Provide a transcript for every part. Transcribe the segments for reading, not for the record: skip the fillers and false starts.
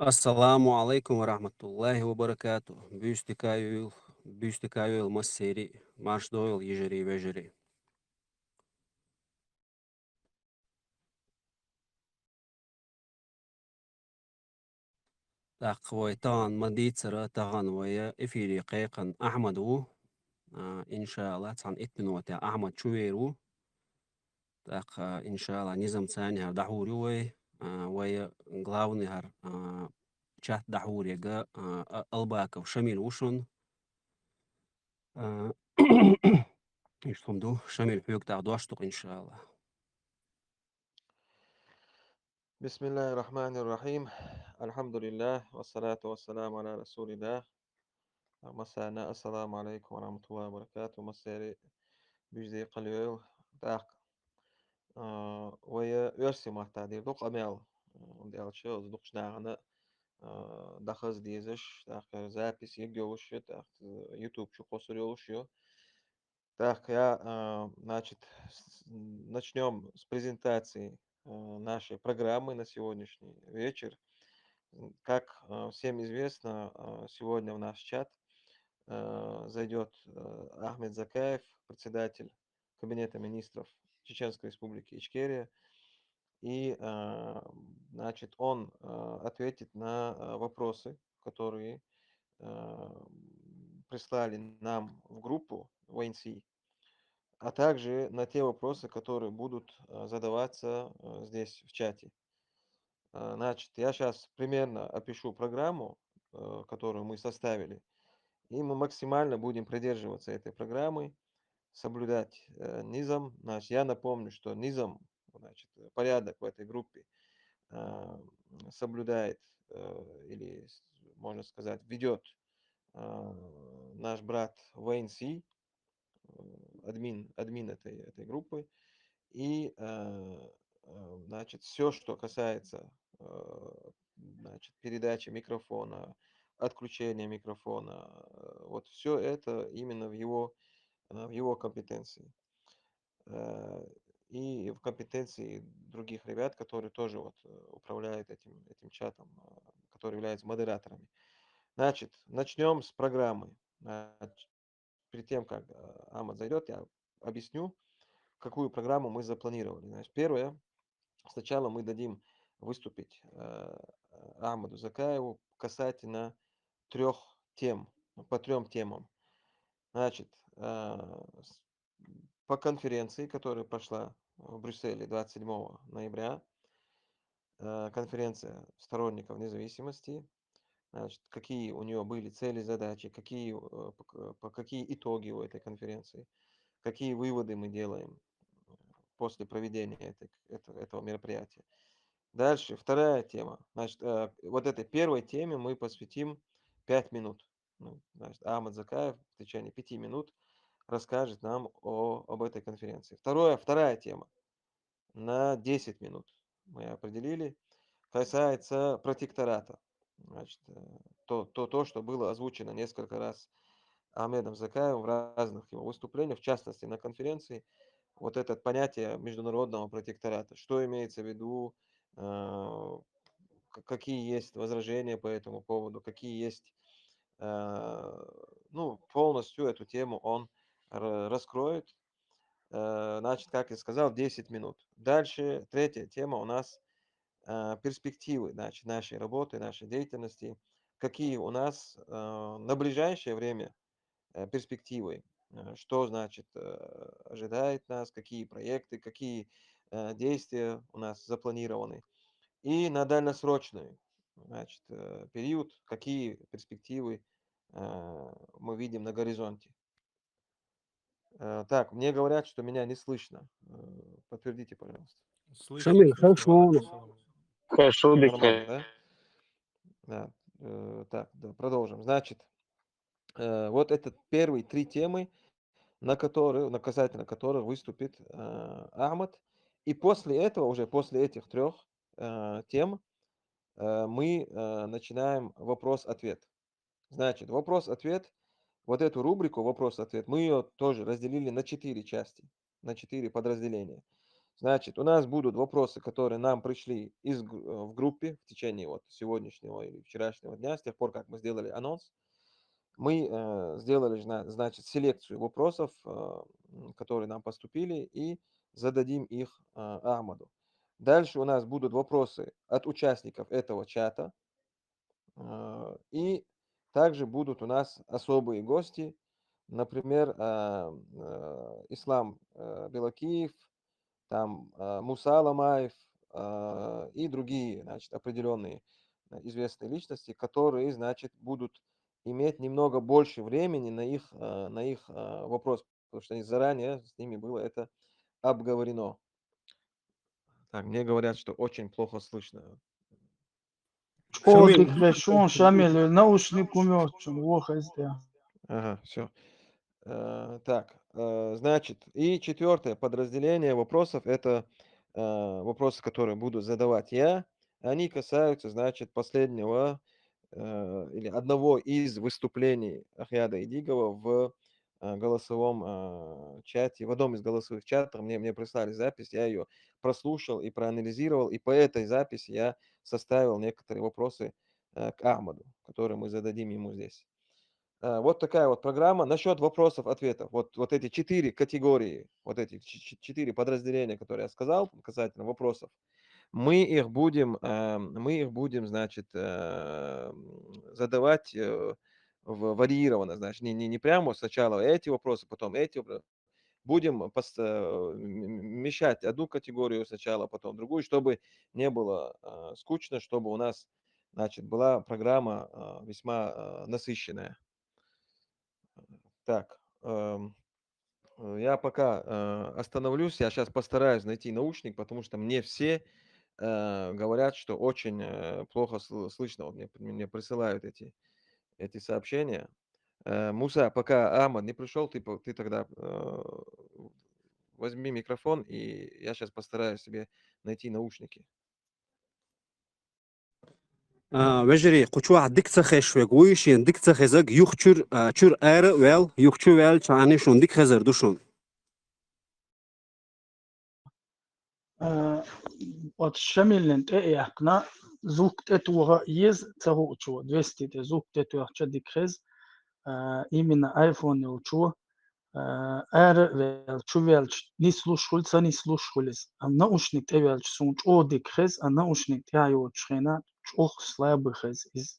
Assalamu alaikum warahmatullahi wabarakatuh. Büstikayıl maseri, marshdoyl yejeri vejeri. Taqwaytan maditsara tagan waya ifiri qayqan Ahmadu. Inshallah tan ittinwata Ahmad Chuweru. Inshallah nizam tsani har dahuri waya главный har chat dahuri ga albakov Shamil Ushun. Ishtumdu Shamil Hyuk taqduashtuq inshallah. بسم الله الرحمن الرحيم الحمد لله والصلاة والسلام على رسول الله مسانا السلام عليكم ورحمة الله وبركاته مساري بيجدي قليل داق ويا يرسي محتاجي دوق أميال دي ألشي دوق شناغنا دخز ديزش داق запись يجيوش داق يوتيوب شو قصر يوشيو Так, значит, начнем с презентации нашей программы на сегодняшний вечер. Как всем известно, сегодня в наш чат зайдет Ахмед Закаев, председатель Кабинета министров Чеченской Республики Ичкерия, и, значит, он ответит на вопросы, которые прислали нам в группу ВНС, а также на те вопросы, которые будут задаваться здесь в чате. Значит, я сейчас примерно опишу программу, которую мы составили, и мы максимально будем придерживаться этой программы, соблюдать низам. Значит, я напомню, что низам, значит, порядок в этой группе соблюдает или, можно сказать, ведет наш брат Вейн Си, админ этой группы. И, значит, все, что касается, значит, передачи микрофона, отключения микрофона, вот все это именно в его компетенции. И в компетенции других ребят, которые тоже вот управляют этим чатом, которые являются модераторами. Значит, начнем с программы. Значит, перед тем, как Амад зайдет, я объясню, какую программу мы запланировали. Значит, первое, сначала мы дадим выступить Ахмаду Закаеву касательно трех тем, по трем темам. Значит, по конференции, которая прошла в Брюсселе 27 ноября, конференция сторонников независимости, значит, какие у нее были цели, задачи, какие итоги у этой конференции, какие выводы мы делаем после проведения этого мероприятия. Дальше, вторая тема. Значит, вот этой первой теме мы посвятим 5 минут. Ну, значит, Ахмад Закаев в течение 5 минут расскажет нам об этой конференции. Вторая тема на 10 минут мы определили, касается протектората. Значит, то, что было озвучено несколько раз Ахмедом Закаевым в разных его выступлениях, в частности на конференции, вот это понятие международного протектората. Что имеется в виду, какие есть возражения по этому поводу, какие есть, ну, полностью эту тему он раскроет. Значит, как я сказал, 10 минут. Дальше, третья тема у нас перспективы, значит, нашей работы, нашей деятельности. Какие у нас на ближайшее время перспективы, что значит ожидает нас, какие проекты, какие действия у нас запланированы. И на дальносрочный, значит, период, какие перспективы мы видим на горизонте. Так, мне говорят, что меня не слышно. Подтвердите, пожалуйста. Shamil, хорошо. Хорошо, Нормально, Бека. да? Да. Так, да, продолжим. Значит, вот это первые три темы, касательно которых выступит Ахмад. И после этого, уже после этих трех тем, мы начинаем вопрос-ответ. Значит, вопрос-ответ, вот эту рубрику вопрос-ответ, мы ее тоже разделили на 4 части, на 4 подразделения. Значит, у нас будут вопросы, которые нам пришли в группе в течение вот сегодняшнего или вчерашнего дня, с тех пор, как мы сделали анонс. Мы сделали, значит, селекцию вопросов, которые нам поступили, и зададим их Ахмаду. Дальше у нас будут вопросы от участников этого чата, и также будут у нас особые гости, например, Ислам Белакиев, там Муса Ламаев и другие, значит, определенные известные личности, которые, значит, будут иметь немного больше времени на их вопрос, потому что они заранее с ними было это обговорено. Так, мне говорят, что очень плохо слышно. شامل Чодик бешон шамил наушник умёчен вохазде. Ага, все. Так, значит, и четвертое подразделение вопросов — это вопросы, которые буду задавать я. Они касаются, значит, последнего или одного из выступлений Ахьяда Идигова в голосовом чате, в одном из голосовых чатов. Мне прислали запись, я ее прослушал и проанализировал, и по этой записи я составил некоторые вопросы к Ахмаду, которые мы зададим ему здесь. Вот такая вот программа. Насчет вопросов-ответов. Вот эти 4 категории, вот эти 4 подразделения, которые я сказал касательно вопросов, мы их будем, значит, задавать варьированно. Значит, не прямо сначала эти вопросы, потом эти вопросы. Будем мешать одну категорию сначала, потом другую, чтобы не было скучно, чтобы у нас, значит, была программа весьма насыщенная. Так, я пока остановлюсь. Я сейчас постараюсь найти наушник, потому что мне все говорят, что очень плохо слышно. Вот мне присылают эти сообщения. Муса, пока Ахмад не пришел, ты тогда возьми микрофон, и я сейчас постараюсь себе найти наушники. وجري قطوع ديك تخش ويشين ديك تخزق يخشر شر ويل يخشر ويل شاني شون ديك خزر دوشون От шамилен те яхна зук тетуга из цаху чу 200 те зук тетуга чадик хез именно iPhone учу чувелч не слушался не слушались а наушник тевелч сун одик хез а наушник тяю чхена чох слабый хез из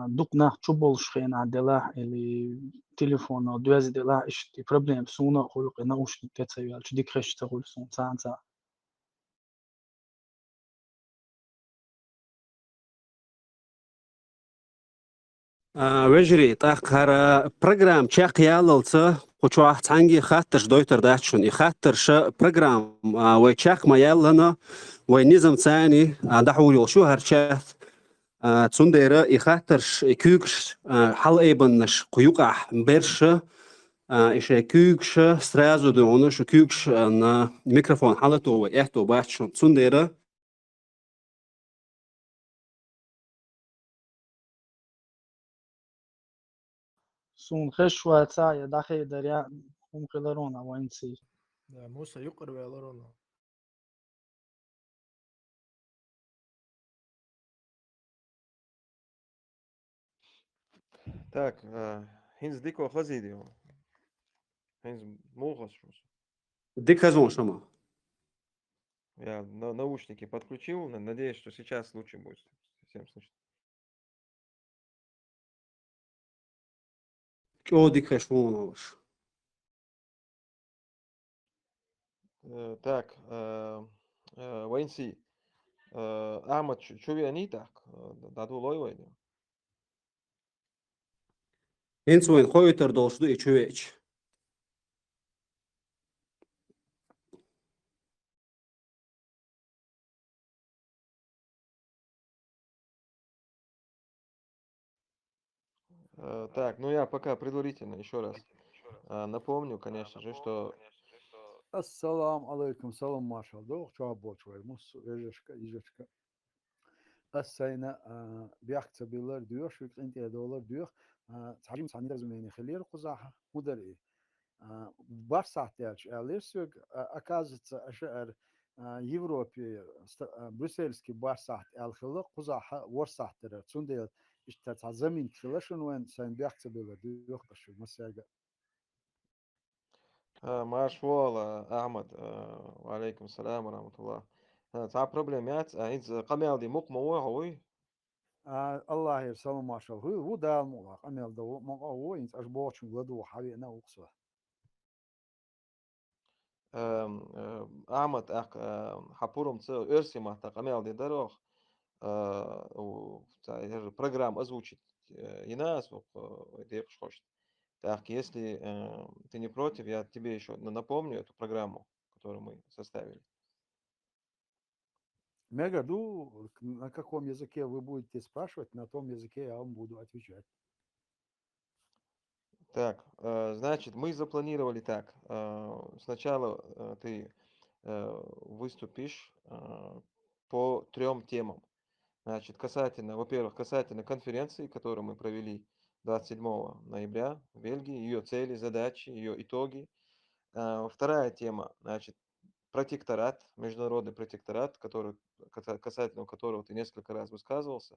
дук чубол шхена дела или телефона 200 дела ишти проблем суна холк наушник тецевелч дик хез тахул сун цанца. وجري تاخر برنامج شاق ياللص قطوع تانجي خاطر دويتر داتشون يخاطر شا برنامج ويشاق ما يالنا ونظام ثاني دحول شو هرشات تسنديرا يخاطر كيوكش حل ايبنش قيوقع برش إيش كيوكش سرازو دونش كيوكش на микрофон حالته وإحته باتشون تسنديرا سون خشوة تاعي داخل دريا ممكن لرونا وين سي موسى يقرب يا لرونا Так, Хинз Дико Хазидио. Хинз Мулхашус. ديك خزون شما Я наушники подключил, надеюсь, что сейчас лучше будет всем слышно. شو ديك خشون وش Так, Вайнси, Ахмад, чуви они так? Даду лойвайду. إنس وين خويتر دوش دو إيش Так, ну я пока предварительно еще раз напомню, конечно же, что السلام عليكم سلام ما شاء الله شعب شوي مس يجشك السينا بيحتسبيلر diyor şu انت دولار diyor تعليم ثاني لازم يعني خليه قزاحة مدري Барсахтяч, Лирсюк, оказывается, Европе брюссельский барсахт алхила кузаха ворсахтера цундел замин хилашин вен сайн бяхца было дюхташу масяга. Маршвола, Ахмад, алейкум салам, раматуллах. Та проблемят, из камелди мук муахой. الله يرسل ما شاء الله هو ده الموضوع أنا ده ما هو إنت أشباح شو غدو حبينا وقصة Ахмад, хапурум ц өрсима та камелди дарох. Программ озвучить и нас, где хочет. Так, если ты не против, я тебе еще напомню эту программу, которую мы составили. Мегаду, на каком языке вы будете спрашивать, на том языке я вам буду отвечать. Так, значит, мы запланировали так. Сначала ты выступишь по 3 темам. Значит, во-первых, касательно конференции, которую мы провели 27 ноября в Бельгии, ее цели, задачи, ее итоги. Вторая тема, значит, протекторат, международный протекторат, касательно которого ты несколько раз высказывался.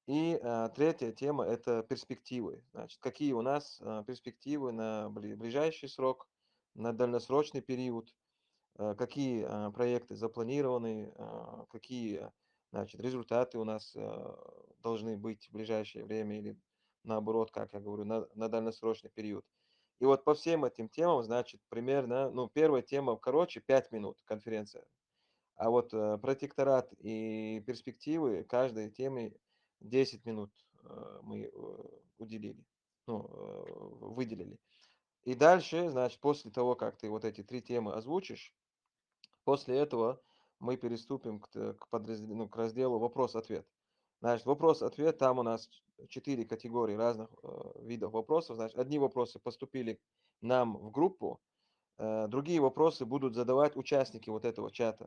И третья тема – это перспективы. Значит, какие у нас перспективы на ближайший срок, на дальносрочный период, какие проекты запланированы, какие, значит, результаты у нас должны быть в ближайшее время или наоборот, как я говорю, на дальносрочный период. И вот по всем этим темам, значит, примерно, ну, первая тема короче, 5 минут конференция. А вот протекторат и перспективы каждой теме 10 минут мы уделили, ну, выделили. И дальше, значит, после того, как ты вот эти 3 темы озвучишь, после этого мы переступим к разделу вопрос-ответ. Значит, вопрос-ответ, там у нас 4 категории разных видов вопросов. Значит, одни вопросы поступили нам в группу, другие вопросы будут задавать участники вот этого чата.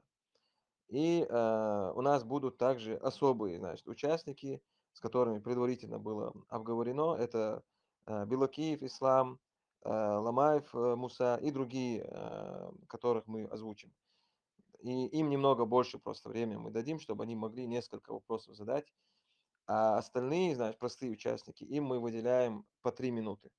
И у нас будут также особые, значит, участники, с которыми предварительно было обговорено. Это Белокиев Ислам, Ламаев Муса и другие, которых мы озвучим. И им немного больше просто времени мы дадим, чтобы они могли несколько вопросов задать. А остальные, значит, простые участники, им мы выделяем по 3 минуты.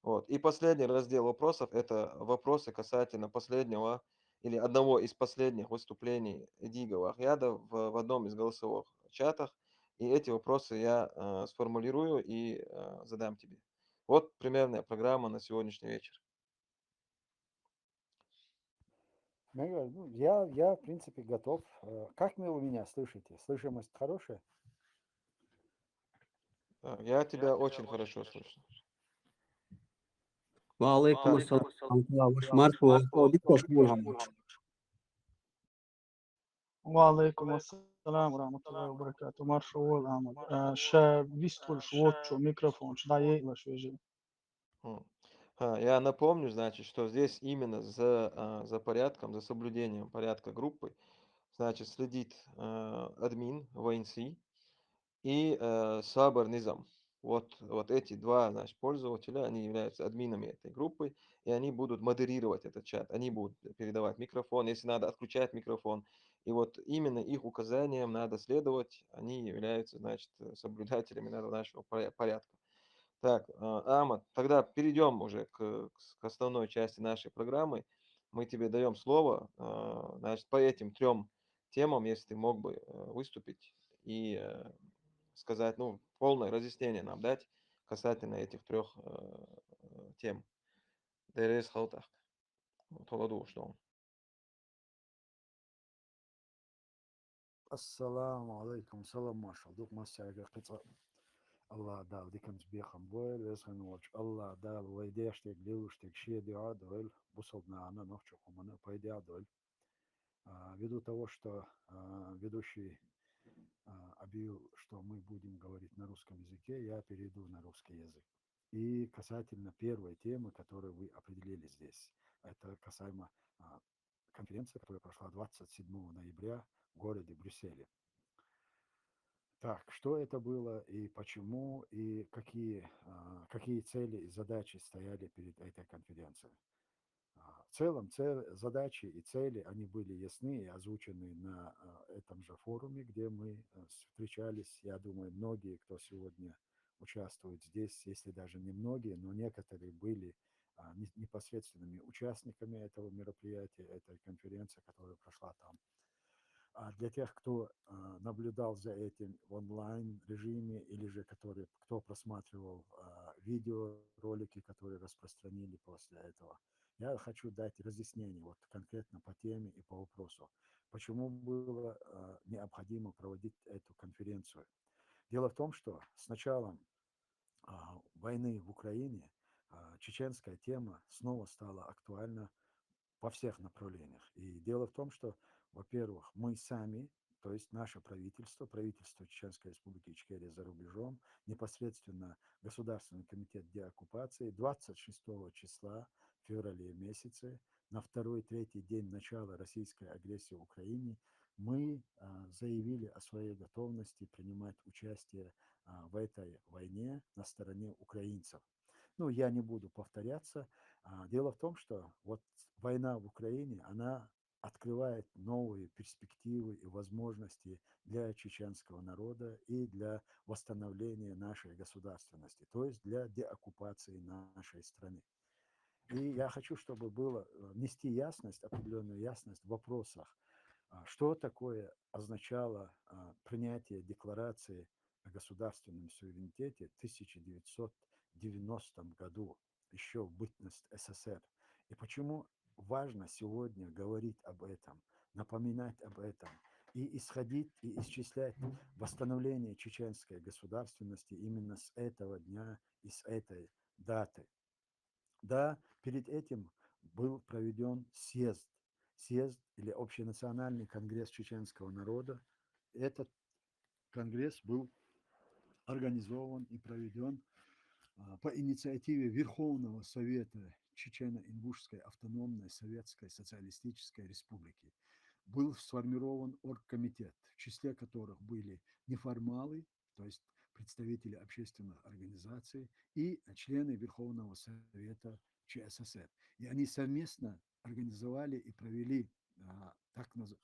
Вот. И последний раздел вопросов – это вопросы касательно последнего или одного из последних выступлений Эдига Вахьяда в одном из голосовых чатах. И эти вопросы я сформулирую и задам тебе. Вот примерная программа на сегодняшний вечер. Мега, ну, я, в принципе, готов. Как вы меня слышите? Слышимость хорошая? Я тебя очень хорошо слышу. وعليكم Так, السلام ورحمة الله وش مرحبا ودكتور شمولهم وعليكم السلام ورحمة الله وبركاته مرشوال أحمد شاب بيستول شوت شو ميكروفون شو ضايق وش يجي Я напомню, значит, что здесь именно за порядком, за соблюдением порядка группы, значит, следит админ VNC и Сабар Низам. Вот эти два, значит, пользователя, они являются админами этой группы, и они будут модерировать этот чат. Они будут передавать микрофон, если надо, отключать микрофон. И вот именно их указаниям надо следовать. Они являются, значит, соблюдателями нашего порядка. Так, Амад, тогда перейдем уже к основной части нашей программы. Мы тебе даем слово, значит, по этим 3 темам, если ты мог бы выступить и сказать, ну, полное разъяснение нам дать касательно этих 3 тем. Дерес халтах. Толаду, что он. Ассаламу алейкум, салам машал. Дух масяга кица. Allah dal dikens biekham boel, esgen watch Allah dal waydeштек лилуштек шедиа дойл, бусолдна она нохчо хумана пойдя дойл. Ввиду того, что ведущий объявил, что мы будем говорить на русском языке, я перейду на русский язык. И касательно первой темы, которую вы определили здесь, это касаемо конференции, которая прошла 27 ноября в городе Брюсселе. Так, что это было и почему, и какие цели и задачи стояли перед этой конференцией? В целом, задачи и цели, они были ясны и озвучены на этом же форуме, где мы встречались. Я думаю, многие, кто сегодня участвует здесь, если даже не многие, но некоторые были непосредственными участниками этого мероприятия, этой конференции, которая прошла там. А для тех, кто наблюдал за этим в онлайн-режиме или же кто просматривал видеоролики, которые распространили после этого, я хочу дать разъяснение вот конкретно по теме и по вопросу, почему было необходимо проводить эту конференцию. Дело в том, что с началом войны в Украине чеченская тема снова стала актуальна во всех направлениях. И дело в том, что, во-первых, мы сами, то есть наше правительство, правительство Чеченской Республики Ичкерия за рубежом, непосредственно Государственный комитет деоккупации 26 числа в феврале месяце, на второй-третий день начала российской агрессии в Украине, мы заявили о своей готовности принимать участие в этой войне на стороне украинцев. Ну, я не буду повторяться. Дело в том, что вот война в Украине, она открывает новые перспективы и возможности для чеченского народа и для восстановления нашей государственности, то есть для деоккупации нашей страны. И я хочу, чтобы было внести ясность, определенную ясность в вопросах, что такое означало принятие декларации о государственном суверенитете в 1990 году, еще в бытность СССР. И почему важно сегодня говорить об этом, напоминать об этом и исходить и исчислять восстановление чеченской государственности именно с этого дня и с этой даты. Да, перед этим был проведен съезд или общенациональный конгресс чеченского народа. Этот конгресс был организован и проведен по инициативе Верховного Совета Чечено-Ингушской автономной Советской Социалистической Республики. Был сформирован оргкомитет, в числе которых были неформалы, то есть представители общественных организаций и члены Верховного Совета ЧССР. И они совместно организовали и провели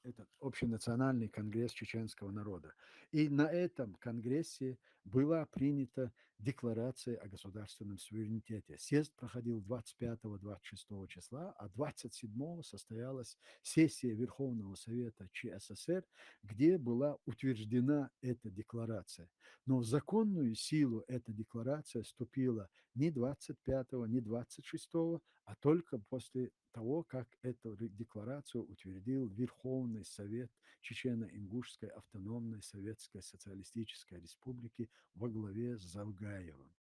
этот общенациональный конгресс чеченского народа. И на этом конгрессе была принята декларация о государственном суверенитете. Съезд проходил 25-26 числа, а 27 состоялась сессия Верховного Совета ЧССР, где была утверждена эта декларация. Но в законную силу эта декларация вступила не 25-го, не 26-го, а только после того, как эту декларацию утвердил Верховный Совет Чечено-Ингушской автономной Советской Социалистической Республики во главе с Завгаевым.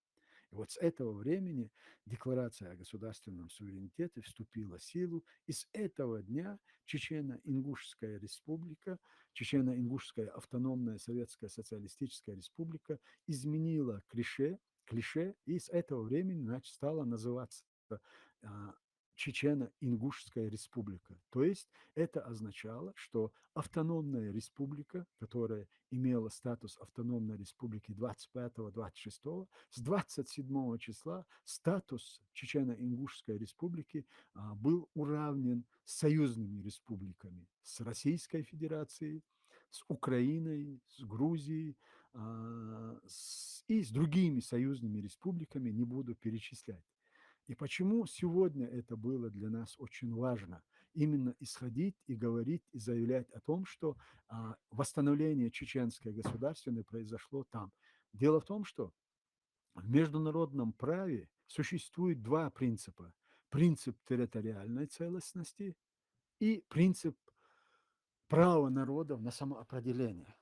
И вот с этого времени декларация о государственном суверенитете вступила в силу, и с этого дня Чечено-Ингушская республика, Чечено-Ингушская автономная Советская Социалистическая Республика изменила клише, и с этого времени стала называться Чечено-Ингушская республика. То есть это означало, что автономная республика, которая имела статус автономной республики 25-26, с 27 числа статус Чечено-Ингушской республики был уравнен с союзными республиками, с Российской Федерацией, с Украиной, с Грузией и с другими союзными республиками, не буду перечислять. И почему сегодня это было для нас очень важно? Именно исходить и говорить, и заявлять о том, что восстановление чеченской государственности произошло там. Дело в том, что в международном праве существует два принципа. Принцип территориальной целостности и принцип права народов на самоопределение.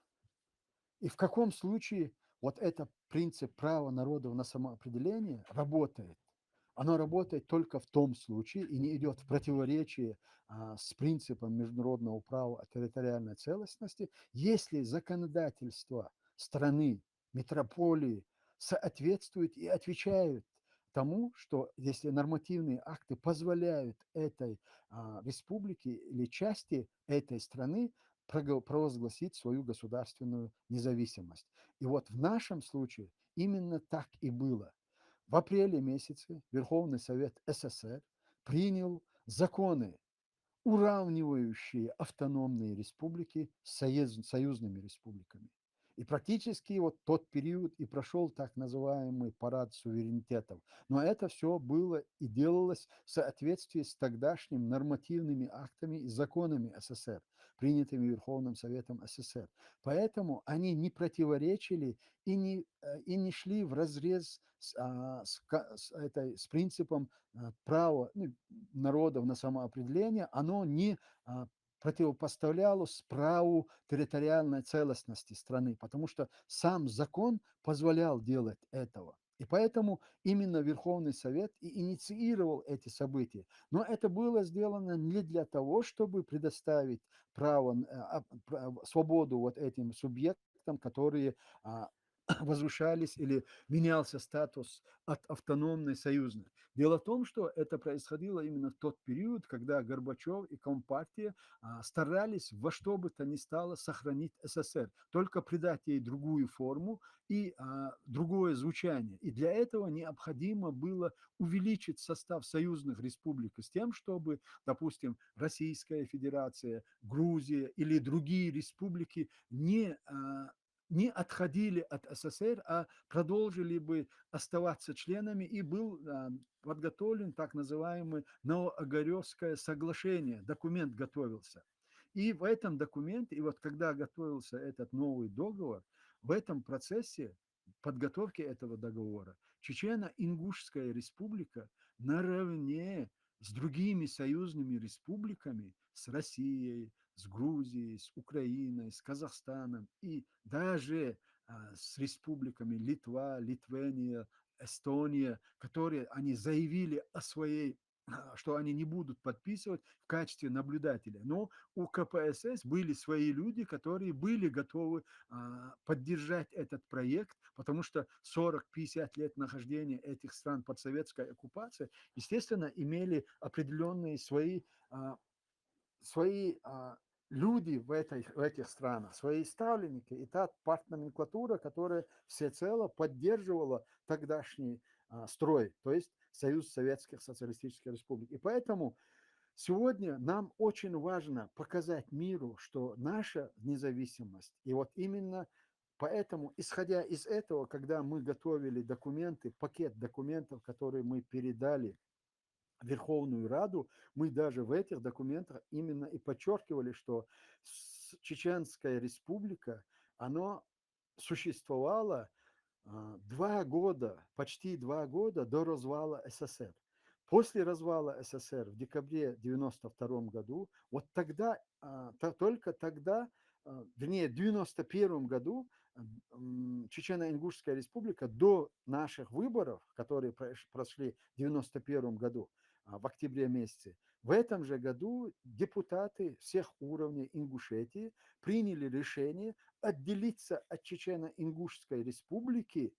И в каком случае вот этот принцип права народов на самоопределение работает? Оно работает только в том случае и не идет в противоречие с принципом международного права о территориальной целостности, если законодательство страны, метрополии соответствует и отвечают тому, что если нормативные акты позволяют этой республике или части этой страны провозгласить свою государственную независимость. И вот в нашем случае именно так и было. В апреле месяце Верховный Совет СССР принял законы, уравнивающие автономные республики с союзными республиками. И практически вот тот период и прошел так называемый парад суверенитетов. Но это все было и делалось в соответствии с тогдашними нормативными актами и законами СССР, принятыми Верховным Советом СССР. Поэтому они не противоречили и не шли вразрез с принципом права народов на самоопределение, оно не противопоставлялось праву территориальной целостности страны, потому что сам закон позволял делать этого. И поэтому именно Верховный Совет и инициировал эти события. Но это было сделано не для того, чтобы предоставить свободу вот этим субъектам, которые возвышались или менялся статус от автономной союзной. Дело в том, что это происходило именно в тот период, когда Горбачев и Компартия старались во что бы то ни стало сохранить СССР, только придать ей другую форму и другое звучание. И для этого необходимо было увеличить состав союзных республик с тем, чтобы, допустим, Российская Федерация, Грузия или другие республики не отходили от СССР, а продолжили бы оставаться членами, и был подготовлен так называемое Новоогаревское соглашение, документ готовился. И в этом документе, и вот когда готовился этот новый договор, в этом процессе подготовки этого договора Чечено-Ингушская республика наравне с другими союзными республиками, с Россией, с Грузией, с Украиной, с Казахстаном и даже с республиками Литва, Литвения, Эстония, которые они заявили о своей, что они не будут подписывать в качестве наблюдателя. Но у КПСС были свои люди, которые были готовы поддержать этот проект, потому что 40-50 лет нахождения этих стран под советской оккупацией, естественно, имели определенные свои люди в этих странах, свои ставленники, и та партноменклатура, которая всецело поддерживала тогдашний строй, то есть Союз Советских Социалистических Республик. И поэтому сегодня нам очень важно показать миру, что наша независимость, и вот именно поэтому, исходя из этого, когда мы готовили документы, пакет документов, которые мы передали Верховную Раду, мы даже в этих документах именно и подчеркивали, что Чеченская республика, она существовала 2 года, почти 2 года до развала СССР. После развала СССР в декабре 1992 году, вот тогда, только тогда, вернее, в 1991 году Чечено-Ингушская республика до наших выборов, которые прошли в 1991 году, в октябре месяце, в этом же году депутаты всех уровней Ингушетии приняли решение отделиться от Чечено-Ингушской республики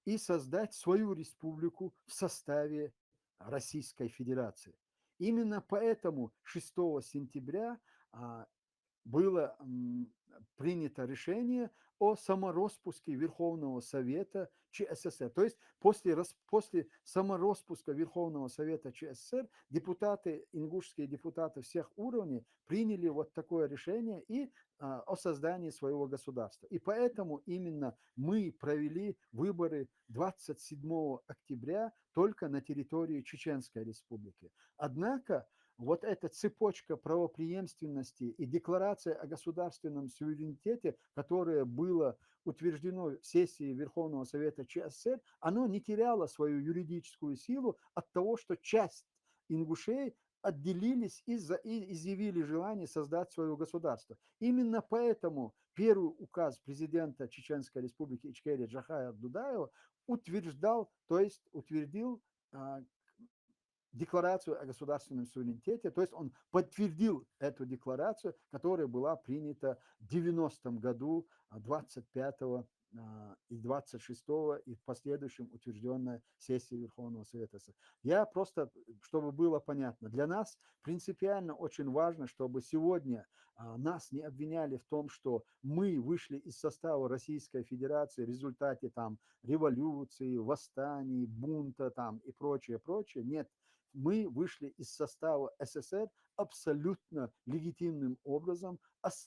и создать свою республику в составе Российской Федерации. Именно поэтому 6 сентября было принято решение о самороспуске Верховного Совета ЧССР. То есть после самороспуска Верховного Совета ЧССР ингушские депутаты всех уровней приняли вот такое решение и о создании своего государства. И поэтому именно мы провели выборы 27 октября только на территории Чеченской Республики. Однако вот эта цепочка правопреемственности и декларация о государственном суверенитете, которая была утверждена в сессии Верховного Совета ЧССР, оно не теряло свою юридическую силу от того, что часть ингушей отделились и изъявили желание создать свое государство. Именно поэтому первый указ президента Чеченской Республики Ичкерия Джахая Дудаева утверждал, то есть утвердил декларацию о государственном суверенитете, то есть он подтвердил эту декларацию, которая была принята в 90-м году 25 и 26-го и в последующем утвержденной сессии Верховного Совета. Я просто, чтобы было понятно, для нас принципиально очень важно, чтобы сегодня нас не обвиняли в том, что мы вышли из состава Российской Федерации в результате там революции, восстаний, бунта там и прочее, прочее. Нет, мы вышли из состава СССР абсолютно легитимным образом,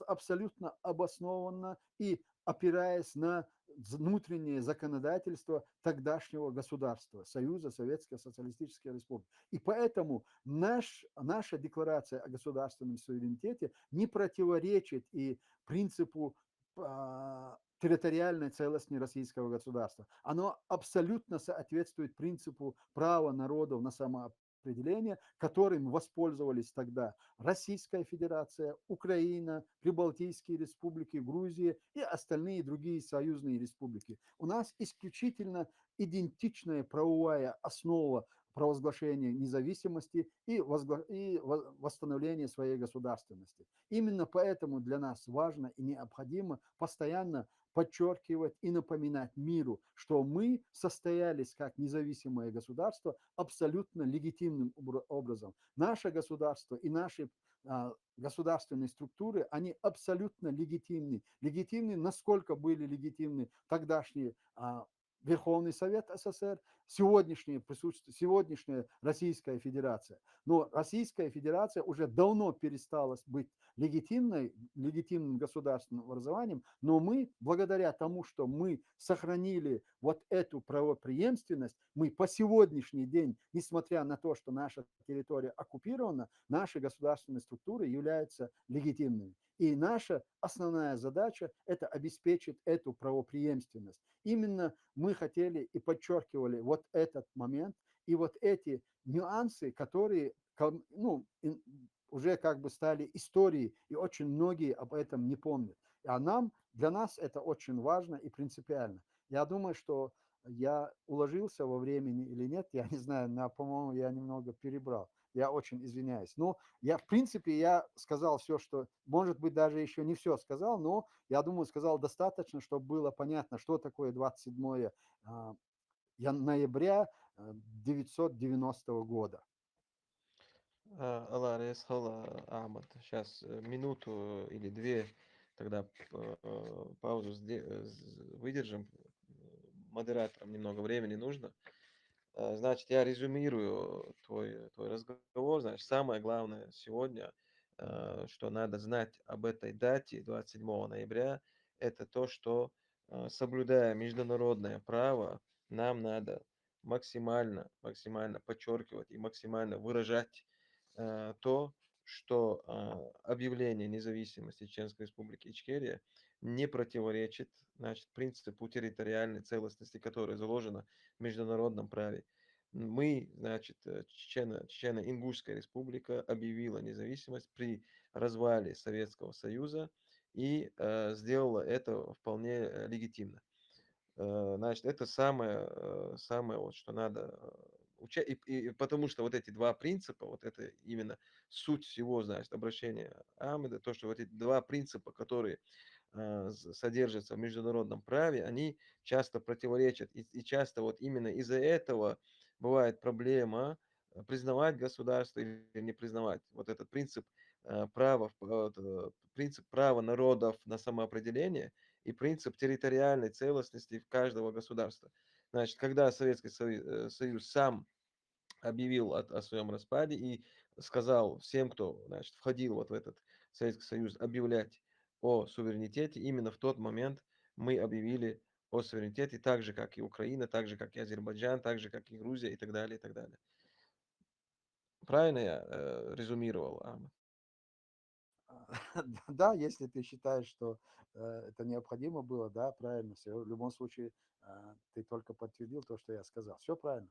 абсолютно обоснованно и опираясь на внутреннее законодательство тогдашнего государства, Союза Советских Социалистических Республик. И поэтому наша декларация о государственном суверенитете не противоречит и принципу территориальной целостности российского государства. Оно абсолютно соответствует принципу права народов на самоопределение, которым воспользовались тогда Российская Федерация, Украина, Прибалтийские республики, Грузия и остальные другие союзные республики. У нас исключительно идентичная правовая основа провозглашения независимости и восстановления своей государственности. Именно поэтому для нас важно и необходимо постоянно подчеркивать и напоминать миру, что мы состоялись как независимое государство абсолютно легитимным образом. Наше государство и наши государственные структуры, они абсолютно легитимны. Легитимны, насколько были легитимны тогдашние Верховный Совет СССР, сегодняшняя Российская Федерация. Но Российская Федерация уже давно перестала быть легитимным государственным образованием, но мы, благодаря тому, что мы сохранили вот эту правопреемственность, мы по сегодняшний день, несмотря на то, что наша территория оккупирована, наши государственные структуры являются легитимными. И наша основная задача – это обеспечить эту правопреемственность. Именно мы хотели и подчеркивали вот этот момент и вот эти нюансы, которые уже как бы стали историей, и очень многие об этом не помнят. А для нас это очень важно и принципиально. Я думаю, что я уложился во времени или нет, я не знаю, по-моему, я немного перебрал. Я очень извиняюсь. Но в принципе, я сказал все, что, может быть, даже еще не все сказал, но я думаю, сказал достаточно, чтобы было понятно, что такое 27 ноября 1990 года. Аллах Ресхала Ахмад. Сейчас минуту или две, тогда паузу выдержим. Модераторам немного времени нужно. Значит, я резюмирую твой разговор. Значит, самое главное сегодня, что надо знать об этой дате, 27 ноября, это то, что, соблюдая международное право, нам надо максимально подчеркивать и максимально выражать то, что объявление независимости Чеченской Республики Ичкерия не противоречит, значит, принципу территориальной целостности, которая заложена в международном праве. Мы, значит, Чечено-Ингушская республика объявила независимость при развале Советского Союза и сделала это вполне легитимно. Значит, это самое, вот, что надо учать, и потому что вот эти два принципа, вот это именно суть всего, значит, обращения Ахмеда, то, что вот эти два принципа, которые содержатся в международном праве, они часто противоречат. И часто вот именно из-за этого бывает проблема признавать государство или не признавать. Вот этот принцип принцип права народов на самоопределение и принцип территориальной целостности каждого государства. Значит, когда Советский Союз сам объявил о своем распаде и сказал всем, кто, значит, входил вот в этот Советский Союз, объявлять о суверенитете, именно в тот момент мы объявили о суверенитете, так же, как и Украина, так же, как и Азербайджан, так же, как и Грузия и так далее, и так далее. Правильно я резюмировал, Ахмед? Да, если ты считаешь, что это необходимо было, да, правильно, все. В любом случае, ты только подтвердил то, что я сказал. Все правильно.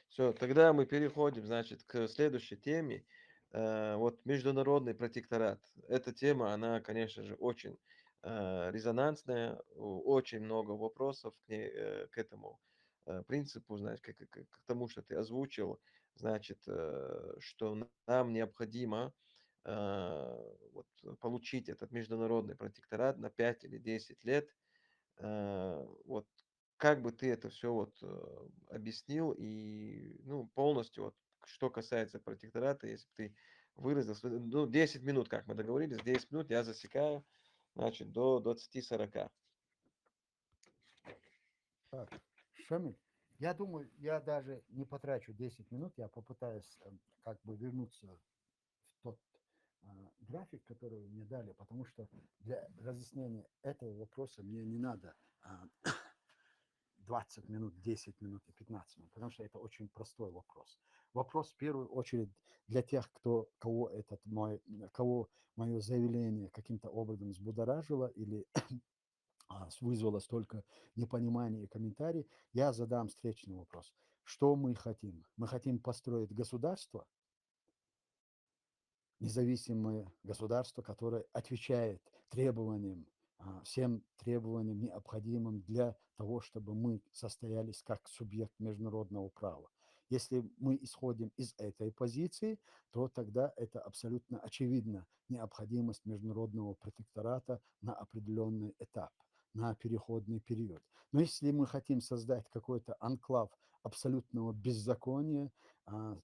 Все, тогда мы переходим, значит, к следующей теме. Вот международный протекторат. Эта тема, она, конечно же, очень резонансная, очень много вопросов к этому принципу, значит, к тому, что ты озвучил, значит, что нам необходимо вот, получить этот международный протекторат на 5 или 10 лет. Вот как бы ты это все вот объяснил и, ну, полностью вот, что касается протектората, если бы ты выразился, ну, 10 минут, как мы договорились, 10 минут я засекаю, значит, до 20-40. Так, Шамиль, я думаю, я даже не потрачу 10 минут, я попытаюсь как бы вернуться в тот график, который вы мне дали, потому что для разъяснения этого вопроса мне не надо 20 минут, 10 минут и 15 минут, потому что это очень простой вопрос. Вопрос в первую очередь для тех, кого мое заявление каким-то образом взбудоражило или вызвало столько непонимания и комментариев, я задам встречный вопрос. Что мы хотим? Мы хотим построить государство, независимое государство, которое отвечает требованиям, всем требованиям, необходимым для того, чтобы мы состоялись как субъект международного права. Если мы исходим из этой позиции, то тогда это абсолютно очевидно необходимость международного протектората на определенный этап, на переходный период. Но если мы хотим создать какой-то анклав абсолютного беззакония,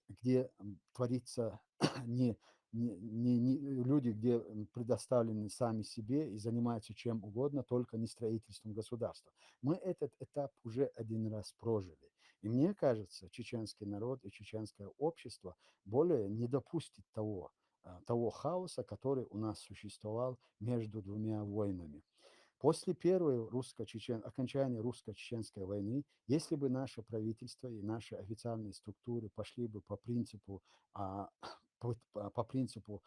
где творится не люди, где предоставлены сами себе и занимаются чем угодно, только не строительством государства. Мы этот этап уже один раз прожили. И мне кажется, чеченский народ и чеченское общество более не допустит того хаоса, который у нас существовал между двумя войнами. После первой окончания русско-чеченской войны, если бы наше правительство и наши официальные структуры пошли бы по принципу, по принципу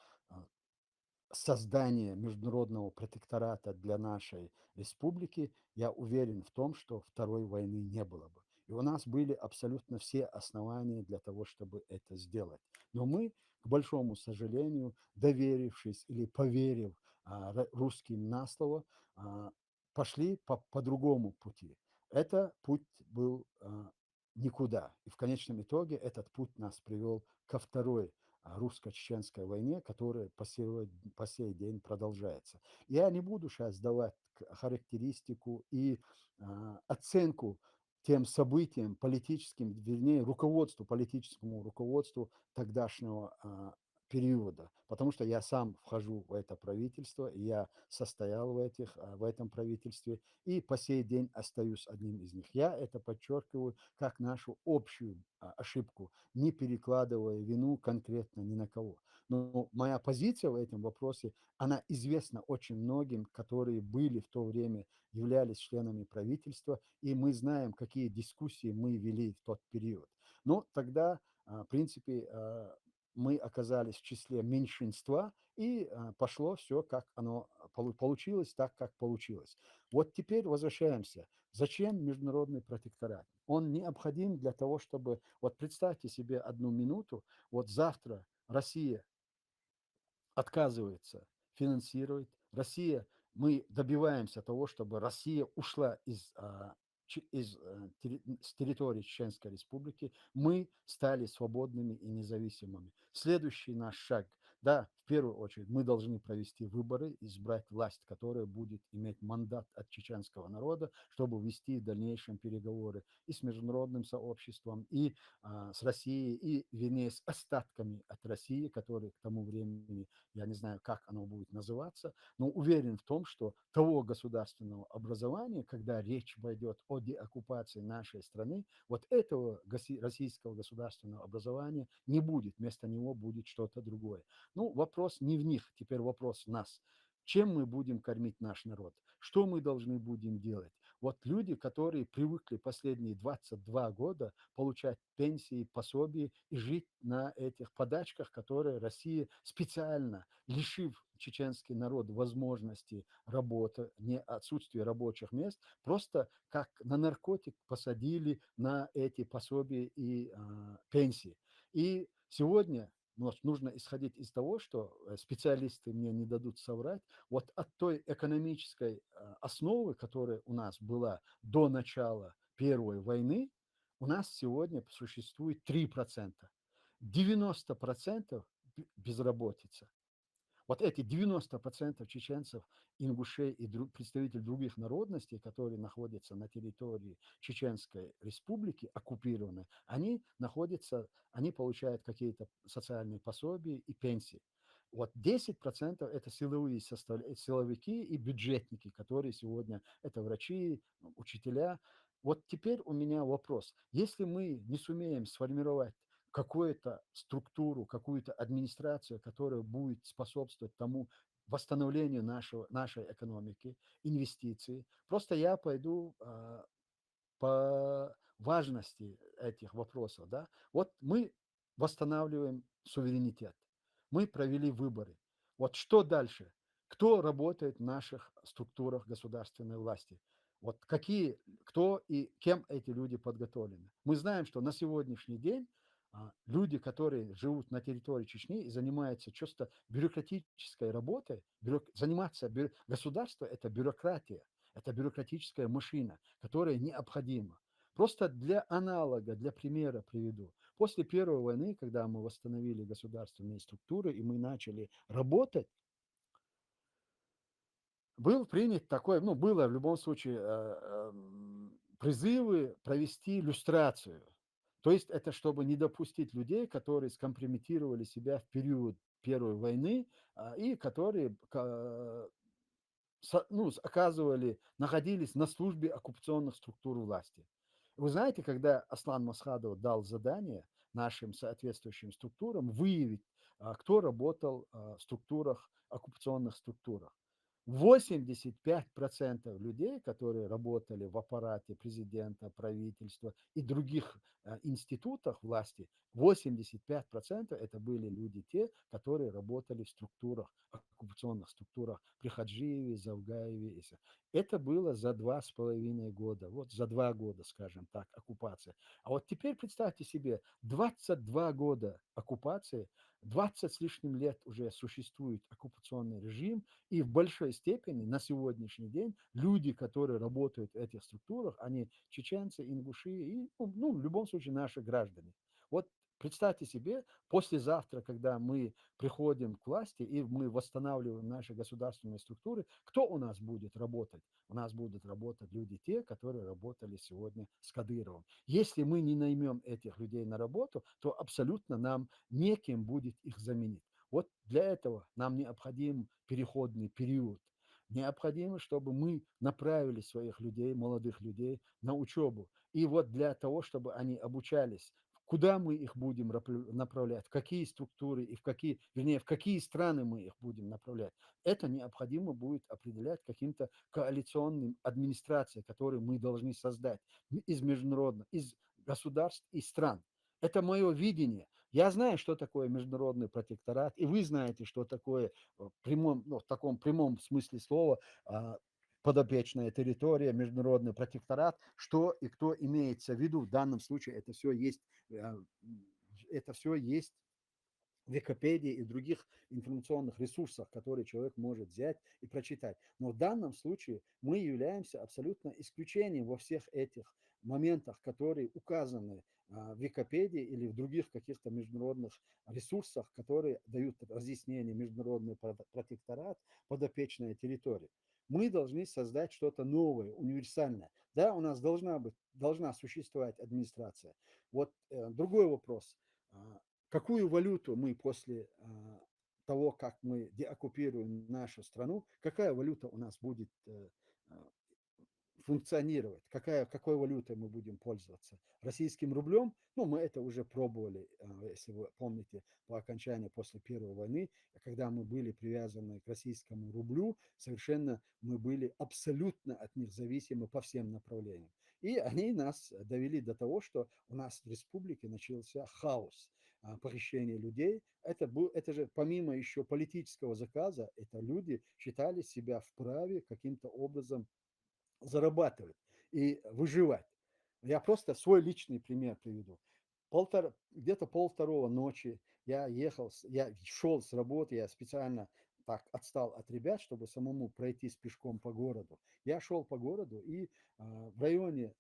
создания международного протектората для нашей республики, я уверен в том, что второй войны не было бы. И у нас были абсолютно все основания для того, чтобы это сделать. Но мы, к большому сожалению, доверившись или поверив русским на слово, пошли по другому пути. Это путь был никуда. И в конечном итоге этот путь нас привел ко второй русско-чеченской войне, которая по сей день продолжается. Я не буду сейчас давать характеристику и оценку тем событиям политическим, вернее, политическому руководству тогдашнего периода, потому что я сам вхожу в это правительство, и я состоял в этом правительстве, и по сей день остаюсь одним из них. Я это подчеркиваю как нашу общую ошибку, не перекладывая вину конкретно ни на кого. Но моя позиция в этом вопросе, она известна очень многим, которые были в то время, являлись членами правительства, и мы знаем, какие дискуссии мы вели в тот период. Но тогда, в принципе, мы оказались в числе меньшинства, и пошло все, как оно получилось, так, как получилось. Вот теперь возвращаемся. Зачем международный протекторат? Он необходим для того, чтобы... Вот представьте себе одну минуту, вот завтра Россия отказывается финансировать, мы добиваемся того, чтобы Россия ушла с территории Чеченской Республики, мы стали свободными и независимыми. Следующий наш шаг, да, в первую очередь, мы должны провести выборы, избрать власть, которая будет иметь мандат от чеченского народа, чтобы вести в дальнейшем переговоры и с международным сообществом, и с Россией, и, вернее, с остатками от России, которые к тому времени, я не знаю, как оно будет называться, но уверен в том, что того государственного образования, когда речь пойдет о деоккупации нашей страны, вот этого российского государственного образования не будет, вместо него будет что-то другое. Ну, вопрос не в них, теперь вопрос в нас. Чем мы будем кормить наш народ? Что мы должны будем делать? Вот люди, которые привыкли последние 22 года получать пенсии, пособия и жить на этих подачках, которые Россия специально, лишив чеченский народ возможности работы, не отсутствия рабочих мест, просто как на наркотик посадили на эти пособия и пенсии. И сегодня нужно исходить из того, что специалисты мне не дадут соврать, вот от той экономической основы, которая у нас была до начала Первой войны, у нас сегодня существует 3%. 90% безработица. Вот эти 90% чеченцев, ингушей и представителей других народностей, которые находятся на территории Чеченской республики, оккупированной, они получают какие-то социальные пособия и пенсии. Вот 10% это силовики и бюджетники, которые сегодня, это врачи, учителя. Вот теперь у меня вопрос. Если мы не сумеем сформировать какую-то структуру, какую-то администрацию, которая будет способствовать тому восстановлению нашей экономики, инвестиций, просто я пойду по важности этих вопросов. Да? Вот мы восстанавливаем суверенитет, мы провели выборы. Вот что дальше? Кто работает в наших структурах государственной власти? Вот кто и кем эти люди подготовлены? Мы знаем, что на сегодняшний день люди, которые живут на территории Чечни и занимаются чисто бюрократической работой, государство – это бюрократия, это бюрократическая машина, которая необходима. Просто для аналога, для примера приведу. После Первой войны, когда мы восстановили государственные структуры и мы начали работать, был принят такой, было в любом случае призывы провести люстрацию. То есть это чтобы не допустить людей, которые скомпрометировали себя в период Первой войны и которые находились на службе оккупационных структур власти. Вы знаете, когда Аслан Масхадов дал задание нашим соответствующим структурам выявить, кто работал в оккупационных структурах, 85% людей, которые работали в аппарате президента, правительства и других институтах власти, 85% это были люди те, которые работали в оккупационных структурах при Хаджиеве, Завгаеве. Это было за 2,5 года, вот за 2 года, скажем так, оккупация. А вот теперь представьте себе, 22 года оккупации, 20 с лишним лет уже существует оккупационный режим, и в большой степени на сегодняшний день люди, которые работают в этих структурах, они чеченцы, ингуши и, в любом случае, наши граждане. Вот представьте себе, послезавтра, когда мы приходим к власти и мы восстанавливаем наши государственные структуры, кто у нас будет работать? У нас будут работать люди те, которые работали сегодня с Кадыровым. Если мы не наймем этих людей на работу, то абсолютно нам неким будет их заменить. Вот для этого нам необходим переходный период. Необходимо, чтобы мы направили своих людей, молодых людей на учебу. И вот для того, чтобы они обучались, куда мы их будем направлять, в какие структуры и в какие страны мы их будем направлять, это необходимо будет определять каким-то коалиционным администрацией, которую мы должны создать из государств и стран. Это мое видение. Я знаю, что такое международный протекторат, и вы знаете, что такое в таком прямом смысле слова подопечная территория, международный протекторат, что и кто имеется в виду. В данном случае это все есть в Википедии и других информационных ресурсах, которые человек может взять и прочитать. Но в данном случае мы являемся абсолютно исключением во всех этих моментах, которые указаны в Википедии или в других каких-то международных ресурсах, которые дают разъяснение международный протекторат, подопечная территория. Мы должны создать что-то новое, универсальное. Да, у нас должна существовать администрация. Вот другой вопрос. Какую валюту мы после того, как мы деоккупируем нашу страну, какая валюта у нас будет функционировать, какой валютой мы будем пользоваться? Российским рублем? Мы это уже пробовали, если вы помните, по окончании после Первой войны, когда мы были привязаны к российскому рублю, совершенно мы были абсолютно от них зависимы по всем направлениям. И они нас довели до того, что у нас в республике начался хаос, похищение людей. Это же помимо еще политического заказа, это люди считали себя вправе каким-то образом зарабатывать и выживать. Я просто свой личный пример приведу. Где-то 1:30 ночи я шел с работы, я специально так отстал от ребят, чтобы самому пройтись пешком по городу. Я шел по городу и в районе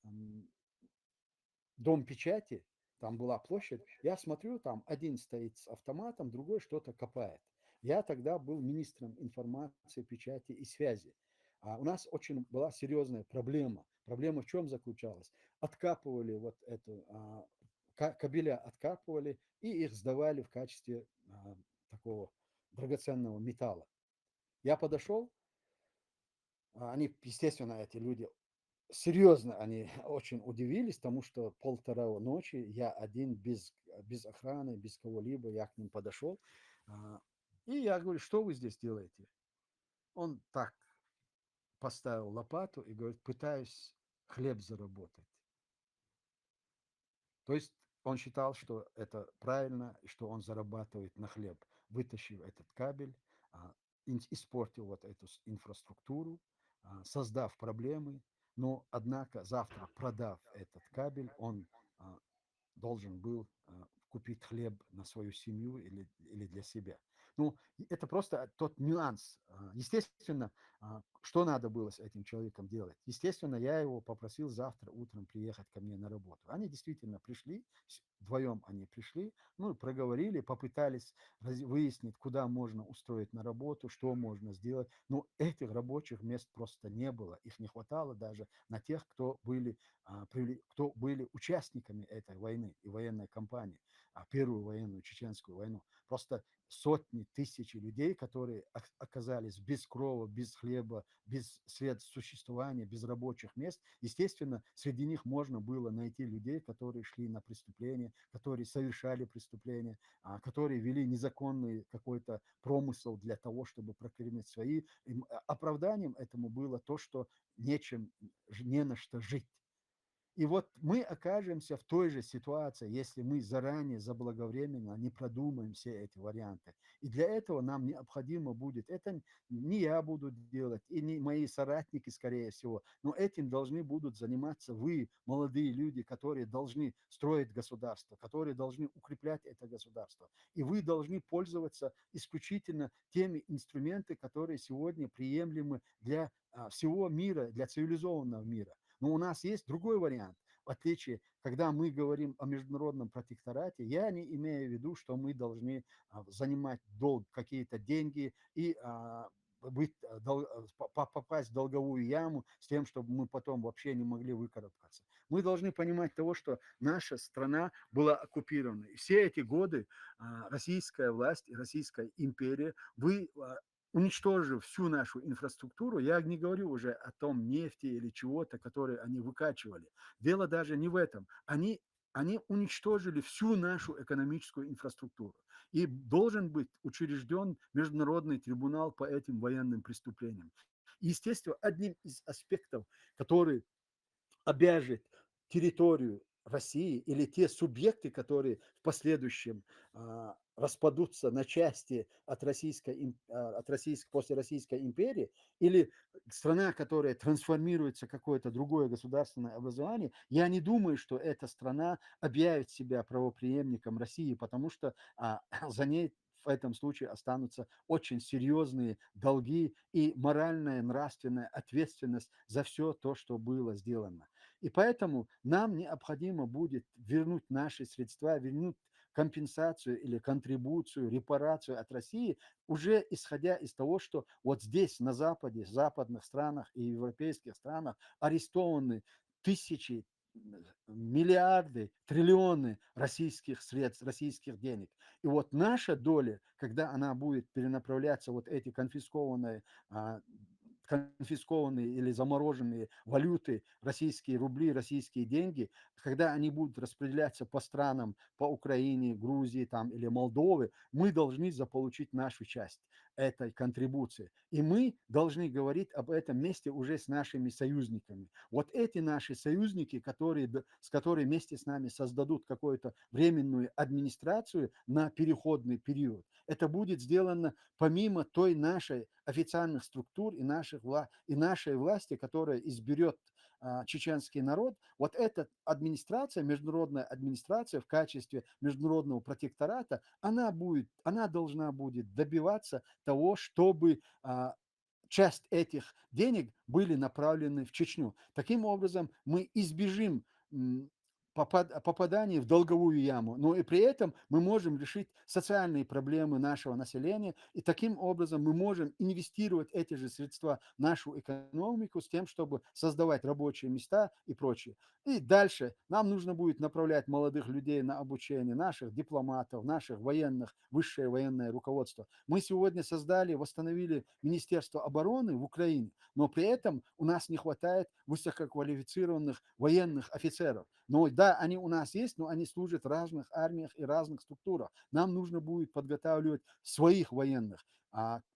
Дом печати, там была площадь, я смотрю, там один стоит с автоматом, другой что-то копает. Я тогда был министром информации, печати и связи. А у нас очень была серьезная проблема. Проблема в чем заключалась? Откапывали вот эту кабеля, откапывали и их сдавали в качестве такого драгоценного металла. Я подошел, они, естественно, эти люди серьезно, они очень удивились, потому что 1:30 ночи я один, без охраны, без кого-либо, я к ним подошел. И я говорю, что вы здесь делаете? Он так поставил лопату и говорит, пытаюсь хлеб заработать. То есть он считал, что это правильно, и что он зарабатывает на хлеб, вытащив этот кабель, испортил вот эту инфраструктуру, создав проблемы, но, однако, завтра, продав этот кабель, он должен был купить хлеб на свою семью или для себя. Ну, это просто тот нюанс. Естественно, что надо было с этим человеком делать? Естественно, я его попросил завтра утром приехать ко мне на работу. Они действительно пришли, вдвоем они пришли, ну, и проговорили, попытались выяснить, куда можно устроить на работу, что можно сделать. Но этих рабочих мест просто не было. Их не хватало даже на тех, кто были участниками этой войны и военной кампании, Первую военную чеченскую войну. Просто сотни тысяч людей, которые оказались без крова, без хлеба, без средств существования, без рабочих мест. Естественно, среди них можно было найти людей, которые шли на преступления, которые совершали преступления, которые вели незаконный какой-то промысел для того, чтобы прокормить свои. Оправданием этому было то, что не на что жить. И вот мы окажемся в той же ситуации, если мы заранее, заблаговременно не продумаем все эти варианты. И для этого нам необходимо будет, это не я буду делать, и не мои соратники, скорее всего, но этим должны будут заниматься вы, молодые люди, которые должны строить государство, которые должны укреплять это государство. И вы должны пользоваться исключительно теми инструментами, которые сегодня приемлемы для всего мира, для цивилизованного мира. Но у нас есть другой вариант. В отличие, когда мы говорим о международном протекторате, я не имею в виду, что мы должны занимать какие-то деньги и попасть в долговую яму с тем, чтобы мы потом вообще не могли выкарабкаться. Мы должны понимать того, что наша страна была оккупирована. И все эти годы российская власть и Российская империя, уничтожив всю нашу инфраструктуру, я не говорю уже о том нефти или чего-то, которые они выкачивали. Дело даже не в этом. Они уничтожили всю нашу экономическую инфраструктуру. И должен быть учрежден международный трибунал по этим военным преступлениям. Естественно, одним из аспектов, который обяжет территорию России или те субъекты, которые в последующем распадутся на части после Российской империи, или страна, которая трансформируется в какое-то другое государственное образование, я не думаю, что эта страна объявит себя правопреемником России, потому что за ней в этом случае останутся очень серьезные долги и моральная, нравственная ответственность за все то, что было сделано. И поэтому нам необходимо будет вернуть наши средства, вернуть компенсацию или контрибуцию, репарацию от России, уже исходя из того, что вот здесь, на Западе, в западных странах и европейских странах арестованы тысячи, миллиарды, триллионы российских средств, российских денег. И вот наша доля, когда она будет перенаправляться, вот эти конфискованные или замороженные валюты, российские рубли, российские деньги, когда они будут распределяться по странам, по Украине, Грузии там, или Молдове, мы должны заполучить нашу часть этой контрибуции. И мы должны говорить об этом месте уже с нашими союзниками. Вот эти наши союзники, с которыми вместе с нами создадут какую-то временную администрацию на переходный период, это будет сделано помимо той нашей официальных структур и нашей власти, которая изберет чеченский народ. Вот эта администрация, международная администрация в качестве международного протектората, она должна будет добиваться того, чтобы часть этих денег были направлены в Чечню. Таким образом, мы избежим попадание в долговую яму. Но и при этом мы можем решить социальные проблемы нашего населения, и таким образом мы можем инвестировать эти же средства в нашу экономику с тем, чтобы создавать рабочие места и прочее. И дальше нам нужно будет направлять молодых людей на обучение, наших дипломатов, наших военных, высшее военное руководство. Мы сегодня создали, восстановили Министерство обороны в Украине, но при этом у нас не хватает высококвалифицированных военных офицеров. Но да, они у нас есть, но они служат в разных армиях и разных структурах. Нам нужно будет подготавливать своих военных.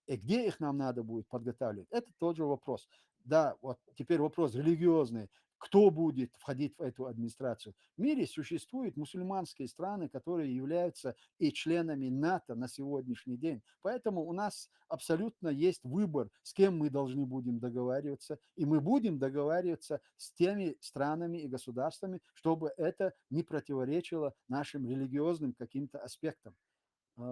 И где их нам надо будет подготавливать? Это тот же вопрос. Да, вот теперь вопрос религиозный. Кто будет входить в эту администрацию? В мире существуют мусульманские страны, которые являются и членами НАТО на сегодняшний день. Поэтому у нас абсолютно есть выбор, с кем мы должны будем договариваться. И мы будем договариваться с теми странами и государствами, чтобы это не противоречило нашим религиозным каким-то аспектам.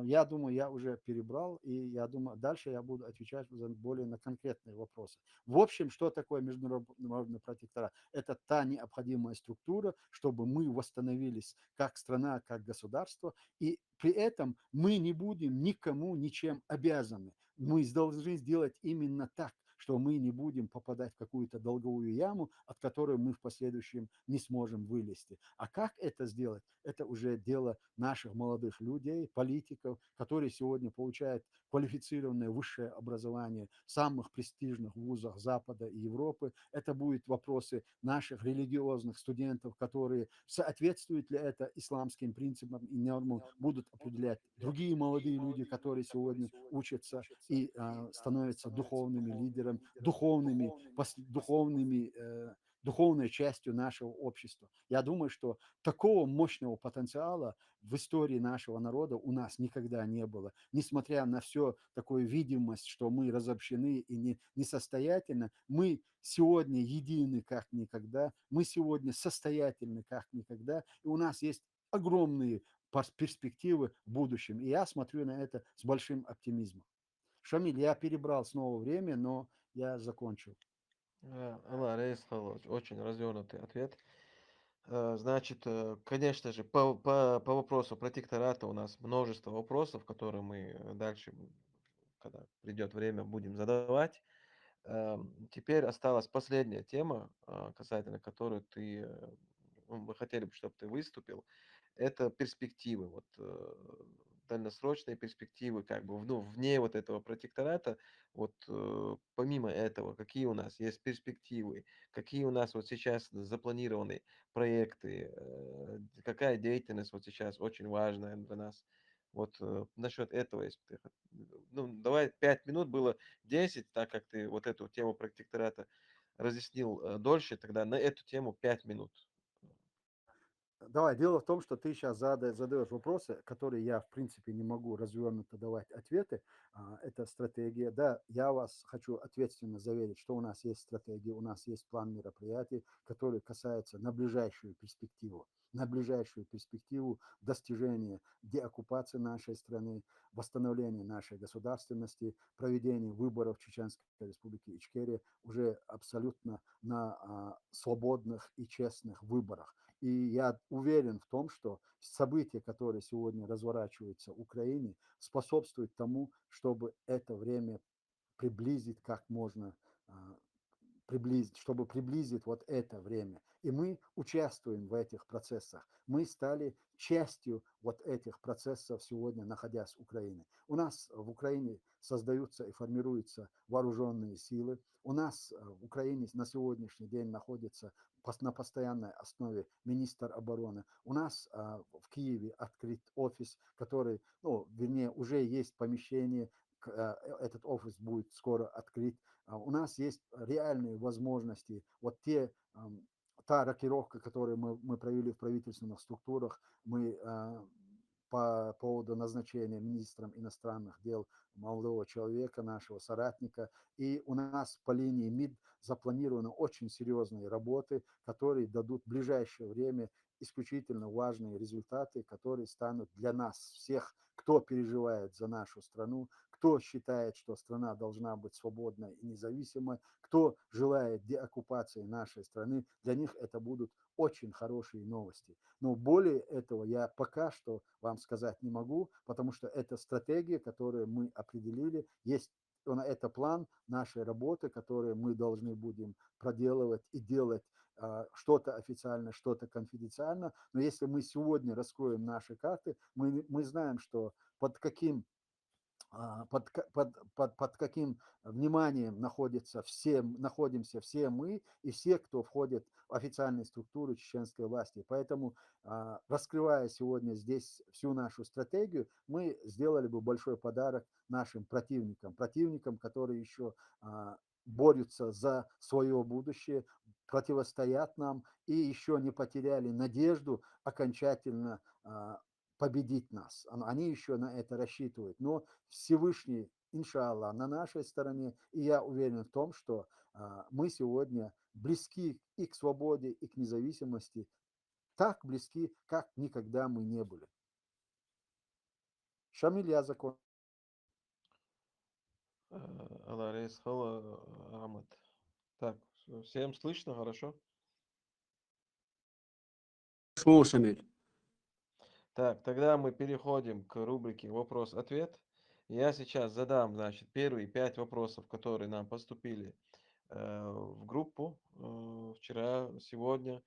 Я думаю, я уже перебрал, и я думаю, дальше я буду отвечать более на конкретные вопросы. В общем, что такое международный протекторат? Это та необходимая структура, чтобы мы восстановились как страна, как государство, и при этом мы не будем никому ничем обязаны. Мы должны сделать именно так, что мы не будем попадать в какую-то долговую яму, от которой мы в последующем не сможем вылезти. А как это сделать? Это уже дело наших молодых людей, политиков, которые сегодня получают квалифицированное высшее образование в самых престижных вузах Запада и Европы. Это будут вопросы наших религиозных студентов, которые соответствуют ли это исламским принципам и нормам, будут определять другие молодые люди, которые сегодня учатся и становятся духовными лидерами, духовной частью нашего общества. Я думаю, что такого мощного потенциала в истории нашего народа у нас никогда не было. Несмотря на все такую видимость, что мы разобщены и несостоятельны, мы сегодня едины как никогда, мы сегодня состоятельны как никогда, и у нас есть огромные перспективы в будущем. И я смотрю на это с большим оптимизмом. Шамиль, я перебрал снова время, но я закончил. Алла, Раис Хайлович, очень развернутый ответ. Значит, конечно же, по вопросу протектората у нас множество вопросов, которые мы дальше, когда придет время, будем задавать. Теперь осталась последняя тема, касательно которой мы хотели бы, чтобы ты выступил. Это перспективы, вот дальносрочные перспективы, как бы, ну, вне вот этого протектората, вот помимо этого, какие у нас есть перспективы, какие у нас вот сейчас запланированы проекты, какая деятельность вот сейчас очень важная для нас. Вот насчет этого, если ты, ну, давай 5 минут, было 10, так как ты вот эту тему протектората разъяснил дольше, тогда на эту тему 5 минут. Давай, дело в том, что ты сейчас задаешь вопросы, которые я, в принципе, не могу развернуто давать ответы. Это стратегия. Да, я вас хочу ответственно заверить, что у нас есть стратегия, у нас есть план мероприятий, который касается на ближайшую перспективу достижения деоккупации нашей страны, восстановления нашей государственности, проведения выборов в Чеченской республике Ичкерия уже абсолютно на свободных и честных выборах. И я уверен в том, что события, которые сегодня разворачиваются в Украине, способствуют тому, чтобы это время приблизить как можно, чтобы приблизить вот это время. И мы участвуем в этих процессах. Мы стали частью вот этих процессов сегодня, находясь в Украине. У нас в Украине создаются и формируются вооруженные силы. У нас в Украине на сегодняшний день находится на постоянной основе министр обороны. У нас в Киеве открыт офис, который, ну, вернее, уже есть помещение, этот офис будет скоро открыт. У нас есть реальные возможности. Вот та рокировка, которую мы провели в правительственных структурах, мы по поводу назначения министром иностранных дел молодого человека, нашего соратника. И у нас по линии МИД запланированы очень серьезные работы, которые дадут в ближайшее время исключительно важные результаты, которые станут для нас всех, кто переживает за нашу страну, кто считает, что страна должна быть свободной и независимой, кто желает деоккупации нашей страны, для них это будут очень хорошие новости. Но более этого я пока что вам сказать не могу, потому что это стратегия, которую мы определили, есть это план нашей работы, который мы должны будем проделывать и делать что-то официально, что-то конфиденциально. Но если мы сегодня раскроем наши карты, мы знаем, что под каким под каким вниманием находимся все мы и все, кто входит в официальные структуры чеченской власти. Поэтому, раскрывая сегодня здесь всю нашу стратегию, мы сделали бы большой подарок нашим противникам, которые еще борются за свое будущее, противостоят нам и еще не потеряли надежду окончательно победить нас. Они еще на это рассчитывают. Но Всевышний, иншаллах, на нашей стороне. И я уверен в том, что мы сегодня близки и к свободе, и к независимости. Так близки, как никогда мы не были. Шамиль, я закончил. Алла рейс, хала, Ахмад. Так, всем слышно, хорошо? شمو شميل. Так, тогда мы переходим к рубрике «Вопрос-ответ». Я сейчас задам, значит, первые 5 вопросов, которые нам поступили в группу вчера, сегодня.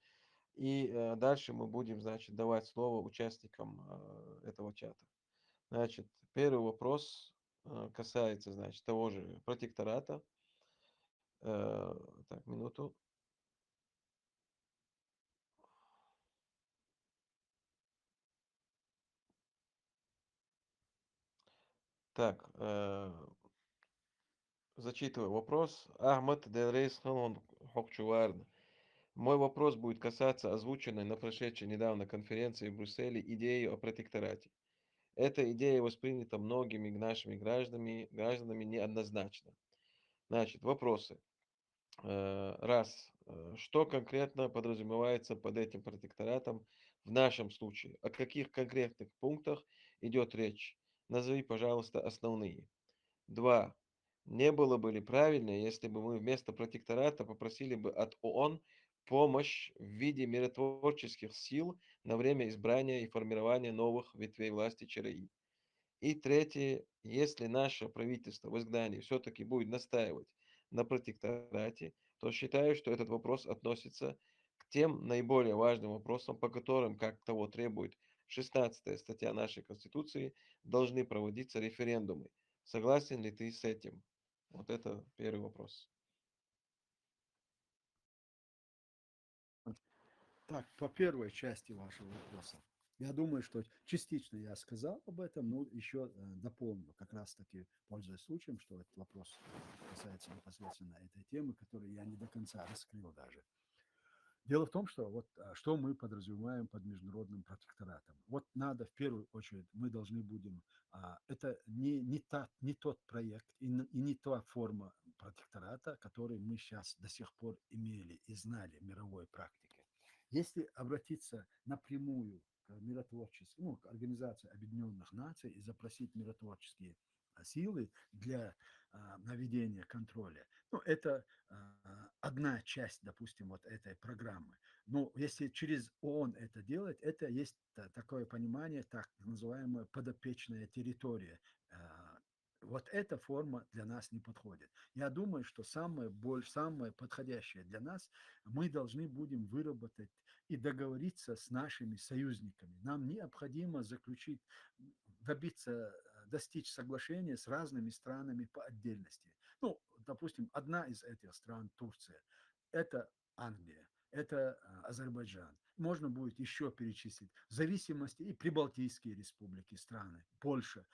И дальше мы будем, значит, давать слово участникам этого чата. Значит, первый вопрос касается, значит, того же протектората. Так, минуту. Так, зачитываю вопрос. Ахмад Делрейс Ханон Хокчуварн. Мой вопрос будет касаться озвученной на прошедшей недавно конференции в Брюсселе идеи о протекторате. Эта идея воспринята многими нашими гражданами неоднозначно. Значит, вопросы. Раз. Что конкретно подразумевается под этим протекторатом в нашем случае? О каких конкретных пунктах идет речь? Назови, пожалуйста, основные. 2. Не было бы ли правильно, если бы мы вместо протектората попросили бы от ООН помощь в виде миротворческих сил на время избрания и формирования новых ветвей власти ЧРИ? И третье, если наше правительство в изгнании все-таки будет настаивать на протекторате, то считаю, что этот вопрос относится к тем наиболее важным вопросам, по которым, как того требует 16 статья нашей Конституции, должны проводиться референдумы. Согласен ли ты с этим? Вот это первый вопрос. Так, по первой части вашего вопроса. Я думаю, что частично я сказал об этом, но еще дополню, как раз таки пользуясь случаем, что этот вопрос касается непосредственно этой темы, которую я не до конца раскрыл даже. Дело в том, что вот что мы подразумеваем под международным протекторатом. Вот надо в первую очередь, мы должны будем, это не тот проект и не та форма протектората, который мы сейчас до сих пор имели и знали в мировой практике. Если обратиться напрямую к миротворчеству, к Организации Объединенных Наций и запросить миротворческие силы для наведения контроля, это одна часть, допустим, вот этой программы. Но если через ООН это делать, это есть такое понимание, так называемая подопечная территория. Вот эта форма для нас не подходит. Я думаю, что самое подходящее для нас, мы должны будем выработать и договориться с нашими союзниками. Нам необходимо достичь соглашения с разными странами по отдельности. Допустим, одна из этих стран, Турция, это Англия, это Азербайджан. Можно будет еще перечислить. В зависимости и прибалтийские республики, страны, Польша.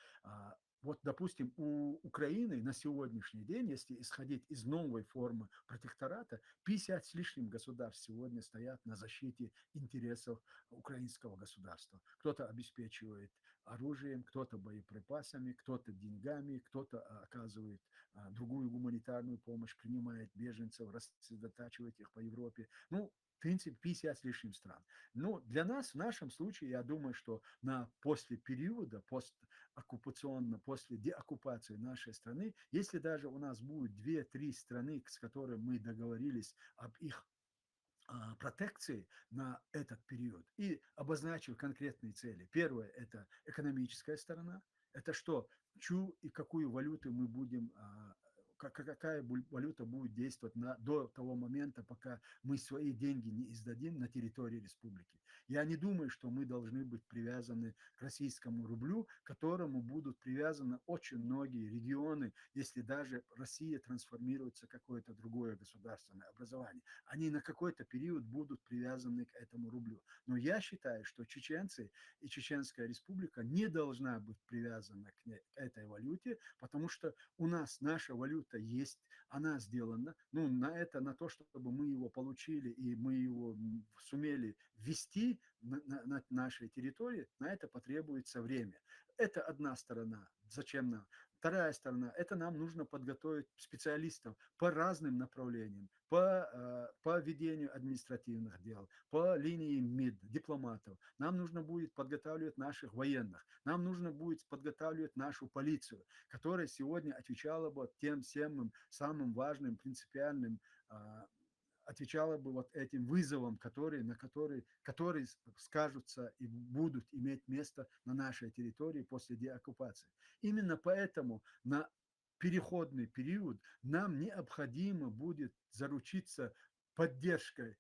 Вот, допустим, у Украины на сегодняшний день, если исходить из новой формы протектората, 50 с лишним государств сегодня стоят на защите интересов украинского государства. Кто-то обеспечивает оружием, кто-то боеприпасами, кто-то деньгами, кто-то оказывает другую гуманитарную помощь, принимает беженцев, рассредотачивает их по Европе. в принципе, 50 с лишним стран. Но для нас, в нашем случае, я думаю, что после периода, постоккупационно, после деоккупации нашей страны, если даже у нас будет 2-3 страны, с которыми мы договорились об их протекции на этот период и обозначив конкретные цели. Первое – это экономическая сторона. Это что? Чью и какую валюту мы будем, какая валюта будет действовать до того момента, пока мы свои деньги не издадим на территории республики. Я не думаю, что мы должны быть привязаны к российскому рублю, к которому будут привязаны очень многие регионы, если даже Россия трансформируется в какое-то другое государственное образование. Они на какой-то период будут привязаны к этому рублю. Но я считаю, что чеченцы и Чеченская республика не должна быть привязана к этой валюте, потому что у нас наша валюта есть, она сделана. Ну, на то, чтобы мы его получили и мы его сумели ввести на нашей территории, на это потребуется время. Это одна сторона. Зачем нам? Вторая сторона – это нам нужно подготовить специалистов по разным направлениям, по ведению административных дел, по линии МИД, дипломатов. Нам нужно будет подготавливать наших военных, нам нужно будет подготавливать нашу полицию, которая сегодня отвечала бы тем самым важным, принципиальным отвечала бы вот этим вызовам, которые скажутся и будут иметь место на нашей территории после деоккупации. Именно поэтому на переходный период нам необходимо будет заручиться поддержкой.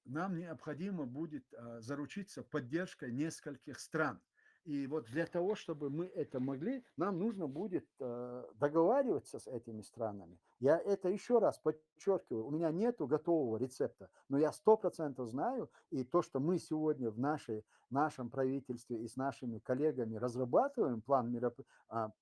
Нам необходимо будет заручиться поддержкой нескольких стран. И вот для того, чтобы мы это могли, нам нужно будет договариваться с этими странами. Я это еще раз подчеркиваю, у меня нет готового рецепта, но я 100% знаю, и то, что мы сегодня в нашем правительстве и с нашими коллегами разрабатываем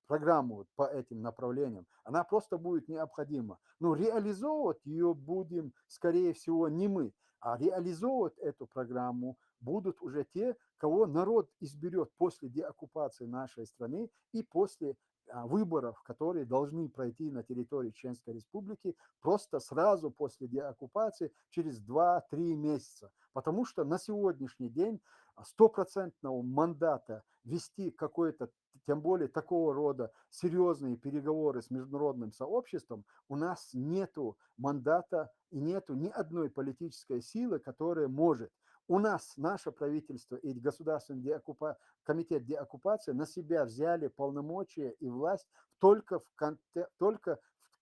программу по этим направлениям, она просто будет необходима. Но реализовывать ее будем, скорее всего, не мы, а реализовывать эту программу будут уже те, кого народ изберет после деоккупации нашей страны и после выборов, которые должны пройти на территории Чеченской Республики просто сразу после деоккупации, через 2-3 месяца. Потому что на сегодняшний день стопроцентного мандата вести какой-то, тем более такого рода серьезные переговоры с международным сообществом, у нас нету мандата и нету ни одной политической силы, которая может. У нас наше правительство и Государственный комитет деоккупации на себя взяли полномочия и власть только в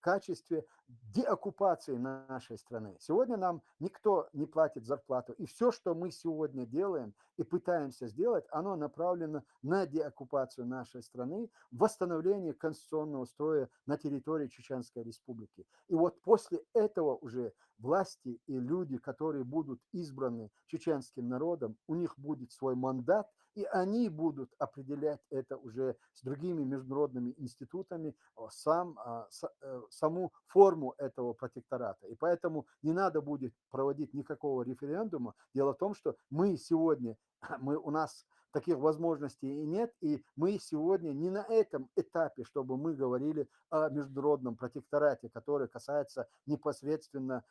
качестве деоккупации нашей страны. Сегодня нам никто не платит зарплату. И все, что мы сегодня делаем и пытаемся сделать, оно направлено на деоккупацию нашей страны, восстановление конституционного строя на территории Чеченской Республики. И вот после этого уже власти и люди, которые будут избраны чеченским народом, у них будет свой мандат, и они будут определять это уже с другими международными институтами, саму форму этого протектората. И поэтому не надо будет проводить никакого референдума. Дело в том, что мы сегодня, у нас таких возможностей и нет, и мы сегодня не на этом этапе, чтобы мы говорили о международном протекторате, который касается непосредственно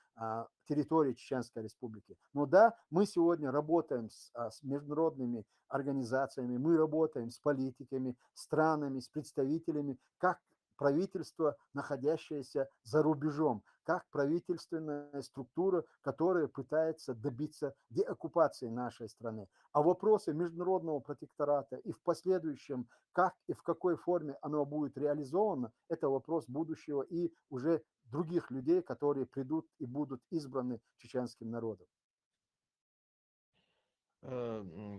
территории Чеченской Республики. Но да, мы сегодня работаем с международными организациями, мы работаем с политиками, странами, с представителями, как правительство, находящееся за рубежом, как правительственная структура, которая пытается добиться деоккупации нашей страны. А вопросы международного протектората и в последующем, как и в какой форме оно будет реализовано, это вопрос будущего и уже других людей, которые придут и будут избраны чеченским народом.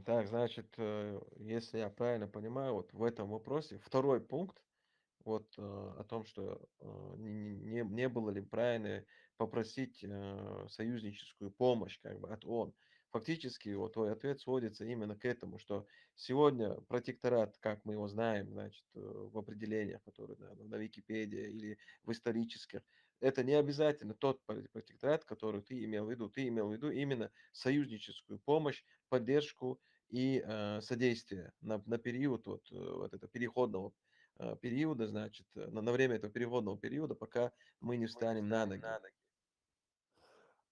Так, значит, если я правильно понимаю, вот в этом вопросе второй пункт, вот о том, что не было ли правильно попросить союзническую помощь как бы от ООН. Фактически вот твой ответ сводится именно к этому, что сегодня протекторат, как мы его знаем, значит, в определениях, которые на Википедии или в исторических, это не обязательно тот протекторат, который ты имел в виду. Ты имел в виду именно союзническую помощь, поддержку и содействие на период вот этого переходного периода, значит, на время этого переходного периода, пока мы не встанем на ноги.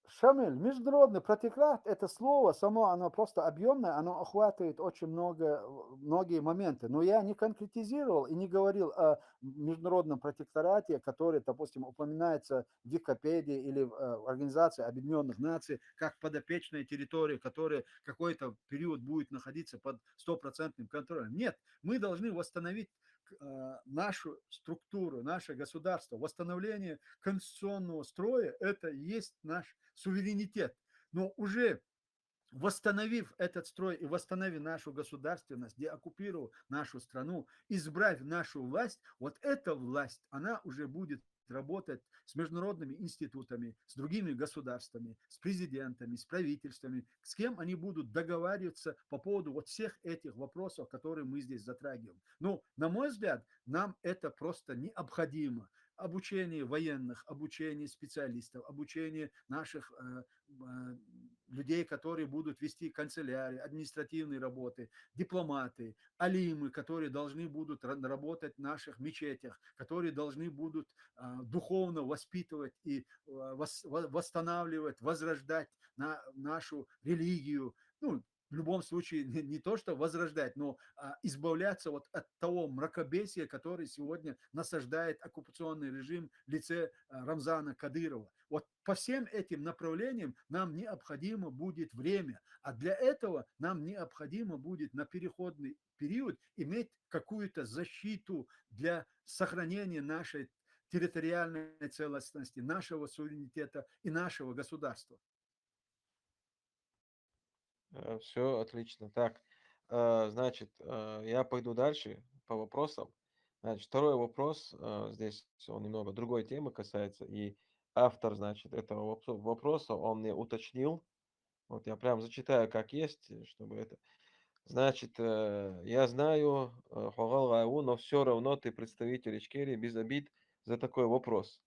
Шамиль, международный протекторат, это слово само, оно просто объемное, оно охватывает очень многие моменты. Но я не конкретизировал и не говорил о международном протекторате, который, допустим, упоминается в Википедии или в Организации Объединенных Наций, как подопечная территория, которая какой-то период будет находиться под стопроцентным контролем. Нет, мы должны восстановить нашу структуру, наше государство. Восстановление конституционного строя – это и есть наш суверенитет. Но уже восстановив этот строй и восстановив нашу государственность, деоккупировав нашу страну, избрав нашу власть, вот эта власть, она уже будет работать с международными институтами, с другими государствами, с президентами, с правительствами, с кем они будут договариваться по поводу вот всех этих вопросов, которые мы здесь затрагиваем. Но, на мой взгляд, нам это просто необходимо. Обучение военных, обучение специалистов, обучение наших людей, которые будут вести канцелярии, административные работы, дипломаты, алимы, которые должны будут работать в наших мечетях, которые должны будут духовно воспитывать и восстанавливать, возрождать нашу религию. Ну, в любом случае, не то, что возрождать, но избавляться вот от того мракобесия, который сегодня насаждает оккупационный режим в лице Рамзана Кадырова. Вот по всем этим направлениям нам необходимо будет время, а для этого нам необходимо будет на переходный период иметь какую-то защиту для сохранения нашей территориальной целостности, нашего суверенитета и нашего государства. Все отлично. Так, значит, я пойду дальше по вопросам. Значит, второй вопрос, здесь он немного другой темы касается, и автор, значит, этого вопроса, он мне уточнил, вот я прям зачитаю как есть, чтобы это... Значит, я знаю, Хуагал Гайву, но все равно ты представитель Ичкерии, без обид за такой вопрос.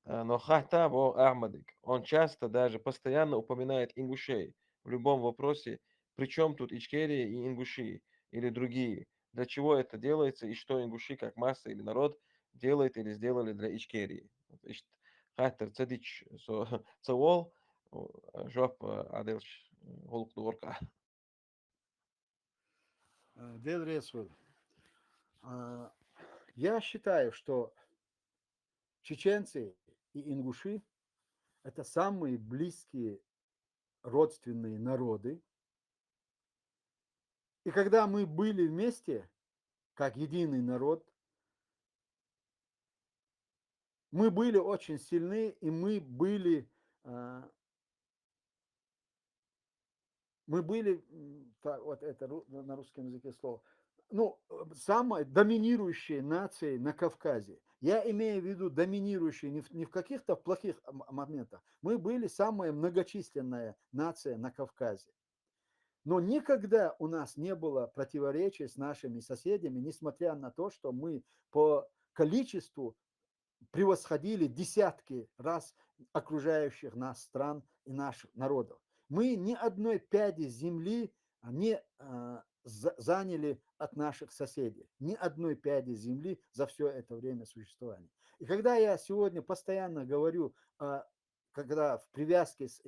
Но Хахтаб Ахмадик, он часто, даже постоянно упоминает ингушей в любом вопросе, причем тут Ичкерия и ингуши или другие. Для чего это делается и что ингуши как масса или народ делает или сделали для Ичкерии. Хаттер цедич цавол жоп аделш голкнуорка. Дел Ресвуд, я считаю, что чеченцы и ингуши – это самые близкие родственные народы. И когда мы были вместе, как единый народ, мы были очень сильны, и мы были, так, вот это на русском языке слово, ну, самой доминирующей нацией на Кавказе. Я имею в виду доминирующей не в каких-то плохих моментах. Мы были самая многочисленная нация на Кавказе. Но никогда у нас не было противоречий с нашими соседями, несмотря на то, что мы по количеству превосходили десятки раз окружающих нас стран и наших народов. Мы ни одной пяди земли не заняли от наших соседей. Ни одной пяди земли за все это время существования. И когда я сегодня постоянно говорю, когда в привязке с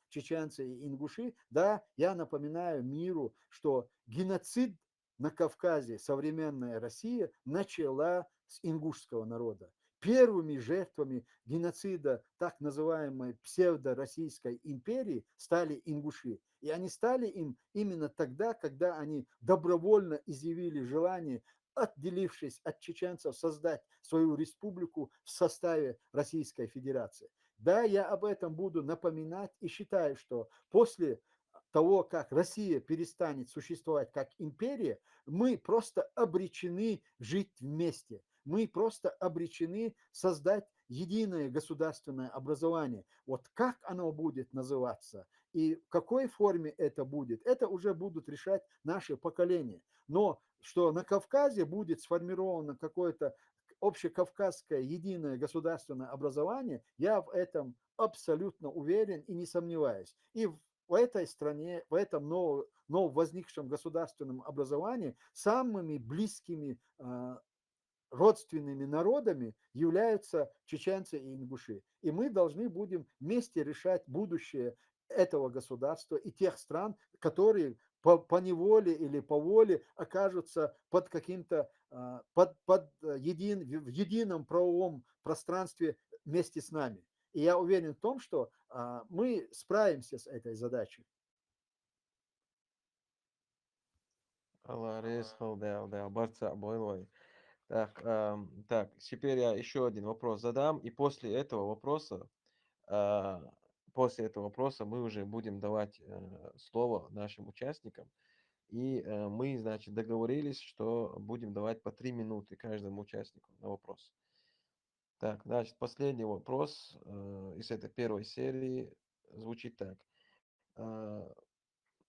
чеченцы и ингуши, да, я напоминаю миру, что геноцид на Кавказе, современная Россия, начала с ингушского народа. Первыми жертвами геноцида так называемой псевдо-российской империи стали ингуши. И они стали им именно тогда, когда они добровольно изъявили желание, отделившись от чеченцев, создать свою республику в составе Российской Федерации. Да, я об этом буду напоминать и считаю, что после того, как Россия перестанет существовать как империя, мы просто обречены жить вместе. Мы просто обречены создать единое государственное образование. Вот как оно будет называться и в какой форме это будет, это уже будут решать наши поколения. Но что на Кавказе будет сформировано какое-то общекавказское единое государственное образование, я в этом абсолютно уверен и не сомневаюсь. И в этой стране, в этом нововозникшем государственном образовании самыми близкими родственными народами являются чеченцы и ингуши. И мы должны будем вместе решать будущее этого государства и тех стран, которые по неволе или по воле окажутся под каким-то в едином правовом пространстве вместе с нами. И я уверен в том, что мы справимся с этой задачей. Алла рез да, барца бойлой. Так, теперь я еще один вопрос задам, и а, после этого вопроса мы уже будем давать слово нашим участникам. И мы, значит, договорились, что будем давать по 3 минуты каждому участнику на вопрос. Так, значит, последний вопрос из этой первой серии звучит так. Э,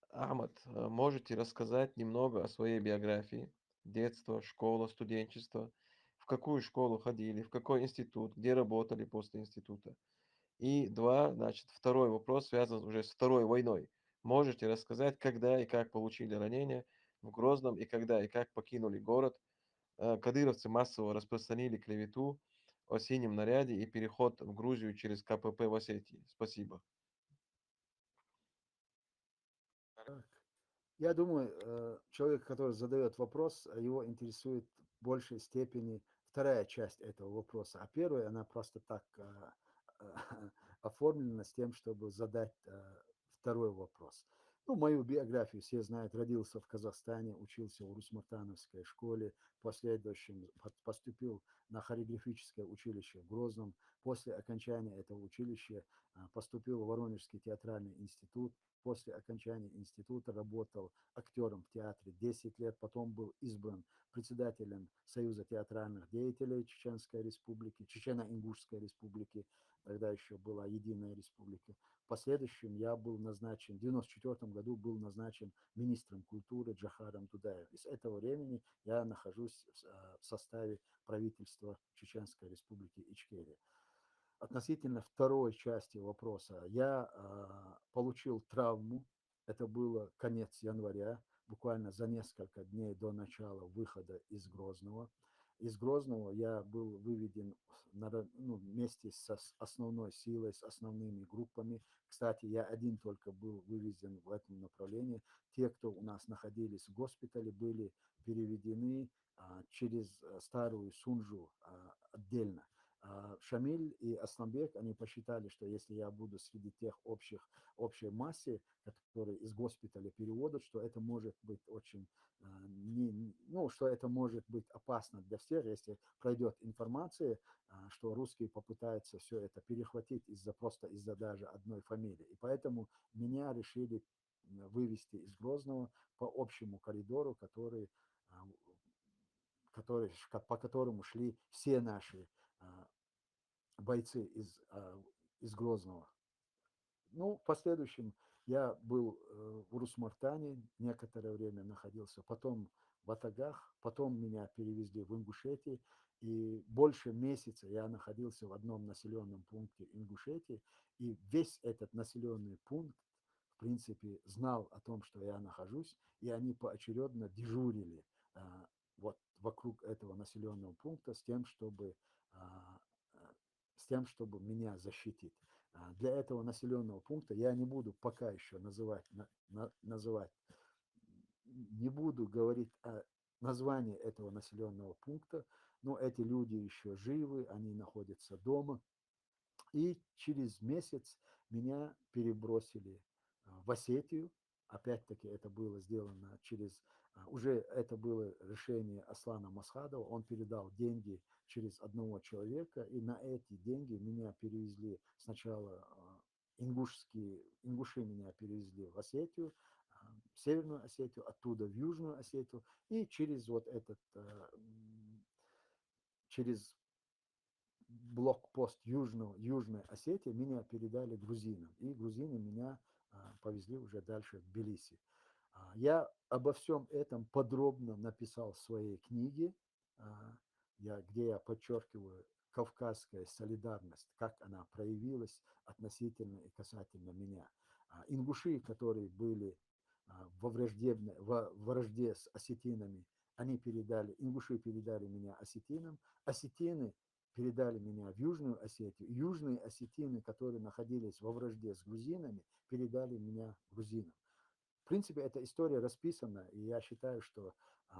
Ахмад, можете рассказать немного о своей биографии? Детство, школа, студенчество. В какую школу ходили, в какой институт, где работали после института? И два, значит, второй вопрос связан уже с Второй войной. Можете рассказать, когда и как получили ранения в Грозном, и когда и как покинули город? Кадыровцы массово распространили клевету о синем наряде и переход в Грузию через КПП в Осетии. Спасибо. Я думаю, человек, который задает вопрос, его интересует в большей степени вторая часть этого вопроса, а первая, она просто так оформлена с тем, чтобы задать второй вопрос. Ну, мою биографию все знают. Родился в Казахстане, учился в Урус-Мартановской школе, в последующем поступил на хореографическое училище в Грозном. После окончания этого училища поступил в Воронежский театральный институт. После окончания института работал актером в театре 10 лет, потом был избран председателем Союза театральных деятелей Чеченской Республики, Чечено-Ингушской Республики, тогда еще была единая республика. В последующем я был назначен, в 1994 году был назначен министром культуры Джахаром Дудаевым. И с этого времени я нахожусь в составе правительства Чеченской Республики Ичкерия. Относительно второй части вопроса, я получил травму, это было конец января, буквально за несколько дней до начала выхода из Грозного. Из Грозного я был выведен вместе с основной силой, с основными группами. Кстати, я один только был вывезен в этом направлении. Те, кто у нас находились в госпитале, были переведены через Старую Сунжу отдельно. Шамиль и Асламбек, они посчитали, что если я буду среди тех общей массе, которые из госпиталя переводят, что это может быть очень, что это может быть опасно для всех, если пройдет информация, что русские попытаются все это перехватить просто из-за даже одной фамилии. И поэтому меня решили вывести из Грозного по общему коридору, по которому шли все наши бойцы из Грозного. Ну, в последующем я был в Урус-Мартане, некоторое время находился, потом в Атагах, потом меня перевезли в Ингушетию, и больше месяца я находился в одном населенном пункте Ингушетии, и весь этот населенный пункт, в принципе, знал о том, что я нахожусь, и они поочередно дежурили вот вокруг этого населенного пункта а, с тем, чтобы меня защитить. Для этого населенного пункта я не буду пока еще называть, не буду говорить о названии этого населенного пункта, но эти люди еще живы, они находятся дома. И через месяц меня перебросили в Осетию. Опять-таки это было сделано уже это было решение Аслана Масхадова. Он передал деньги через одного человека, и на эти деньги меня перевезли сначала ингуши меня перевезли в Осетию, в Северную Осетию, оттуда в Южную Осетию, и через блокпост Южной Осетии меня передали грузинам, и грузины меня повезли уже дальше в Тбилиси. Я обо всем этом подробно написал в своей книге, где я подчеркиваю кавказская солидарность, как она проявилась относительно и касательно меня. Ингуши, которые были во вражде с осетинами, они передали, ингуши передали меня осетинам, осетины передали меня в Южную Осетию, южные осетины, которые находились во вражде с грузинами, передали меня грузинам. В принципе, эта история расписана, и я считаю, что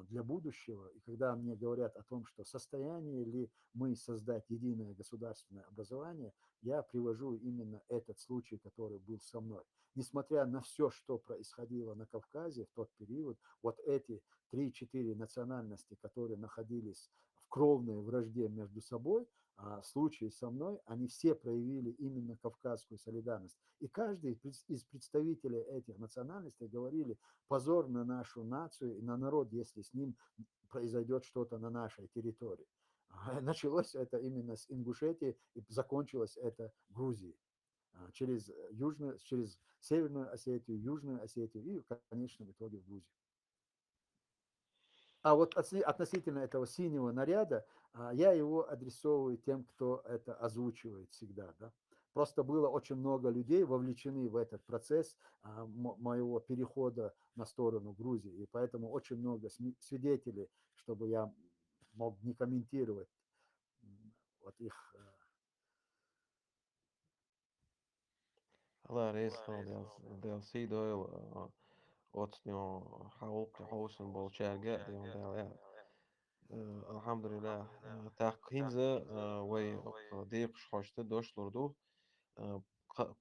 для будущего, и когда мне говорят о том, что состояние ли мы создать единое государственное образование, я привожу именно этот случай, который был со мной. Несмотря на все, что происходило на Кавказе в тот период, вот эти 3-4 национальности, которые находились в кровной вражде между собой, в случае со мной, они все проявили именно кавказскую солидарность. И каждый из представителей этих национальностей говорили: позор на нашу нацию и на народ, если с ним произойдет что-то на нашей территории. Началось это именно с Ингушетии и закончилось это Грузией. Через Северную Осетию, Южную Осетию и в конечном итоге в Грузию. А вот относительно этого синего наряда, я его адресовываю тем, кто это озвучивает всегда. Да? Просто было очень много людей вовлечены в этот процесс моего перехода на сторону Грузии. И поэтому очень много свидетелей, чтобы я мог не комментировать вот их. Allah resno del si doil otsnio حاولت حوشن bolcherga diyorum del ya. Alhamdulillah. Так hinze way дейq шхошты дошлурду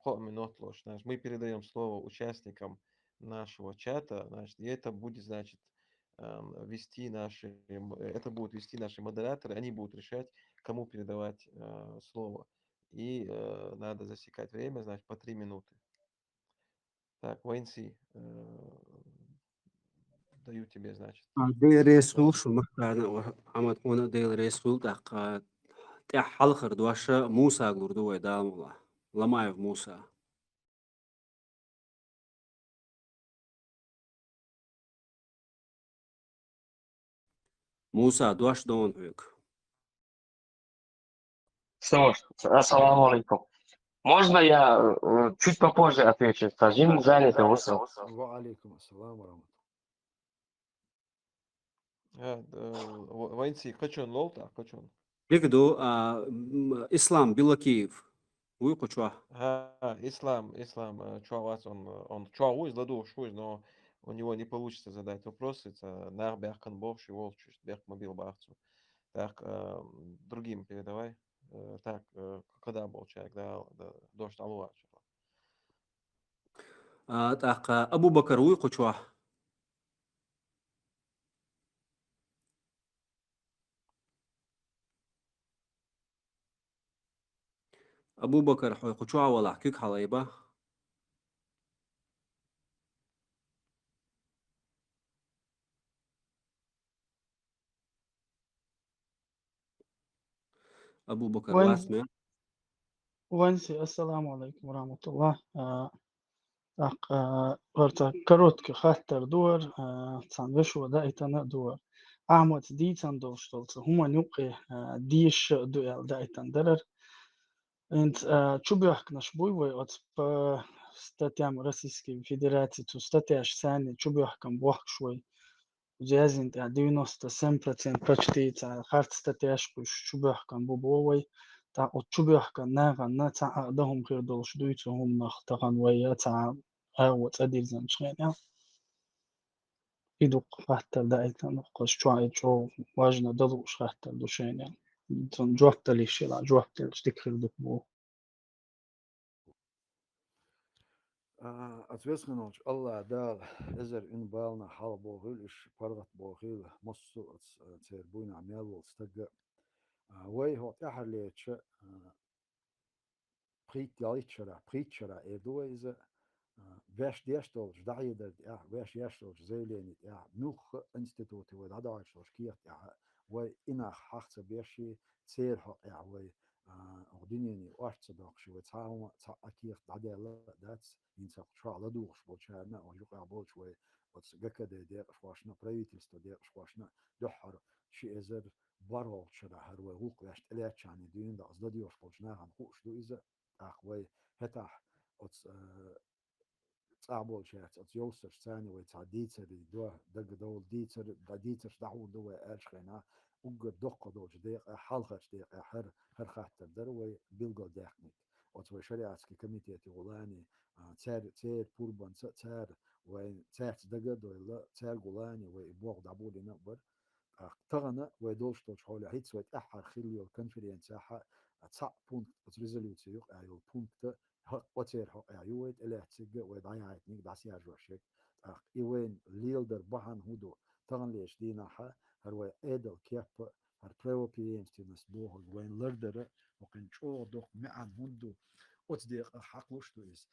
минутлош. Значит, мы передаем слово участникам нашего чата, значит, и это будет, значит, это будут вести наши модераторы, они будут решать, кому передавать слово. И надо засекать время, значит, по 3 минуты. Так, Вайнси, даю тебе, значит, ديل ريسول слово. شو مكان وحمد هنا ديل ريسول دق تاع حلخر دواشة موسى قردو دام الله لما يف موسى موسى دواش دون هيك Что ж, ассаламу алейкум. Можно я чуть попозже отвечу? Тажим занят, высыл. Ва алейкум ассалам ва рахматуллах. Вайнси, качон лолта, качон. يقدو إسلام بلا كيف ويقشوا Ислам, Чуавас, он Чуаву изладу шуй, но у него не получится задать вопросы. Это нах бяхкан бовший волчусь, бяхк мобил бахцу. Так, другим передавай. Так, когда был человек, да, дождь алуа. تاق أبو بكر ويقشوا أبو بكر حوي قشوا ولا حكيك حلايبة أبو بكر وين لاسمع وينسي السلام عليكم ورحمة الله غرتا كروتك خاطر دور تسان وشو دايتنا دور أحمد ديتان دوشتولز هما نوقي ديش دويل دايتان درر انت чубях наш буйвой от по статьям Российской Федерации, то статья сани чубях кам бахшвой جازين تاع 97% почти تاع خارج статья чубях кам бубовой تاع чубях кам ناغا تاع أدهم غير دولش دويتهم نختغن ويا تاع أو تدير زن شغينا يدوق حتى دايتا نقص شوي شو واجنا دلوش حتى دوشينا تون جوابت لي شيلا جوابت لي شتكر دكبو Ответственно, Allah дал эзер ин бална хал богил иш паргат богил моссу цербуйна амел стага вай хот яхалеч притчера эдуа из веш дештол ждаида я веш яштол зеленит я нух институты вот адал что шкият я вай инах хахца беши цер хот я вай ordinini ortodoxi ve tauma ta akir dadela that's инсах шала душ болчана ожука болчве вот гакаде де швашна правительство де швашна дохар шиезер барол чара харве хук яш телячани дюн да азда диош болчна хан хуш ду иза ахве хета от صعبول شيخ يوصل ثاني ويتعديتر دو دق دول ديتر دا ديتر دعو دو ايش خينا وقد دق دوج دقيقة حلقة دقيقة هر خاطر دروي بيلقو داخني وتوي شريعة كميتي غولاني تار بوربان تار وين تار دقد ولا تار غولاني ويبوغ دعبولي نقبر تغنى ويدولش توش حول هيتس ويتأحر خليو الكونفرنس تصع بونت ريزوليوتيو ايو بونت وتير ايويت الى تسجى ويضيع نيك داسيا جوشك ايوين ليلدر بحان هودو تغن ليش دينا هروي ايدل كيب هر بريو بيينز تنس بوه وين لردر وكن شو دوخ معن هودو وتصديق حقوش تو is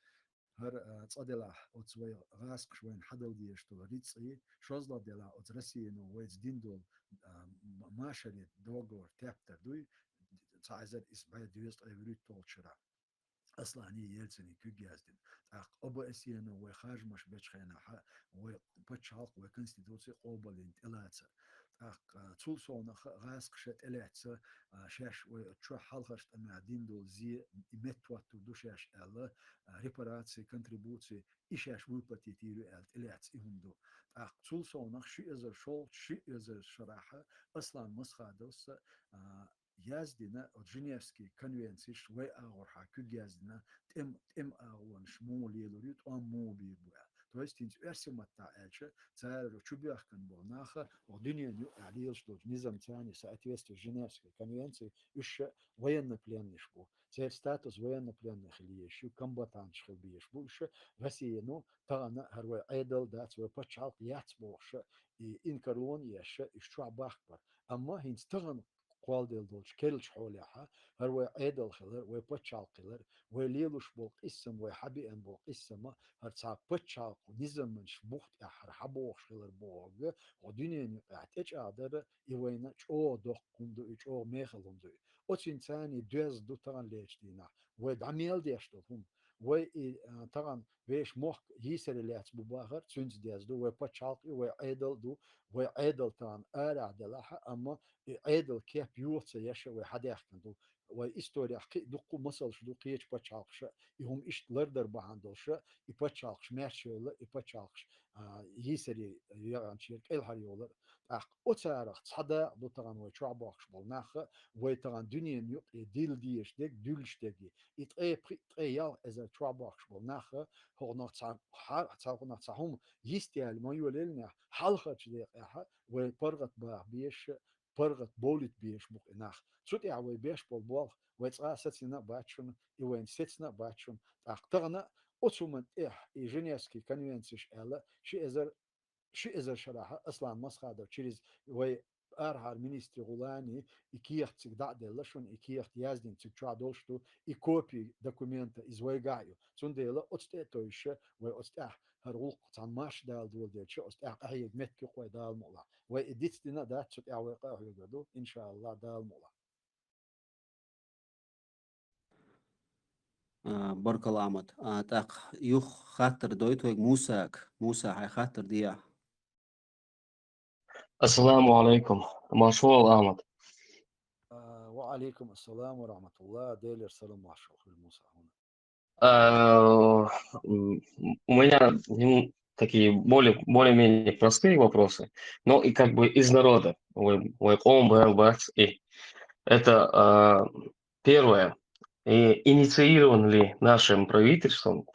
هر تصدلا وتسوي غاسق شوين حدل ديش تو ريتسي شوزلا دلا وترسي انه ويز ديندول ماشري دوغور تابتر دوي تعزد اسبوع ديوست ايفري تولشرا اصلا هني يلسني كجازدين ابو اسينا وخارج مش بتشخينا وبتشالق وكونستيتوسي قوبلين الاتس تولسون غاسق شت الاتس شاش وتشو حلقشت اما دين دول زي متوات دوشاش ال ريباراتسي كونتريبوتسي ايشاش ويباتي تيرو الاتس يهمدو تولسون شي ازر شول شي ازر شراحه اصلا مسخادوس яздина от Женевский конвенции швей агорха кюгяздина тем агон шмули лурит он моби буя. То есть инс версимата эльче царь чубяхкан был наха одине ню алил что низам тяни соответствие Женевской конвенции еще военнопленный шбу. Царь статус военнопленных или еще комбатант шхби шбу еще Россия ну тана харвай айдал да свой почал яц боша и инкарон яша и шабахпар. Amma hins tağın قوالدل دولش كيلش حولها هو عيدل خلر ويبتشال خلر ويليلوش بول قسم ويحبي ان بول قسم هرتسا بتشال نظام من شبوخت احر حبوخ خلر بوغ ودنيا اعتج ادر يوينا او دوخ كوندو او ميخلوندو اوتشين ثاني دوز دو تان ليش دينا ودعميل ديشتهم وي طبعا ويش موخ يسر اللي بباخر تشنز ديز دو ويبتشال ويعيدل دو ويعيدل تان ارع دلها اما عيدل كيف يوصل يشا وحداخ كندو وإستوريا دقو مسل شدو قيش بتشالقش يهم إشت لردر بهاندلش يبتشالقش ماشيول يبتشالقش يسري يعني شيء الهر يولر أتعرف تصدق دو تغن ويشعبخش بالناخ ويتغن دنيا نيوك ديل ديش ديك دولش ديكي يتقيال إذا شعبخش بالناخ هو نتصع نتصعهم يستيال ما يوللنا حلقة ديك ويبرغت بيش برغت بولت بيش مق ناخ شوت يعوي بيش بول ويتصا ستنا باتشون يوين ستنا باتشون تغنا أتومن جنيفسكي كونفنسيش ألا شي إزر شراحة أصلا مسخادة تشيز وي أرهار مينستري غولاني إكيخ تسك دعدي لشون إكيخ يازدين تسك تشوا دولشتو إكوبي دокумента إزويغايو تنديلا أتستيتويش وأتستيح هرغوق تان ماش دال دول ديل شو أستيح أهيج متكي قوي دال مولا وإديت دينا دات شو تعوي قاهو يقدو إن شاء الله دال مولا بارك الله عمد تاق يوخ خاطر دويتوك موسى هاي خاطر ديا السلام عليكم مشهور أحمد. وعليكم السلام ورحمة الله ديلر سلام ماشو الموسى هنا У меня такие более-менее простые вопросы, но и как бы из народа. Это первое. И инициирован ли нашим правительством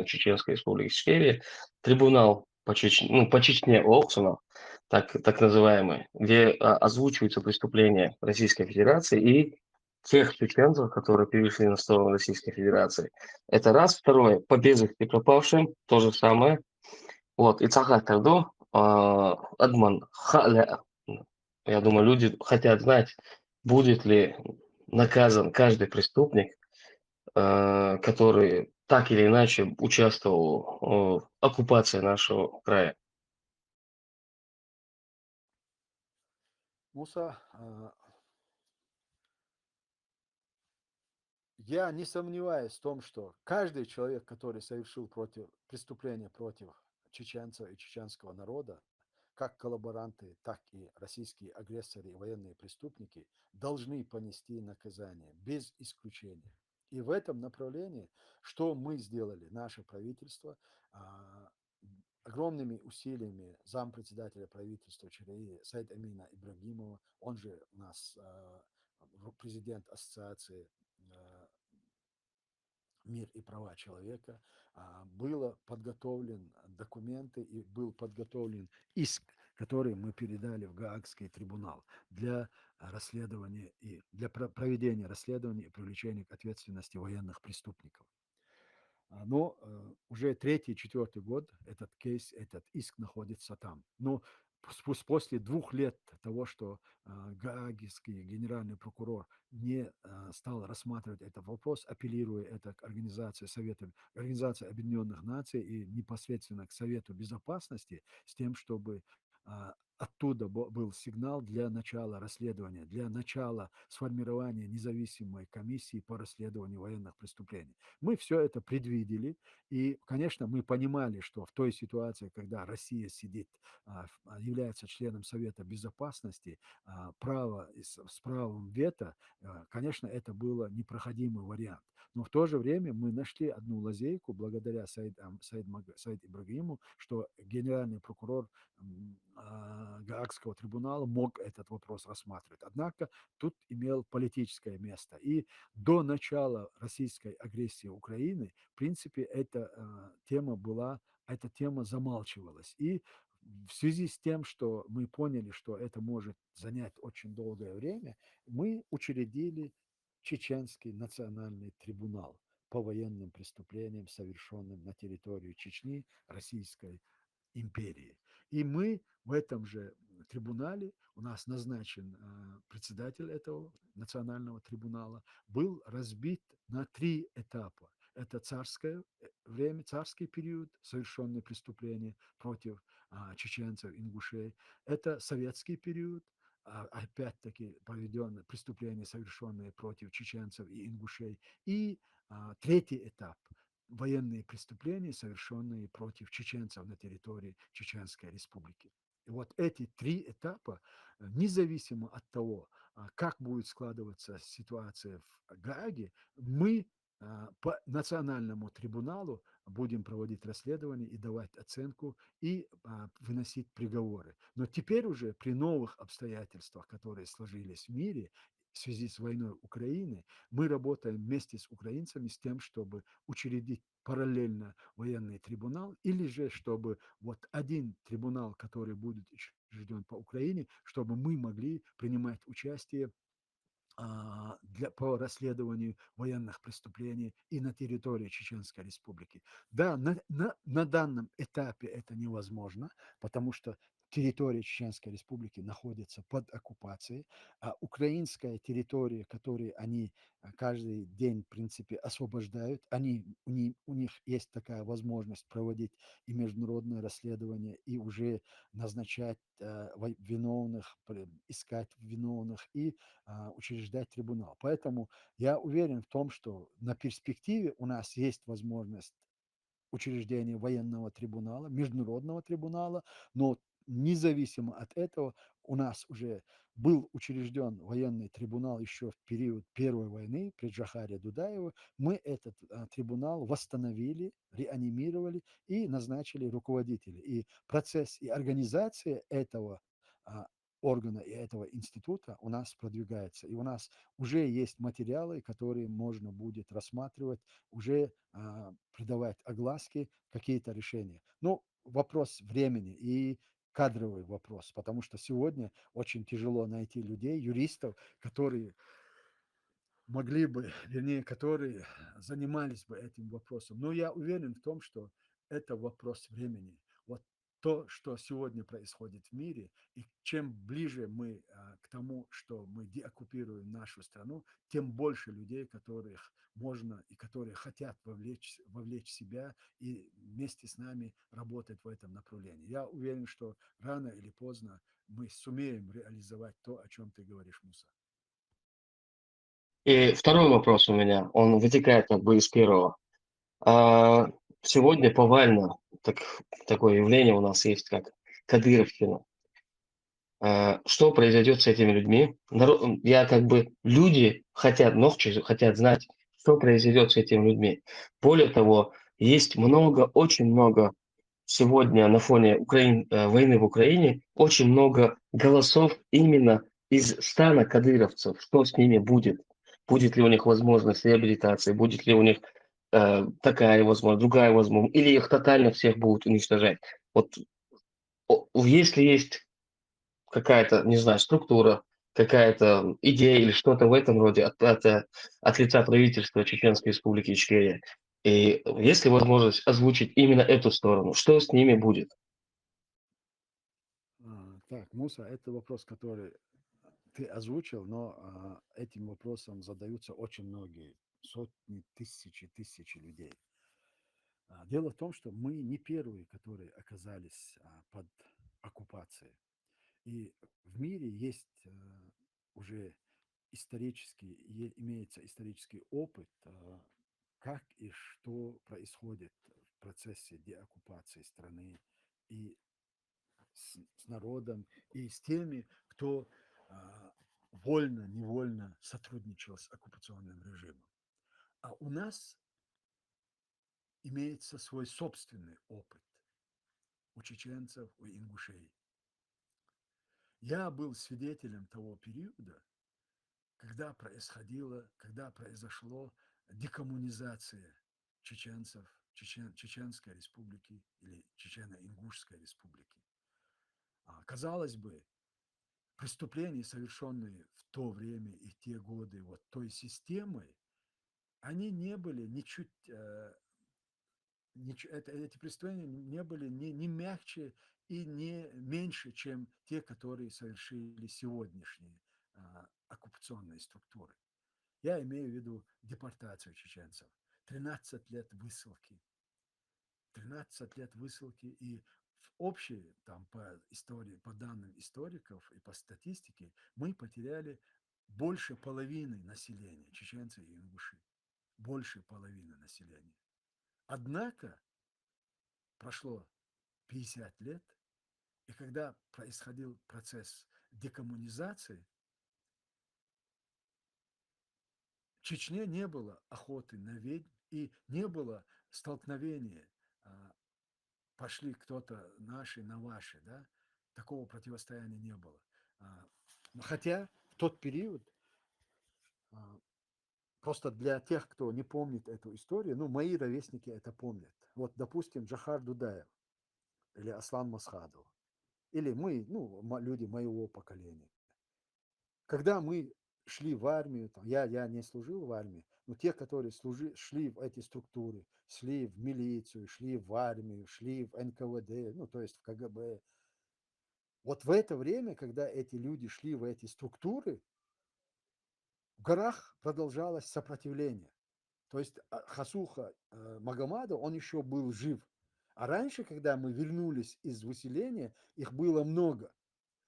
Чеченской Республики Ичкерия, трибунал по Чечне Оксуна, так называемый, где озвучиваются преступления Российской Федерации и тех чеченцев, которые перешли на сторону Российской Федерации. Это раз. Второе. По безвести пропавшим. То же самое. Вот. И Цахатарду, Адман Халя. Я думаю, люди хотят знать, будет ли наказан каждый преступник, который так или иначе участвовал в оккупации нашего края. Муса, я не сомневаюсь в том, что каждый человек, который совершил преступление против чеченцев и чеченского народа, как коллаборанты, так и российские агрессоры и военные преступники, должны понести наказание без исключения. И в этом направлении, что мы сделали, наше правительство, огромными усилиями зампредседателя правительства ЧРИ Саид Амина Ибрагимова, он же у нас президент ассоциации «Мир и права человека», было подготовлен документы и был подготовлен иск, который мы передали в Гаагский трибунал для расследования и для проведения расследования и привлечения к ответственности военных преступников. Но уже третий, четвертый год этот кейс, этот иск находится там. Но после 2 лет того, что гаагский генеральный прокурор не стал рассматривать этот вопрос, апеллируя это к Организации Объединенных Наций и непосредственно к Совету Безопасности, с тем, чтобы оттуда был сигнал для начала расследования, для начала сформирования независимой комиссии по расследованию военных преступлений. Мы все это предвидели, и, конечно, мы понимали, что в той ситуации, когда Россия сидит, является членом Совета Безопасности, с правом вето, конечно, это был непроходимый вариант. Но в то же время мы нашли одну лазейку благодаря Саид Ибрагиму, что генеральный прокурор Гаагского трибунала мог этот вопрос рассматривать. Однако тут имел политическое место. И до начала российской агрессии Украины, в принципе, эта тема замалчивалась. И в связи с тем, что мы поняли, что это может занять очень долгое время, мы учредили Чеченский национальный трибунал по военным преступлениям, совершенным на территории Чечни, Российской империи. И мы в этом же трибунале, у нас назначен председатель этого национального трибунала, был разбит на 3 этапа. Это царское время, царский период, совершенные преступления против чеченцев, ингушей. Это советский период, опять-таки проведенные преступления, совершенные против чеченцев и ингушей. И 3-й этап – военные преступления, совершенные против чеченцев на территории Чеченской Республики. И вот эти 3 этапа, независимо от того, как будет складываться ситуация в Гааге, мы по национальному трибуналу будем проводить расследование и давать оценку и выносить приговоры. Но теперь уже при новых обстоятельствах, которые сложились в мире в связи с войной Украины, мы работаем вместе с украинцами с тем, чтобы учредить параллельно военный трибунал, или же чтобы вот один трибунал, который будет учрежден по Украине, чтобы мы могли принимать участие по расследованию военных преступлений и на территории Чеченской Республики. Да, на данном этапе это невозможно, потому что территория Чеченской Республики находится под оккупацией, а украинская территория, которую они каждый день, в принципе, освобождают, у них есть такая возможность проводить и международное расследование, и уже назначать виновных, искать виновных и учреждать трибунал. Поэтому я уверен в том, что на перспективе у нас есть возможность учреждения военного трибунала, международного трибунала, но независимо от этого у нас уже был учрежден военный трибунал еще в период Первой войны при Джохаре Дудаеве. Мы этот трибунал восстановили, реанимировали и назначили руководителей. И процесс и организация этого органа и этого института у нас продвигается. И у нас уже есть материалы, которые можно будет рассматривать, уже придавать огласке какие-то решения. Но вопрос времени и кадровый вопрос, потому что сегодня очень тяжело найти людей, юристов, которые могли бы, вернее, которые занимались бы этим вопросом. Но я уверен в том, что это вопрос времени. Вот то, что сегодня происходит в мире, и чем ближе мы к тому, что мы деоккупируем нашу страну, тем больше людей, которых можно и которые хотят вовлечь себя и вместе с нами работать в этом направлении. Я уверен, что рано или поздно мы сумеем реализовать то, о чем ты говоришь, Муса. И второй вопрос у меня, он вытекает как бы из первого. Сегодня повально такое явление у нас есть, как Кадыровщина. Что произойдет с этими людьми? Люди хотят знать, что произойдет с этими людьми. Более того, есть много, очень много сегодня на фоне войны в Украине, очень много голосов именно из стана кадыровцев. Что с ними будет? Будет ли у них возможность реабилитации? Будет ли у них такая возможность, другая возможность? Или их тотально всех будут уничтожать? Вот если есть какая-то, не знаю, структура, какая-то идея или что-то в этом роде от лица правительства Чеченской Республики Ичкерия. И есть ли возможность озвучить именно эту сторону? Что с ними будет? Так, Муса, это вопрос, который ты озвучил, но этим вопросом задаются очень многие, сотни, тысячи людей. Дело в том, что мы не первые, которые оказались под оккупацией. И в мире есть уже имеется исторический опыт, как и что происходит в процессе деоккупации страны и с народом, и с теми, кто вольно, невольно сотрудничал с оккупационным режимом. А у нас имеется свой собственный опыт у чеченцев, у ингушей. Я был свидетелем того периода, когда произошло декоммунизация чеченцев, Чеченской республики или Чечено-Ингушской республики. Казалось бы, преступления, совершенные в то время и в те годы вот той системой, они не были эти преступления не были ни мягче и не меньше, чем те, которые совершили сегодняшние оккупационные структуры. Я имею в виду депортацию чеченцев, 13 лет высылки. 13 лет высылки, и в общей, там, по истории, по данным историков и по статистике, мы потеряли больше половины населения, чеченцы и ингуши. Больше половины населения. Однако прошло 50 лет, и когда происходил процесс декоммунизации, в Чечне не было охоты на ведьм и не было столкновения, пошли кто-то наши на ваши, да, такого противостояния не было. Хотя в тот период, просто для тех, кто не помнит эту историю, ну, мои ровесники это помнят. Вот, допустим, Джахар Дудаев или Аслан Масхадов, или мы, ну, люди моего поколения. Когда мы шли в армию, там, я не служил в армии, но те, которые шли в эти структуры, шли в милицию, шли в армию, шли в НКВД, ну, то есть в КГБ. Вот в это время, когда эти люди шли в эти структуры, в горах продолжалось сопротивление. То есть Хасуха Магомадов, он еще был жив. А раньше, когда мы вернулись из выселения, их было много.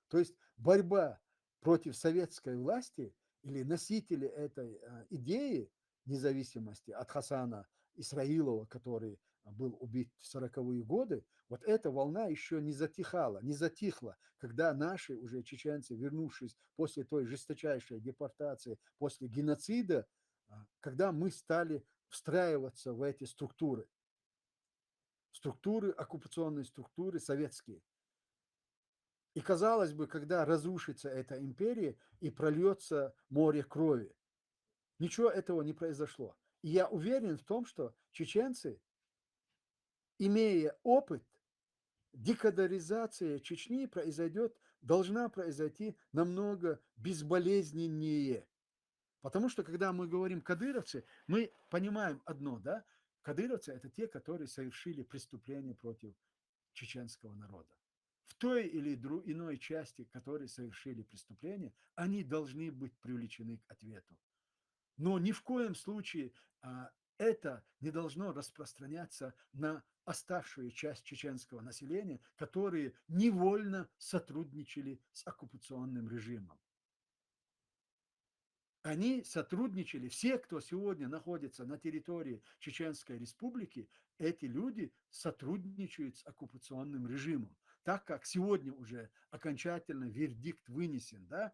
То есть борьба против советской власти или носители этой идеи независимости от Хасана Исраилова, который был убит в 40-е годы, вот эта волна еще не затихла, когда наши уже чеченцы, вернувшись после той жесточайшей депортации, после геноцида, когда мы стали встраиваться в эти структуры, оккупационные структуры советские. И казалось бы, когда разрушится эта империя и прольется море крови, ничего этого не произошло. И я уверен в том, что чеченцы, имея опыт, декадеризация Чечни должна произойти намного безболезненнее. Потому что, когда мы говорим кадыровцы, мы понимаем одно, да? Кадыровцы – это те, которые совершили преступление против чеченского народа. В той или иной части, которые совершили преступление, они должны быть привлечены к ответу. Но ни в коем случае это не должно распространяться на оставшую часть чеченского населения, которые невольно сотрудничали с оккупационным режимом. Они сотрудничали, все, кто сегодня находится на территории Чеченской Республики, эти люди сотрудничают с оккупационным режимом. Так как сегодня уже окончательно вердикт вынесен, да,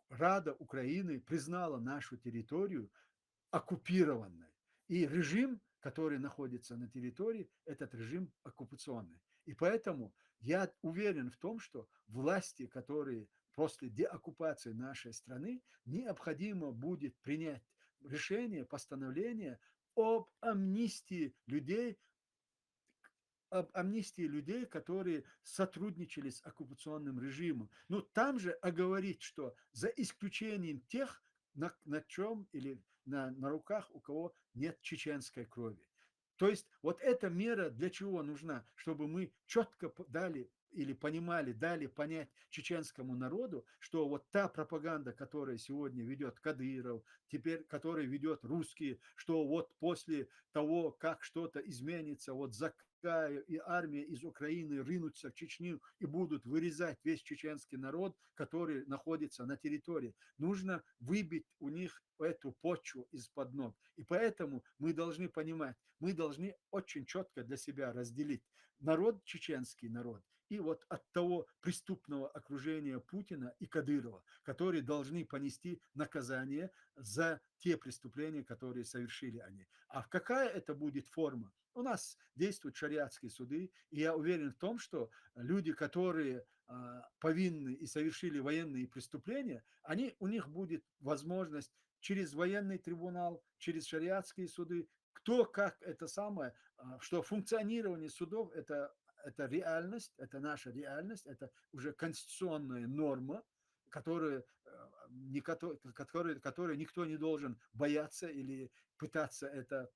Рада Украины признала нашу территорию оккупированной. И режим, который находится на территории, этот режим оккупационный. И поэтому я уверен в том, что власти, которые после деоккупации нашей страны, необходимо будет принять решение, постановление об амнистии людей, которые сотрудничали с оккупационным режимом. Но там же оговорить, что за исключением тех, на чем или на руках, у кого нет чеченской крови. То есть вот эта мера для чего нужна? Чтобы мы четко дали или понимали, дали понять чеченскому народу, что вот та пропаганда, которая сегодня ведет Кадыров, теперь, которая ведет русские, что вот после того, как что-то изменится, вот Закаев и армия из Украины ринутся в Чечню и будут вырезать весь чеченский народ, который находится на территории. Нужно выбить у них эту почву из-под ног. И поэтому мы должны понимать, мы должны очень четко для себя разделить народ, чеченский народ, и вот от того преступного окружения Путина и Кадырова, которые должны понести наказание за те преступления, которые совершили они. А какая это будет форма? У нас действуют шариатские суды, и я уверен в том, что люди, которые повинны и совершили военные преступления, у них будет возможность через военный трибунал, через шариатские суды, кто как это самое, что функционирование судов это реальность, это наша реальность, это уже конституционная норма, которую, которой никто не должен бояться или пытаться это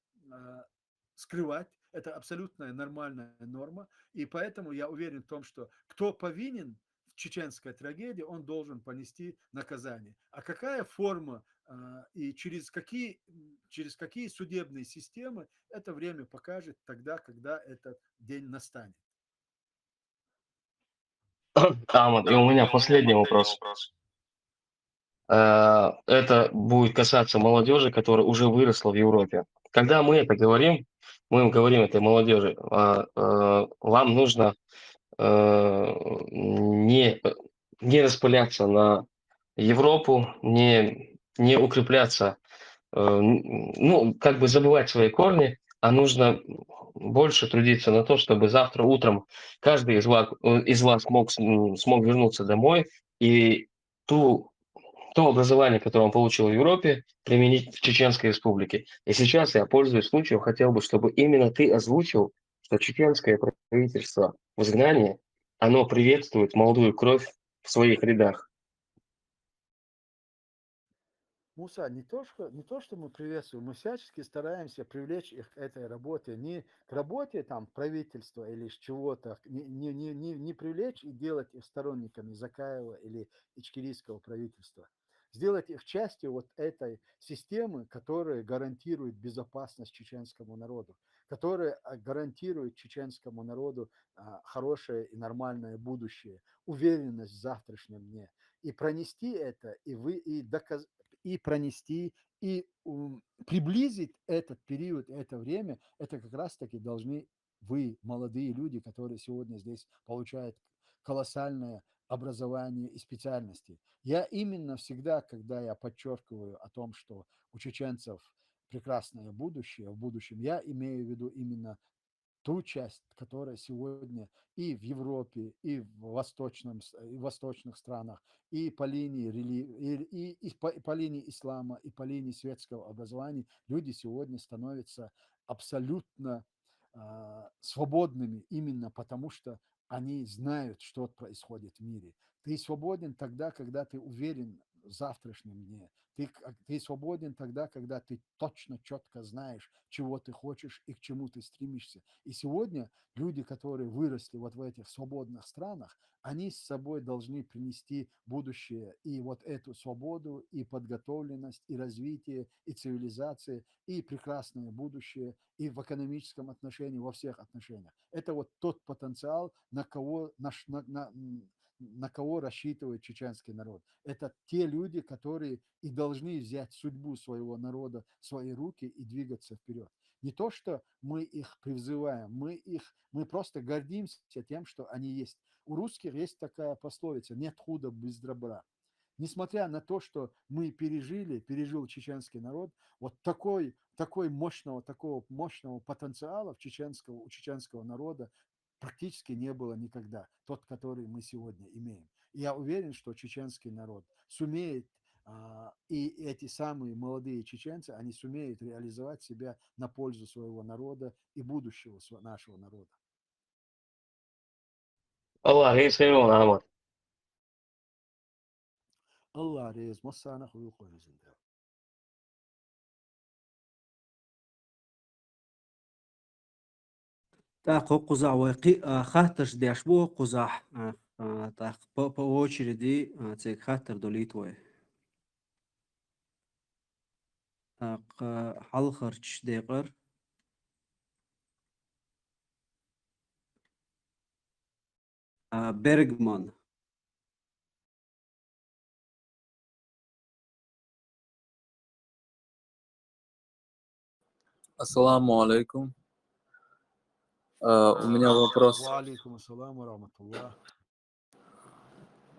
скрывать. Это абсолютная нормальная норма. И поэтому я уверен в том, что кто повинен в чеченской трагедии, он должен понести наказание. А какая форма и через какие судебные системы, это время покажет тогда, когда этот день настанет. Аман, и у меня последний вопрос. Это будет касаться молодежи, которая уже выросла в Европе. Когда мы это говорим, мы говорим этой молодежи, вам нужно не распыляться на Европу, не укрепляться, ну, как бы забывать свои корни, а нужно больше трудиться на то, чтобы завтра утром каждый из вас смог вернуться домой и то образование, которое он получил в Европе, применить в Чеченской Республике. И сейчас я, пользуясь случаем, хотел бы, чтобы именно ты озвучил, что чеченское правительство в изгнании, оно приветствует молодую кровь в своих рядах. Муса, не то, что мы приветствуем, мы всячески стараемся привлечь их к этой работе. Не к работе там правительства или с чего-то, не привлечь и делать их сторонниками Закаева или ичкерийского правительства. Сделать их частью вот этой системы, которая гарантирует безопасность чеченскому народу, которая гарантирует чеченскому народу хорошее и нормальное будущее, уверенность в завтрашнем дне. И пронести это, и пронести, и приблизить этот период, это время, это как раз-таки должны вы, молодые люди, которые сегодня здесь получают колоссальное образование и специальности. Я именно всегда, когда я подчеркиваю о том, что у чеченцев прекрасное будущее, в будущем я имею в виду именно ту часть, которая сегодня и в Европе, и в восточных странах, и по линии, по линии ислама, и по линии светского образования, люди сегодня становятся абсолютно свободными именно потому, что они знают, что происходит в мире. Ты свободен тогда, когда ты уверен в завтрашнем дне. Ты свободен тогда, когда ты точно, четко знаешь, чего ты хочешь и к чему ты стремишься. И сегодня люди, которые выросли вот в этих свободных странах, они с собой должны принести будущее и вот эту свободу, и подготовленность, и развитие, и цивилизация, и прекрасное будущее, и в экономическом отношении, во всех отношениях. Это вот тот потенциал, на кого рассчитывает чеченский народ. Это те люди, которые и должны взять судьбу своего народа в свои руки и двигаться вперед. Не то, что мы их призываем, мы просто гордимся тем, что они есть. У русских есть такая пословица: нет худа без добра. несмотря на то, что мы пережил чеченский народ, вот такого мощного потенциала у чеченского народа практически не было никогда, тот, который мы сегодня имеем. И я уверен, что чеченский народ сумеет, и эти самые молодые чеченцы, они сумеют реализовать себя на пользу своего народа и будущего нашего народа. Allah reis hayron Ahmad. Allah rez, masana huyuqoyizin. Так, куза вайки хатташ дяшбу куза так по очереди цег хаттер до Литвы. Так, халхарч декер. Бергман. Ассаламу алейкум. У меня вопрос. Ва алейкум ассалам ва рахматуллах.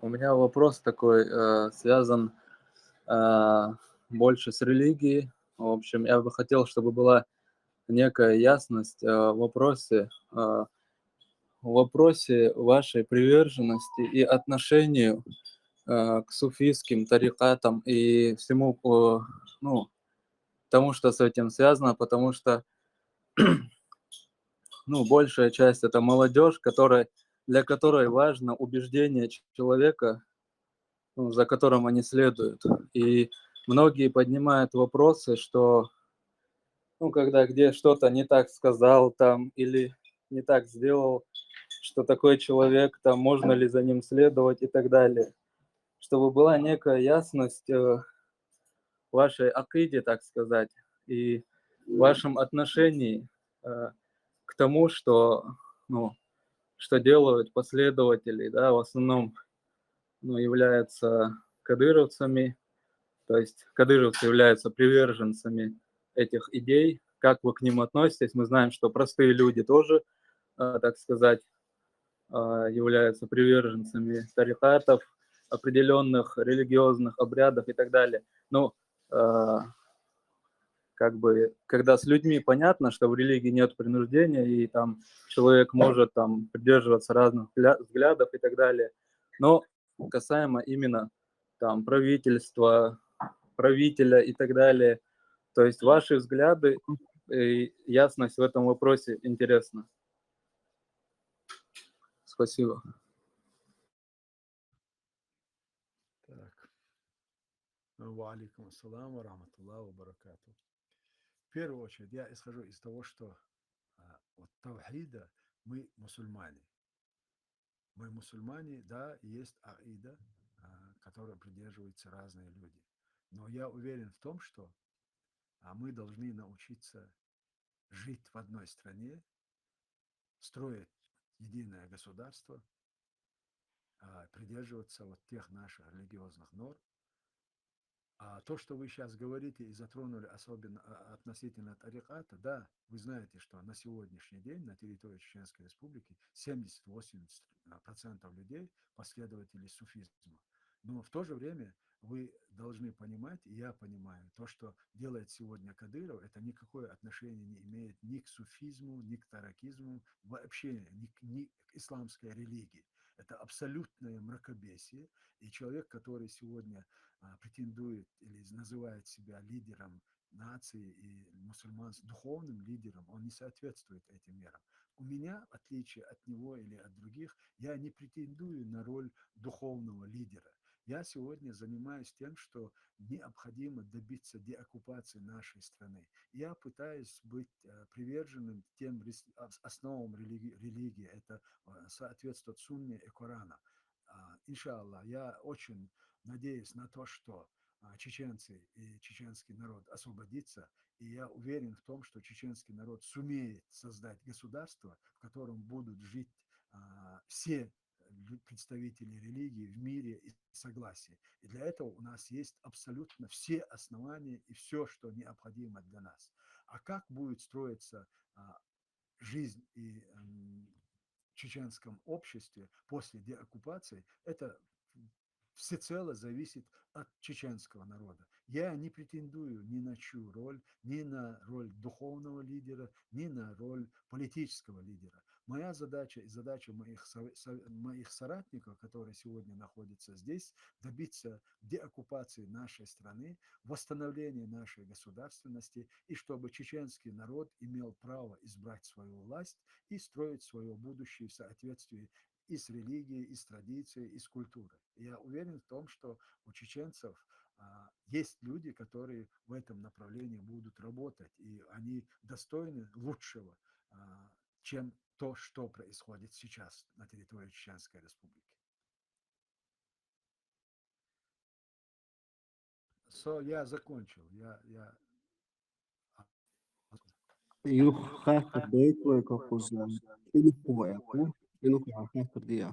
У меня вопрос такой, связан больше с религией. В общем, я бы хотел, чтобы была некая ясность в вопросе вашей приверженности и отношению к суфийским тарикатам и всему, ну, тому, что с этим связано, потому что большая часть это молодежь, для которой важно убеждение человека, за которым они следуют. И многие поднимают вопросы, что когда где что-то не так сказал там или не так сделал, что такой человек, там можно ли за ним следовать и так далее. Чтобы была некая ясность в вашей акиде, так сказать, и в вашем отношении к тому, что делают последователи, да, в основном являются кадыровцами, то есть кадыровцы являются приверженцами этих идей. Как вы к ним относитесь? Мы знаем, что простые люди тоже, так сказать, являются приверженцами тарикатов, определенных религиозных обрядов и так далее. Но когда с людьми понятно, что в религии нет принуждения, и там человек может там придерживаться разных взглядов и так далее. Но касаемо именно там правительства, правителя и так далее, то есть ваши взгляды и ясность в этом вопросе интересна. Спасибо. Так. Ва алейкум ассалам ва рахматуллах ва баракату. В первую очередь я исхожу из того, что от тавхида мы мусульмане. Мы мусульмане, да, есть аида, которой придерживаются разные люди. Но я уверен в том, что мы должны научиться жить в одной стране, строить единое государство, придерживаться вот тех наших религиозных норм. А то, что вы сейчас говорите и затронули особенно относительно тариката, да, вы знаете, что на сегодняшний день на территории Чеченской Республики 70-80% людей последователи суфизма. Но в то же время вы должны понимать, и я понимаю, то, что делает сегодня Кадыров, это никакое отношение не имеет ни к суфизму, ни к таракизму, вообще ни к исламской религии. Это абсолютное мракобесие. И человек, который сегодня претендует или называет себя лидером нации и духовным лидером, он не соответствует этим мерам. У меня, в отличие от него или от других, я не претендую на роль духовного лидера. Я сегодня занимаюсь тем, что необходимо добиться деоккупации нашей страны. Я пытаюсь быть приверженным тем основам религии. Это соответствует сунне и Корана. Иншаллах, я очень надеюсь на то, что чеченцы и чеченский народ освободится, и я уверен в том, что чеченский народ сумеет создать государство, в котором будут жить все представители религии в мире и согласии. И для этого у нас есть абсолютно все основания и все, что необходимо для нас. А как будет строиться жизнь и в чеченском обществе после деоккупации, это всецело зависит от чеченского народа. Я не претендую ни на чью роль, ни на роль духовного лидера, ни на роль политического лидера. Моя задача и задача моих соратников, которые сегодня находятся здесь, добиться деоккупации нашей страны, восстановления нашей государственности, и чтобы чеченский народ имел право избрать свою власть и строить свое будущее в соответствии и с религией, и с традицией, и с культурой. Я уверен в том, что у чеченцев есть люди, которые в этом направлении будут работать, и они достойны лучшего, чем то, что происходит сейчас на территории Чеченской Республики. Я закончил. يو خاطر ديت ويكوكوز إنه هو يكون إنه هو خاطر دي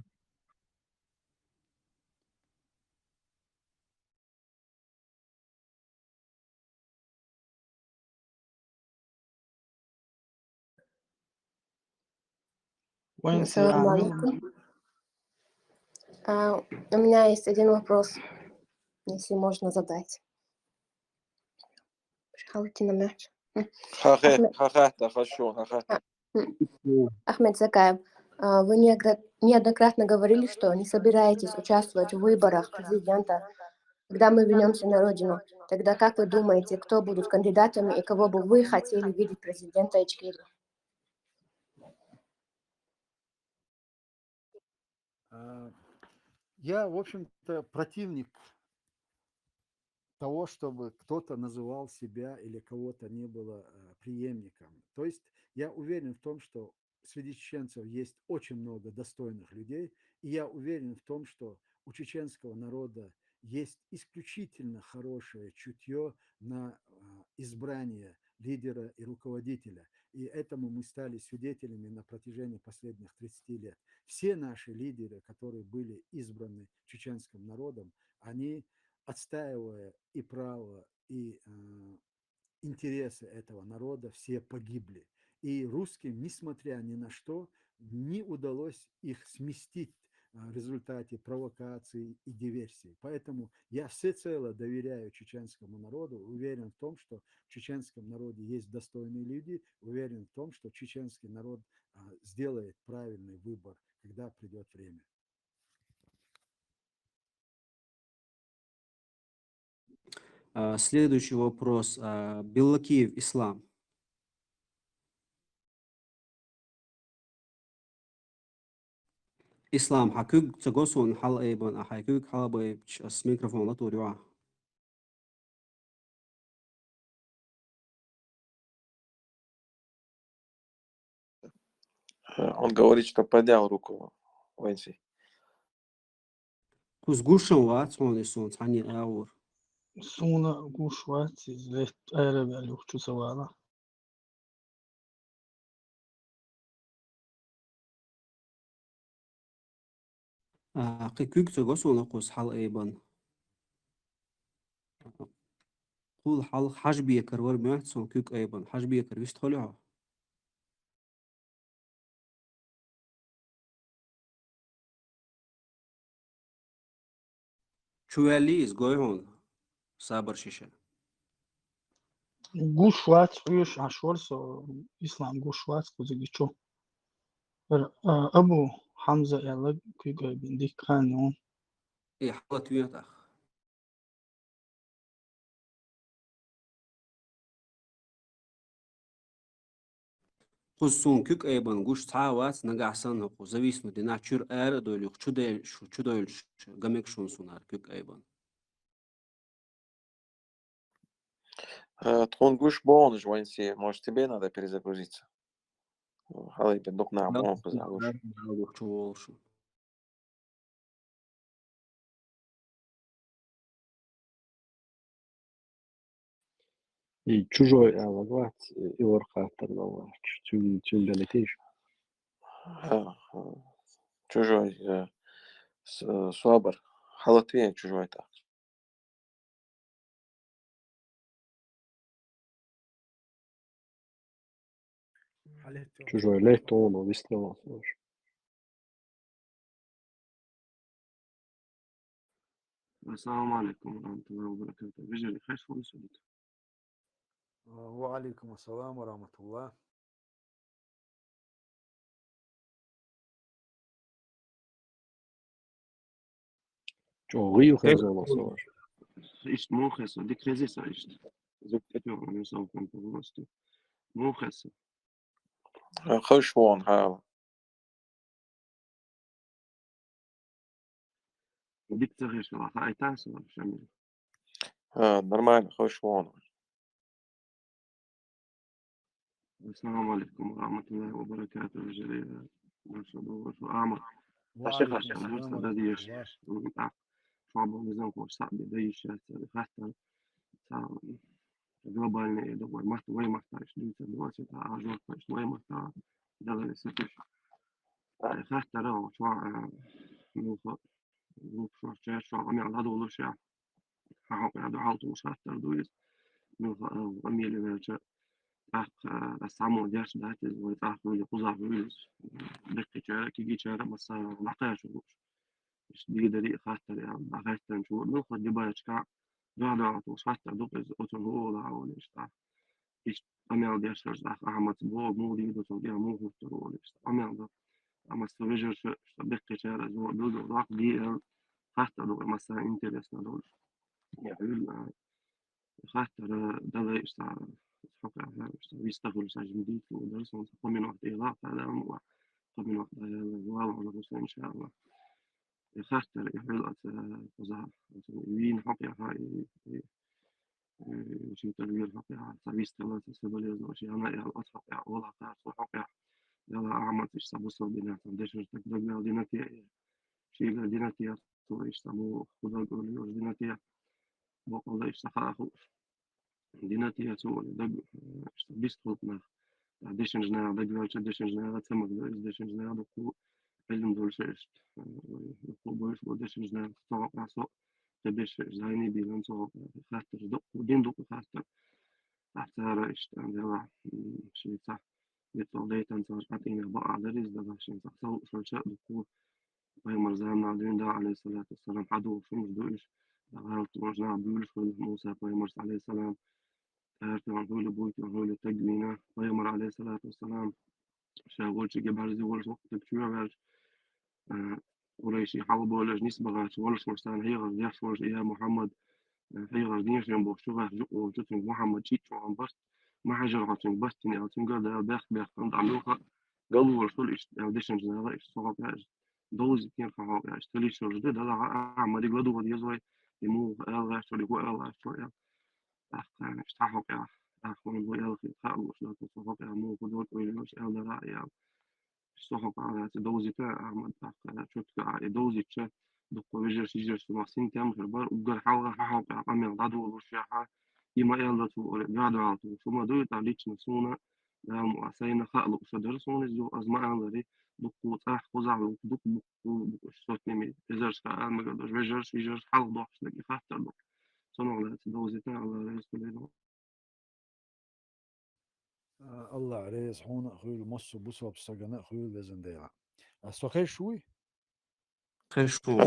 وين Ассаламу عامل алейкум. У меня есть один вопрос, если можно задать. Шахалти на мяч. Ахмед Закаев, вы неоднократно говорили, что не собираетесь участвовать в выборах президента, когда мы вернемся на родину. Тогда как вы думаете, кто будут кандидатами и кого бы вы хотели видеть президента Ичкерии? Я, в общем-то, противник того, чтобы кто-то называл себя или кого-то не было преемником. То есть я уверен в том, что среди чеченцев есть очень много достойных людей, и я уверен в том, что у чеченского народа есть исключительно хорошее чутье на избрание лидера и руководителя. И этому мы стали свидетелями на протяжении последних 30 лет. Все наши лидеры, которые были избраны чеченским народом, они, отстаивая и право, и интересы этого народа, все погибли. И русским, несмотря ни на что, не удалось их сместить в результате провокаций и диверсий. Поэтому я всецело доверяю чеченскому народу, уверен в том, что в чеченском народе есть достойные люди, уверен в том, что чеченский народ сделает правильный выбор, когда придет время. Следующий вопрос. Беллакиев ислам. إسلام حكوك تجوسون حلقة بون حكوك حلقة بس ميكروفون لا توريوه. Он говорит, что поднял руку Уэнси. كوز جوشن وات هون يسون تاني أور. سونا قوشوات زيت أرب الوقت سوالا قيكوك تجوسون قوس حلقة بون. قول حلق حجبية كرور مهتسون كوك أيبون حجبية كرويش تخليها. شو اللي إزجويهون صابر شيشة. قوشوات ويش عشور سو إسلام قوشوات كوزيجيشو أبو حمزة يلا كي جايبين ديك كانون إيه حلقة ويتأخ. قصون كوك أيبون جوش تعاوات نجع سنة قوزويس ندينا شور دول يخ شو دول جميك شون سونار كوك أيبون. Тхунгуш Бонж, Уэнси, может, тебе надо перезагрузиться? Халай бендук на мон позагуш. И чужой авагват и орхатер новач. Чун белетиш. Чужой. Суабар. Халатвия чужой так. Чужой лейтон, вистрела. السلام عليكم ورحمة الله وبركاته. بيجي خير فوز ودك. وعليكم السلام ورحمة الله. Teorie خير خزانة صار. إيش مو خير ديك ريزيسا إيش. زوج كتير أنا يسوي كم بروستو. مو خير. خوش وون حالا ديك تغير شو راح أي تاس ولا شامل. نورمально خوش وون السلام عليكم ورحمة الله وبركاته. بيجي ما شاء الله شو أعمل. أشيخ وعليكم أشياء السلام درس ورحمة بديش. الله. شعب نظام كورس صعب بديش حتى глобальные договор махтовый махтаешь дивиться двадцать ажур махтовый махта дали сетиш خاطر شو نو شو شو عم يعرض له شيء حاول يعرض حالته مش خاطر دويس نو أميل إلى شيء أخ السامو ديش ده تزوج أخ من قزح دويس دقيقة شارع كي شارع بس نحتاج مش دي دري خاطر يعني بخاطر نشوف نو خد بالك كا ده مش خاطر دوبز أوتو هو لا ولا إيش isto ameal destas da Ahmad bo mudi do to dia mo to isto ameal da ama se veja što bekle čera do rak di حتى لو مثلا انترست دول يعني حتى ده يشتغل حقا بيشتغلوا ساعة جديد ودرس من وقت إضافة على من وقت والله على رسول إن شاء الله حتى يحمل وزارة وين حقا هاي شيء تغيير حقا سبيس ثلاثة سبليز وشيء أنا يا الأصحاب يا والله تعرف حقا يلا أعمل إيش سبوا صوبنا تندش تقدر دينتي شيء دينتي تو إيش سبوا خدا قولي دينتي بقول إيش سخاء دينتي تو دق إيش بيستوت ما ديشن جنا دق ولا ديشن جنا تسمى ديشن جنا بقول علم دول شيء بقول بقول ديشن جنا تو عصو تبش زيني بيلان تو خاطر دق ودين دق خاطر أحتار إيش عندها شيء صح يطلع تنصار أتينا بقى على رزق ده عشان تحصل شو شاء دكتور وهي مرزان عليه ده عليه الصلاة والسلام حدو شو مش دوش غلط مرجع بيقول شو موسى ويمرس عليه السلام تعرف عن هو لبويت عن هو لتجمينا ويمر عليه الصلاة والسلام شاول شي جاب هذا ولا وقت بشوية قريشي حاول ولا نسبة غاش ولا مرسان هي غاش يحصل يا محمد هي غاش ديش ينبغ شو غاش وجدت محمد شيء شو عم بس ما حاجة غاش بس تني أو تنقل ده بيخ عند عملوها قالوا رسول إيش ديشن جنا إيش صعب إيش دوز كين خلاص إيش تلي شو جديد هذا عمل يقعدوا ودي يزوي يمو الله شو يقول الله شو يا أخ إيش تحقق يا أخ من هو يلا في خال وش لا تصحق يا مو خدوت ويلوش الله لا يا صحق على دوزي تا أحمد أخ شوت دوزي تش دكتور ويجرس يجرس في مصين تام في البر وقال حاول حاول يا عمي غدو وش يا يما يلا تو قاعد على تو ثم دوت عليك نسونا نعم وعسينا خلق فدرسون الزو أزمة أمري دكتور صح خزع دكتور صوت نمي إزرش كأن ما قدرش بيجرش يجرش حال ضعف لقي خاطر دك صنع لا تدوزي تا على رئيس كلنا الله عليه صحونا خيل مصر بوسوا بسجناء خيل بإذن ديلا السوخي شوي خير شو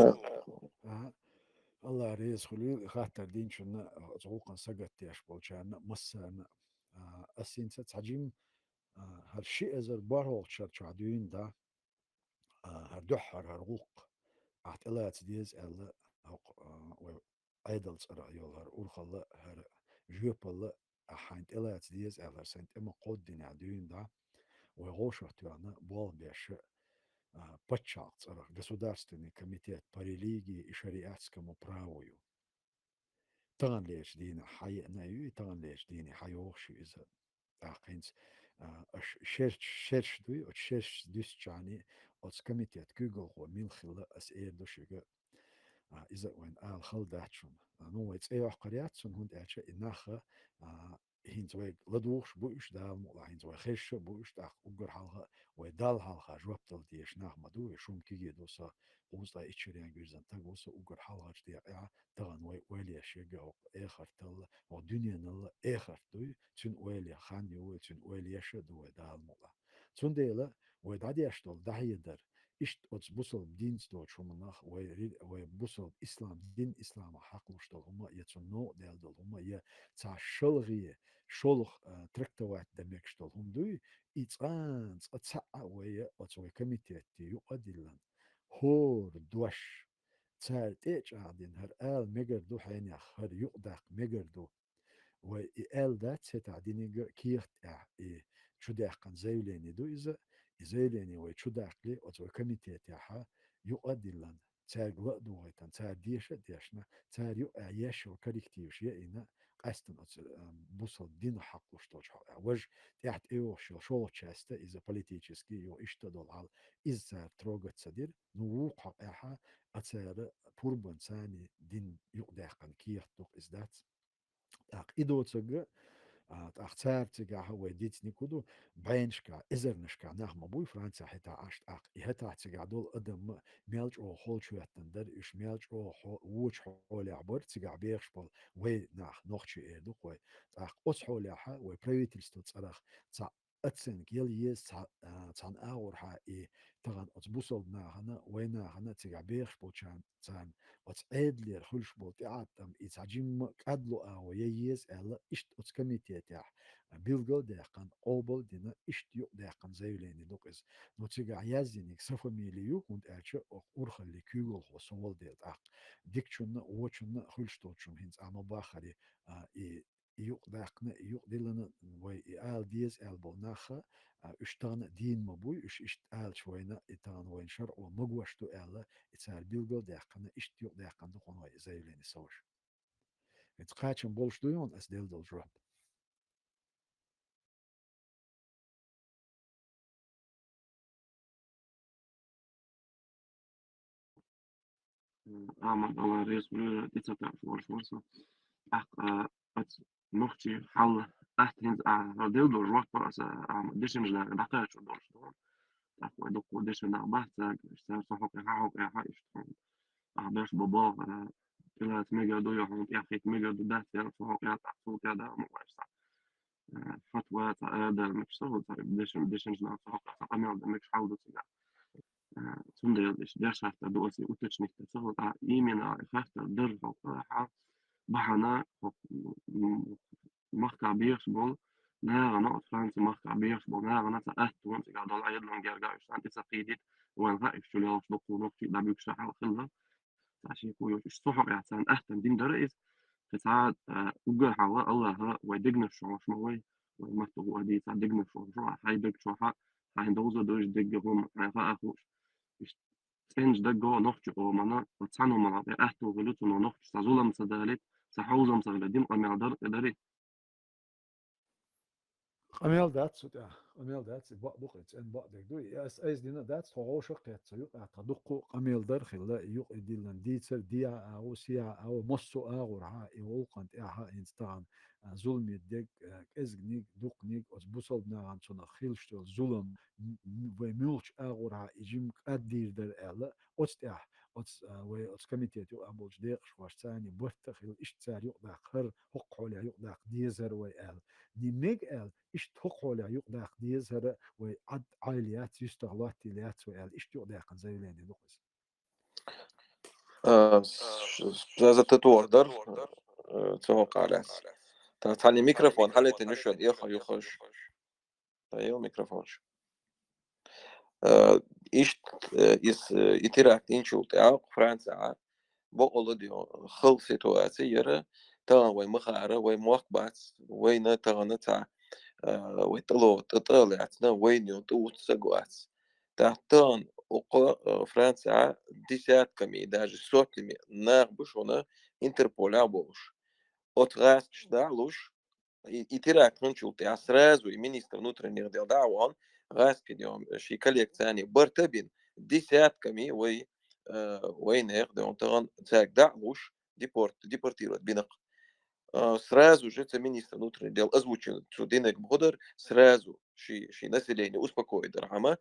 الله عليه خليل خاطر دين شنا زوقا سجت ياش بولشان مسا أسين ستعجيم هالشيء إذا بارو شرشعدين ده هردحر هرغوق عت إلا تديز إلا هق أيدلز رأيول هر أورخلا هر جوبلا أحينت إلا تديز إلا سنت إما قدين عدين ده وغوشة توانا بول بيش подчалц Государственный комитет по религии и шариатскому праву. Тан леш дина хай наю и тан леш дини хайохши из ахинц шерш дуй от шерш дюсчани от комитет кюгл хо милхила ас эрдушига إذا وين خل داتشون نو ويتس إيه قرياتشون هند أشياء إنها هين زوج لدوش بوش دال مو هين زوج خش بوش داخ أجر حالها ودال حالها جواب تل ديش ناخ مدو يشوم كي دوسا وزلا إتشريان جوزن تجوسا أجر حالها جدي يا تغن ويلي أشياء أو آخر تل أو دنيا نلا آخر دوي تون ويلي خان يو تون ويلي أشياء دو دال مولا تون ديلا ودادي أشتول ده يدر إشت أتس بوصل دين ستوت شو مناخ وبوصل إسلام دين إسلام حق مشتغل هما يتصنو ديال دول هما تاع شلغية شلخ تركتوات دمك شتول هم دوي إتان أتسع ويا أتسوي كميتيتي يقدلن هور دوش تاع تيج عادين هر آل مجردو حينيخ هر يقدق مجردو وإل ذات ستعديني كيرت شو داقن زيليني دو إذا زيليني وشو داقلي أتو كميتي تاعها يؤدلن تاج وقدو غيتن تاج ديشنا تاج يؤعيش وكاريكتيوش يأينا قاستن بوصل دين حق وشتوش وج تحت إيوش شو تشاستا إذا политически يو إشتدل على إذا تروغت صدير نوقع إيها أتسار بوربن ثاني دين يقداقن كيرتوك إزدات إدو تسجى أختارتك هو ديت نيكودو بينشكا إزرنشكا نحن بوي فرنسا حتى عشت إهتا تجعدول أدم ميلج أو حول شو يتندر إيش ميلج أو ووش حول عبر تجع بيرش بول وي نوخشي إيدو وي أس حول يحا وي بريويتلستو تصرخ تا أتسن كيل يس تان أورها تغن أتبوصل ناهنا ويناهنا تجع بيرش بول تان أتعيد خلش بول تعاتم إتعجم كادلو أو ييز ألا إشت أتكميتي تاع بيلغل داقن قوبل دينا إشت يو داقن زيوليني دوكس نوتيغا يازينيك سفا ميليو كنت أرشا أورخ اللي كيغل هو سوال ديت ديكشون ووشون خلشتوشون هنز أما باخري يوق داقنا يوق ديلنا وي آل ديز آل بولناخا اشتغن دين مبوي اشت آل شوينا اتان وين شرع ومقوشتو آل اتسال بيلغل داقنا اشت يوق داقن دقون وي زيوليني سوش اتقاتشن بولش دويون اس ديل دول جرب أعمل على رئيس بلوغ تسعة فرصة أت نختي حل أحتنز ديل دول جرب بس ديش مش لا بحتاج شو دول شو تقوى دقو ديش لا بحتاج اشتغل صحوك حاوك اشتغل أحباش بابا إلى تميجا دو يوم يأخي تميجا دو ده سير صحوك تحصل كذا مواجهة فتوى هذا مش سهل ديش مش لا صحوك أمير مش حاول تسيجا Zonder dersachte dosi utečnikte celotā īmienā efekta darbā bahana markā biežbol nērana Franci markā biežbol nērana ta ähtun siga dal ayadlan gergājuši anti saqīdit وين رأيك شو اللي أصدقوا نقطي دابيك شحال خلا عشان يقولوا إيش صحوا يعني أحسن دين درئيس تساعد وجه حوا الله ويدقنا شو شموي وما تقول هذه تعدقنا شو هاي دق شو هاي دوزة دوش دقهم هاي أخوش Sens da go noch o mana tsano mana ahto velut no noch sazulam sadalet sahawzam sadalet amadar edari Amel dat soort amel dat wat nog iets en wat ik doe is die dat gewoon zo gaat zo ja تدق amel dar khilla يق ديلن ديتر ديا او سيا او مصو اغرها يولقنت اها انستان ظلم يدك ازغنيك دقنيك اس بوصلنا عن صنا خيلشتو ظلم وملش اغرها يجم قدير در الا اوتستح اوتس و اوتس كوميتيت يو امبولش ديق شواش ثاني بوتخيل اشتار يقدا خر حق عليا يقدا ديزر وال دي ميج ال إيش تقول يا يقدر ديز هذا وعد عائلات يشتغلات تلات وقال إيش يقدر زي لين نقص زازة تتوردر توقع لاس تعني ميكروفون حالة نشد يخش طيب ميكروفونش إيش يتراك إنشو تاع فرنسا بقول ديو خل سيتواسي يرى تان وين مخارة وين موقبات وين تان تاع ويطلعوا تطلعتنا وين يوتو تسقوات تحتان وقا فرنسا ديسات كمي داج صوت لي ناقبش هنا انتربول عبوش отраст دالوش يتراك نشوف تاع سراز ومينيستر внутренних дел دعوان غاسكديوم شي كوليكتاني برتبين ديسات كمي وي وين يخدم تان تاع دعوش ديبورتيرو بينق сразу же это министр внутренних дел озвучил, что денег бходер сразу население успокоит рахама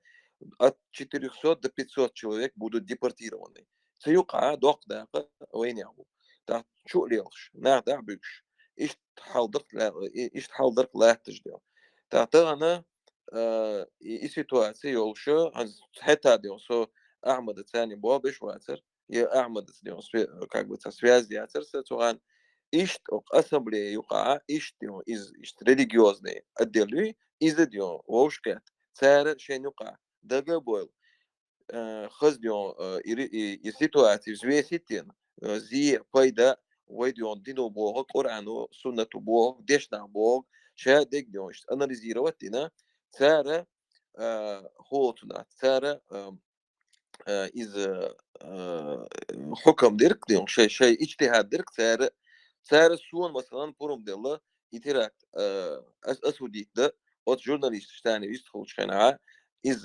от 400 до 500 человек будут депортированы. سيقع دوق داقة وين يعبو تا شو ليش ناقع بيش إيش تحضرت لا تجديو تا تانا سيتواسي يولشو حتى ديو سو Ахмада цани бо бешвацер, и Ахмада как бы связь диацерса, цуган ишт ок ассамблея юка, ишт из религиозный отделы, из дел вошкет, цара шенюка, дагабойл, خزديون سيتواتي زويسيتين زي فايدة ويديون دينو بوغ قرآنو سنة بوغ ديشنا بوغ شادك ديونش أناليزيرواتنا تارا هوتنا تارا إز حكم ديرك ديون شيء اجتهاد ديرك تارا سون مثلا بروم ديلا يتراك أسوديت ده от журналист штани вистхол шхана из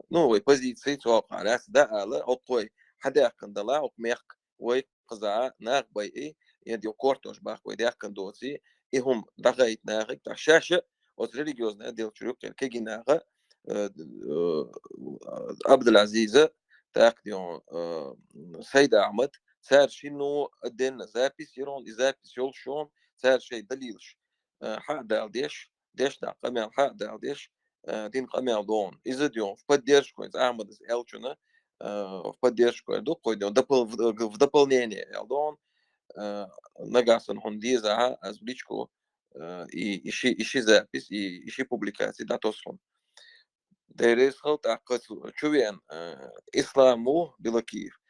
новой позиции توقع راس ده على أقوي حدا كندلا وميق ويقزع ناق بيئي يدي كورتوش باخ ويدي كندوسي إهم دقيت ناقك تشاشة от религиозная дел чурюк كيجي ناقة عبد العزيز تاك ديون سيد أحمد صار شنو الدين زابيس يرون زابيس يولشون صار شيء دليلش حق دالديش ديش دا قميل حق دالديش دين قميل دون إذا ديون в поддержку Ахмада Элчуна в поддержку до койдем в дополнение Элдон нагасан хондиза азбличку и ищи запись и ищи публикации да тосон дерес хот акас чувен исламу билакиев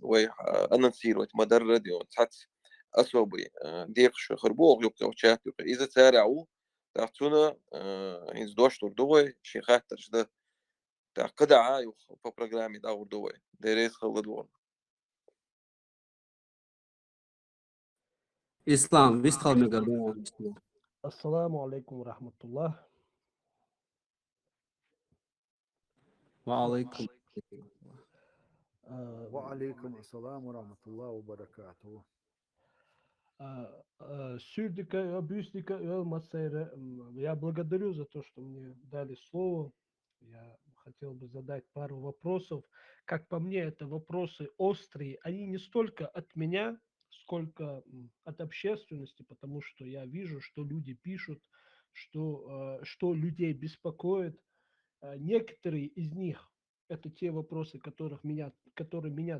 وي анонсировать مدار радио цац особый дефш хрбог юктов чат إذا تسارعوا تعطونا إنز دوش تردوي شيخات تجد تعقدع يخ по программе да урдوي дерес خلدون إسلام بيستخدم مقابلين. السلام عليكم ورحمة الله. وعليكم وعليكم السلام ورحمة الله وبركاته. Сюрдика, Бюстика, Мацера, я благодарю за то, что мне дали слово. Я хотел бы задать пару вопросов. Как по мне, это вопросы острые. Они не столько от меня, сколько от общественности, потому что я вижу, что люди пишут, что людей беспокоит. Некоторые из них это те вопросы, которые меня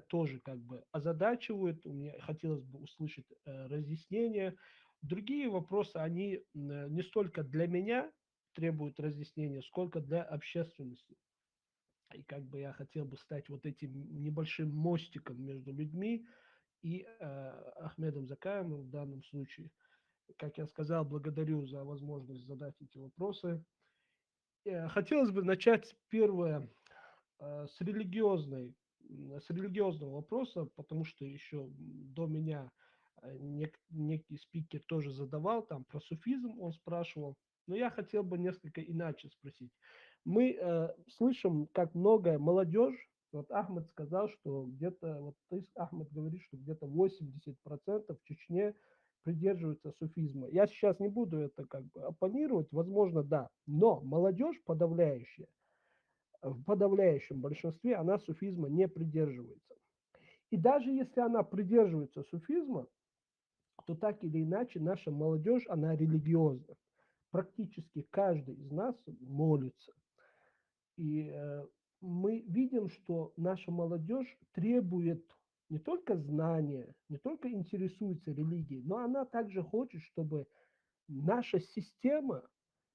тоже как бы озадачивают. Мне хотелось бы услышать разъяснения. Другие вопросы, они не столько для меня требуют разъяснения, сколько для общественности. И как бы я хотел бы стать вот этим небольшим мостиком между людьми и Ахмедом Закаевым в данном случае. Как я сказал, благодарю за возможность задать эти вопросы. Хотелось бы начать первое с религиозного вопроса, потому что еще до меня некий спикер тоже задавал там про суфизм, он спрашивал, но я хотел бы несколько иначе спросить. Мы слышим, как много молодежь, вот Ахмед сказал, что где-то, вот ты, Ахмед, говоришь, что где-то 80% в Чечне придерживаются суфизма. Я сейчас не буду это как бы оппонировать, возможно, да, но молодежь подавляющая, в подавляющем большинстве она суфизма не придерживается. И даже если она придерживается суфизма, то так или иначе наша молодежь, она религиозна. Практически каждый из нас молится. И мы видим, что наша молодежь требует не только знания, не только интересуется религией, но она также хочет, чтобы наша система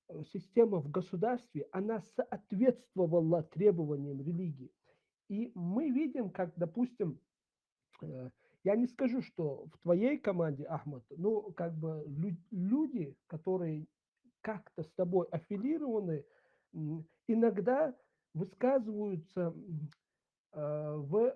в государстве, она соответствовала требованиям религии. И мы видим, как, допустим, я не скажу, что в твоей команде, Ахмад, ну, как бы люди, которые как-то с тобой аффилированы, иногда высказываются в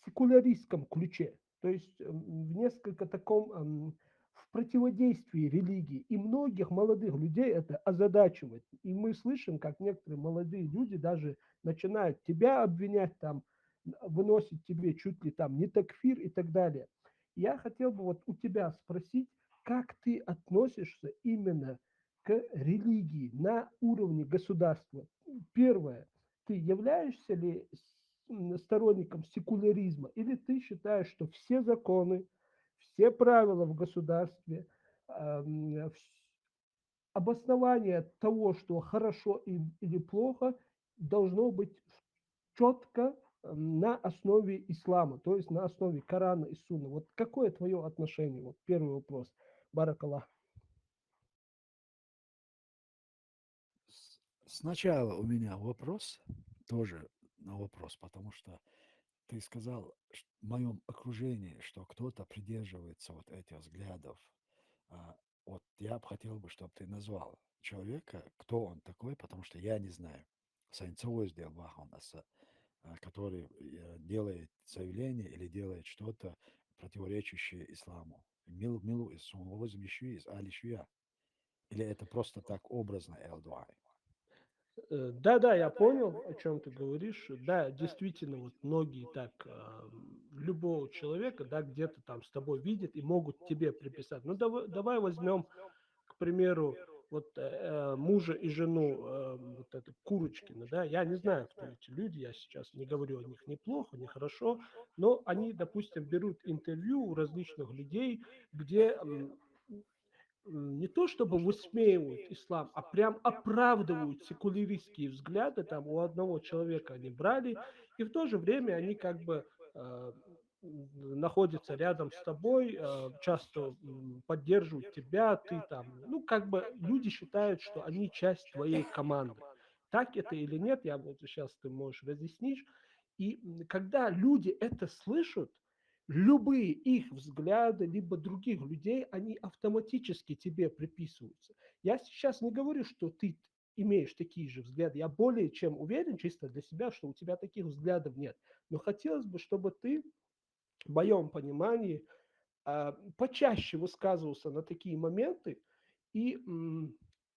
секуляристском ключе, то есть в несколько таком в противодействии религии. И многих молодых людей это озадачивает. И мы слышим, как некоторые молодые люди даже начинают тебя обвинять, там, выносить тебе чуть ли там не такфир и так далее. Я хотел бы вот у тебя спросить, как ты относишься именно к религии на уровне государства. Первое, ты являешься ли сторонником секуляризма, или ты считаешь, что все законы, все правила в государстве, обоснование того, что хорошо или плохо, должно быть четко на основе ислама, то есть на основе Корана и Сунны. Вот какое твое отношение? Вот первый вопрос. Баракаллах. Сначала у меня вопрос, тоже на вопрос, потому что ты сказал в моем окружении, что кто-то придерживается вот этих взглядов. Вот я бы хотел бы, чтобы ты назвал человека, кто он такой, потому что я не знаю. Сайнцовый сделал Ваханаса, который делает заявление или делает что-то противоречащее исламу. Милу из из Алишвия. Или это просто так образно Элдуай? Да, я понял, о чем ты говоришь. Да, действительно, вот многие так любого человека, да, где-то там с тобой видят и могут тебе приписать. Ну, давай возьмем, к примеру, вот мужа и жену вот это Курочкина, да, я не знаю, кто эти люди, я сейчас не говорю о них ни плохо, ни хорошо, но они, допустим, берут интервью у различных людей, где не то чтобы высмеивают ислам, а прям оправдывают секуляристские взгляды. Там у одного человека они брали, и в то же время они как бы находятся рядом с тобой, часто поддерживают тебя, ты там, ну как бы люди считают, что они часть твоей команды. Так это или нет, я вот сейчас ты можешь разъяснить. И когда люди это слышат, любые их взгляды, либо других людей, они автоматически тебе приписываются. Я сейчас не говорю, что ты имеешь такие же взгляды. Я более чем уверен чисто для себя, что у тебя таких взглядов нет. Но хотелось бы, чтобы ты, в моем понимании, почаще высказывался на такие моменты, и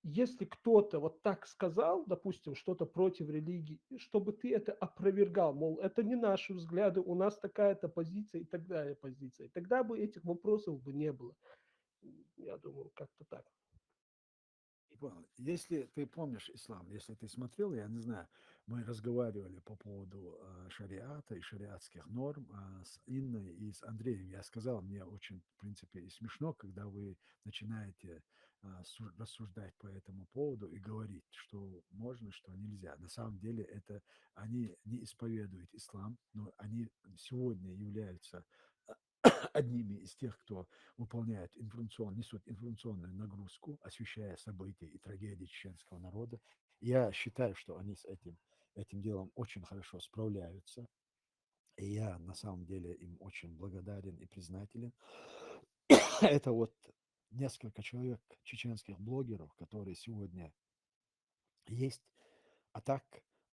если кто-то вот так сказал, допустим, что-то против религии, чтобы ты это опровергал, мол, это не наши взгляды, у нас такая-то позиция и такая позиция. Тогда бы этих вопросов бы не было. Я думаю, как-то так. Понял. Если ты помнишь ислам, если ты смотрел, я не знаю, мы разговаривали по поводу шариата и шариатских норм с Инной и с Андреем. Я сказал, мне очень, в принципе, и смешно, когда вы начинаете рассуждать по этому поводу и говорить, что можно, что нельзя. На самом деле это они не исповедуют ислам, но они сегодня являются одними из тех, кто выполняет несут информационную нагрузку, освещая события и трагедии чеченского народа. Я считаю, что они с этим делом очень хорошо справляются. И я на самом деле им очень благодарен и признателен. Это вот несколько человек, чеченских блогеров, которые сегодня есть. А так,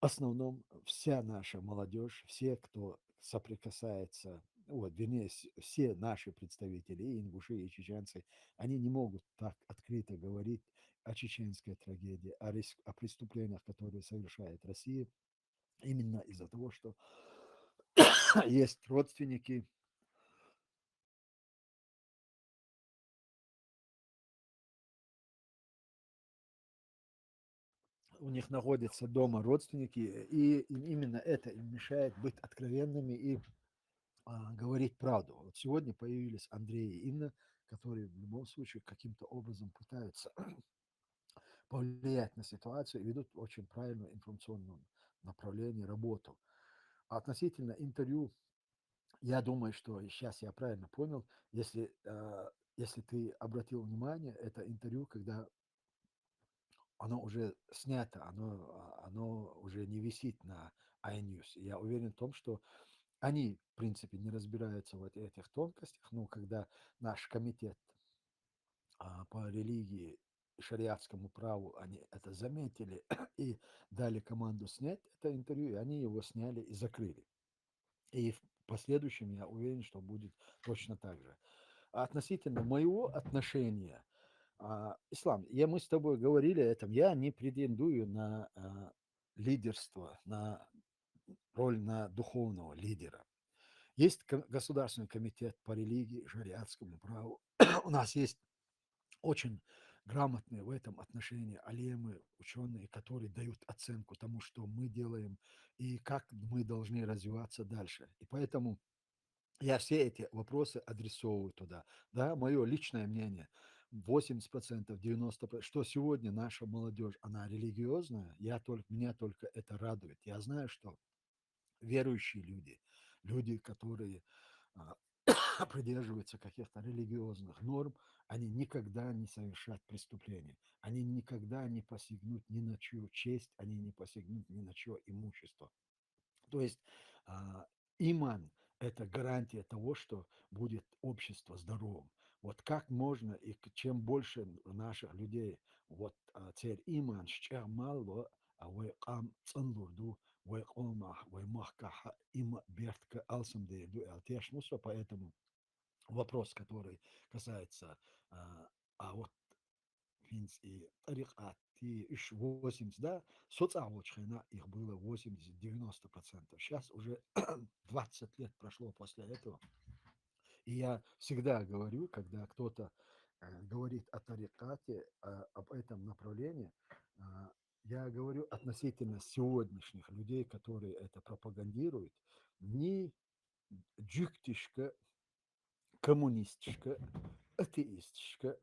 в основном, вся наша молодежь, все, кто соприкасается, вот, вернее, все наши представители, и ингуши, и чеченцы, они не могут так открыто говорить о чеченской трагедии, о преступлениях, которые совершает Россия, именно из-за того, что есть родственники. У них находятся дома родственники, и именно это им мешает быть откровенными и говорить правду. Вот сегодня появились Андрей и Инна, которые в любом случае каким-то образом пытаются повлиять на ситуацию и ведут очень правильную информационную направление, работу. А относительно интервью, я думаю, что сейчас я правильно понял, если ты обратил внимание, это интервью, когда оно уже снято, оно уже не висит на iNews. Я уверен в том, что они, в принципе, не разбираются в этих тонкостях, но когда наш комитет по религии и шариатскому праву, они это заметили и дали команду снять это интервью, и они его сняли и закрыли. И в последующем я уверен, что будет точно так же. А относительно моего отношения, Ислам, мы с тобой говорили о этом, я не претендую на лидерство, на роль на духовного лидера. Есть Государственный комитет по религии, шариатскому праву. У нас есть очень грамотные в этом отношении алемы, ученые, которые дают оценку тому, что мы делаем и как мы должны развиваться дальше. И поэтому я все эти вопросы адресовываю туда. Да, мое личное мнение, 80%, 90%, что сегодня наша молодежь, она религиозная, меня только это радует. Я знаю, что верующие люди, люди, которые а, придерживаются каких-то религиозных норм, они никогда не совершат преступления, они никогда не посягнут ни на чью честь, они не посягнут ни на чье имущество. То есть а, иман– это гарантия того, что будет общество здоровым. Вот как можно, и чем больше наших людей, вот цель иман, мало, вы кам цандурду, вы колмах, вы махкаха, има бертка алсамдейду, поэтому вопрос, который касается вот и тарикати, 80, да, соцавочхина их было 80-90%. Сейчас уже 20 лет прошло после этого. И я всегда говорю, когда кто-то говорит о тарикате, об этом направлении, я говорю относительно сегодняшних людей, которые это пропагандируют, не джуктишка, коммунистишка, атеистишка,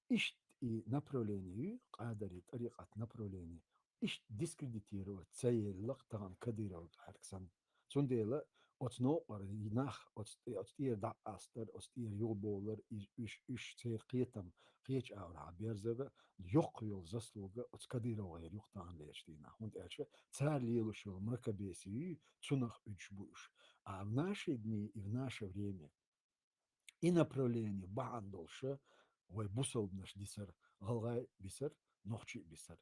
ищет и направление, кадарит, тарикат направление, ищет дискредитировать, цаеллах, таган кадиров, харксан. Сундела, от ноqar, нах, от тир да астер, от тир юболер, иш цейр қиетам, қиеч аура, берзега, йоқйол заслуга, от кадирова, юқтан лештина. Он дальше, царь лилушил, мракобесию, цунах учбуш. А в наши дни и в наше время и направление баандолша, ой бусолбнаш дисар, галгай бисар, нохчи бисар.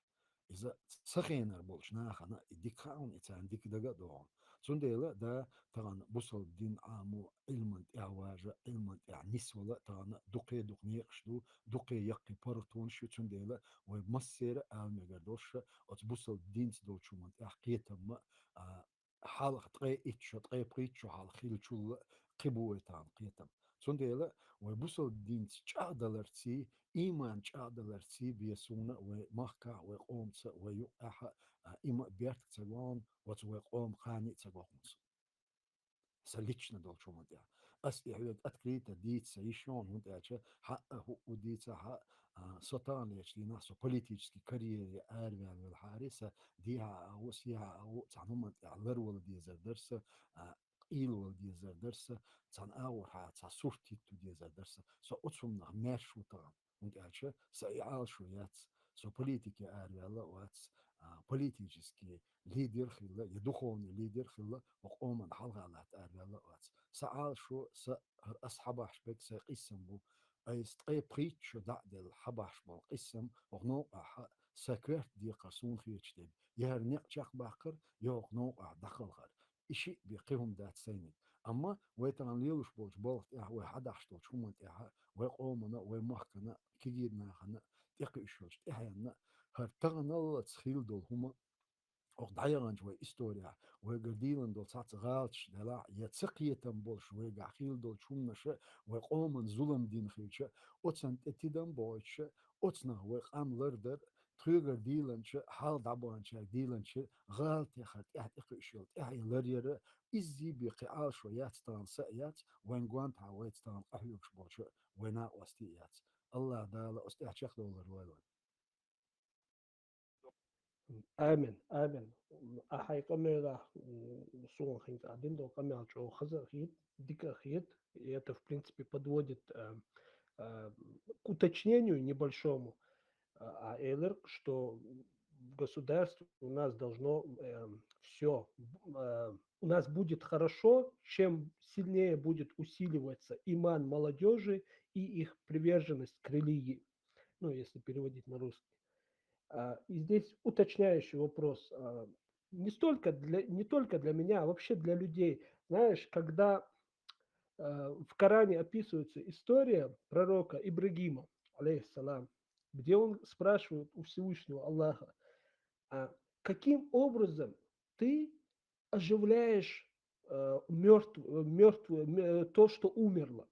Иза сахенар болж нахана и дикаун ицан дикдага доон. Сундела да таган бусол дин аму илмант яважа илмант я нисвала таган дук нехшду дуке якки партун шу сундела ой массера алмегардоша от бусол динс долчумант яхкетам حال تقي إتشو تقي بريتشو حال خيلشو قبوة تام قيتم سنديلا وبوسو دين تشادلرتي إيمان تشادلرتي بيسونا ومحكا وقومت ويقاها إما بيرت تسوان وتوقوم خاني تسوانس سليتشنا دول شو مديا أس إحياد أتكريتا ديت سيشون مديا حقه وديتا حق سطان يشتينا سو политический карьере армия والحارسة ديها أو سيها أو تعمل لرول دي زردرسة إيلول دي زردرسة تان أو حا صورتي تو دي زردرسة سو أتصم ماشو طعم مديا سيعال شو يات سو политики армия وات политический лидер хилла, и духовный лидер хилла, وقوما حلغالات أرجلا وات سأل شو أصحابش بك سقسم بو أي استقي بريتش دعد الحبش بو قسم وغنو سكرت دي قرصون خيرتشتين يهر نقشق باقر يغنو دخل غر إشي بيقيهم دات سيني أما ويتران ليلوش بوش بولت هو حداش توش هم ويقومنا ويمحكنا كيجينا خنا تيقي إشوش تيهينا هرتغنا الله تسخيل دول هما auch Deiranj we Historia, we Gerdilen dol Satz Ralch, de la Yatsakieten bolsch, we Gachil dol Chumnasche, we Omen Zulem din Hilche, Otsant Etidan Boitsche, Otsna, we Am Lerder, Trüger Dielenche, Hal Dabanche, Dielenche, Ralt Echat, Echishult, Lerjere, Izzi Biqi Alsho Yatstan Sayat, when Guant Hawetstan Ahyux Boche, when not was the Yats. Allah Dala Ostiachek dollar well. آمين آمين أحي قميرة سون خيط один до камел чё хаза хит дика хит и это в принципе подводит к уточнению небольшому Эйлер, что в государстве у нас должно все у нас будет хорошо, чем сильнее будет усиливаться иман молодежи и их приверженность к религии, ну если переводить на русский. И здесь уточняющий вопрос, не только для меня, а вообще для людей. Знаешь, когда в Коране описывается история пророка Ибрагима, алейхиссалам, где он спрашивает у Всевышнего Аллаха, каким образом ты оживляешь мертвое, то, что умерло.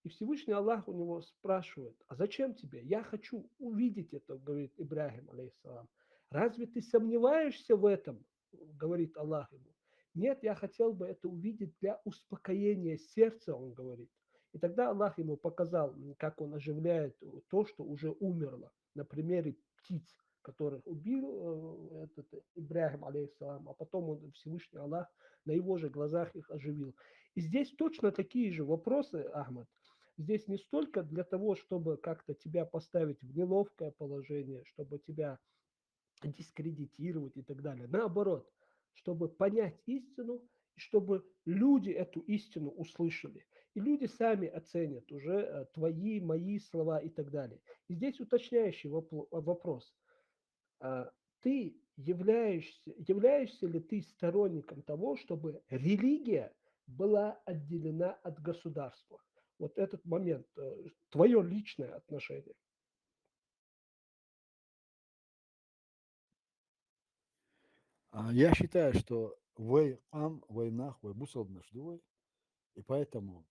И Всевышний Аллах у него спрашивает, а зачем тебе? Я хочу увидеть это, говорит Ибрагим, алейхиссалам. Разве ты сомневаешься в этом? Говорит Аллах ему. Нет, я хотел бы это увидеть для успокоения сердца, он говорит. И тогда Аллах ему показал, как он оживляет то, что уже умерло, на примере птиц. которых убил этот Ибрахим, алейхиссалам, а потом он, Всевышний Аллах на его же глазах их оживил. И здесь точно такие же вопросы, Ахмад. Здесь не столько для того, чтобы как-то тебя поставить в неловкое положение, чтобы тебя дискредитировать и так далее. Наоборот, чтобы понять истину, и чтобы люди эту истину услышали. И люди сами оценят уже твои, мои слова и так далее. И здесь уточняющий вопрос. Ты являешься ли ты сторонником того, чтобы религия была отделена от государства? Вот этот момент, твое личное отношение. Я считаю, что война, бусол наждой, и поэтому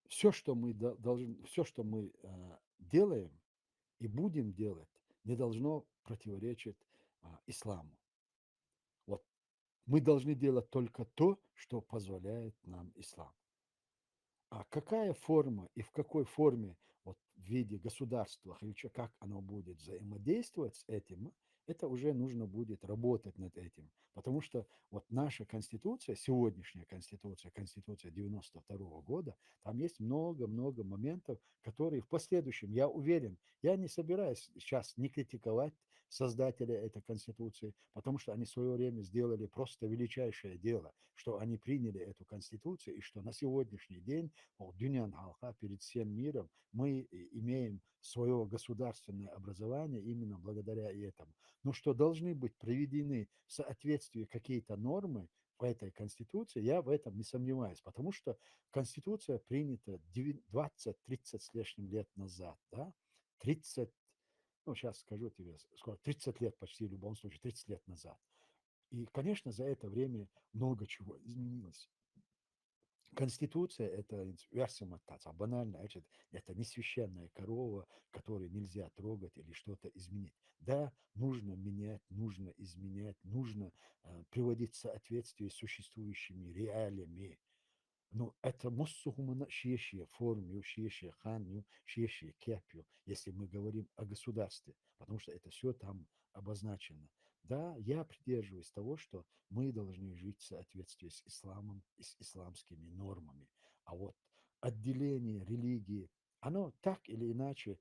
все, что мы должны, все, что мы делаем и будем делать, не должно противоречить исламу. Вот мы должны делать только то, что позволяет нам ислам. А какая форма и в какой форме, вот в виде государства, или как оно будет взаимодействовать с этим, это уже нужно будет работать над этим. Потому что вот наша конституция, сегодняшняя конституция, конституция 92 года, там есть много-много моментов, которые в последующем, я уверен, я не собираюсь сейчас не критиковать создателя этой конституции, потому что они в свое время сделали просто величайшее дело, что они приняли эту конституцию, и что на сегодняшний день Дюнян Халха перед всем миром мы имеем свое государственное образование именно благодаря этому. Но что должны быть приведены в соответствии какие-то нормы в этой конституции, я в этом не сомневаюсь, потому что конституция принята 20-30 с лишним лет назад, да? 30, ну сейчас скажу тебе, скоро 30 лет почти в любом случае, 30 лет назад. И, конечно, за это время много чего изменилось. Конституция – это банально, это не священная корова, которую нельзя трогать или что-то изменить. Да, нужно менять, нужно изменять, нужно приводить в соответствие с существующими реалиями. Но это моссугумана шиешие форму, шиешие ханю, шиешие кепью, если мы говорим о государстве, потому что это все там обозначено. Да, я придерживаюсь того, что мы должны жить в соответствии с исламом и с исламскими нормами. А вот отделение религии, оно так или иначе,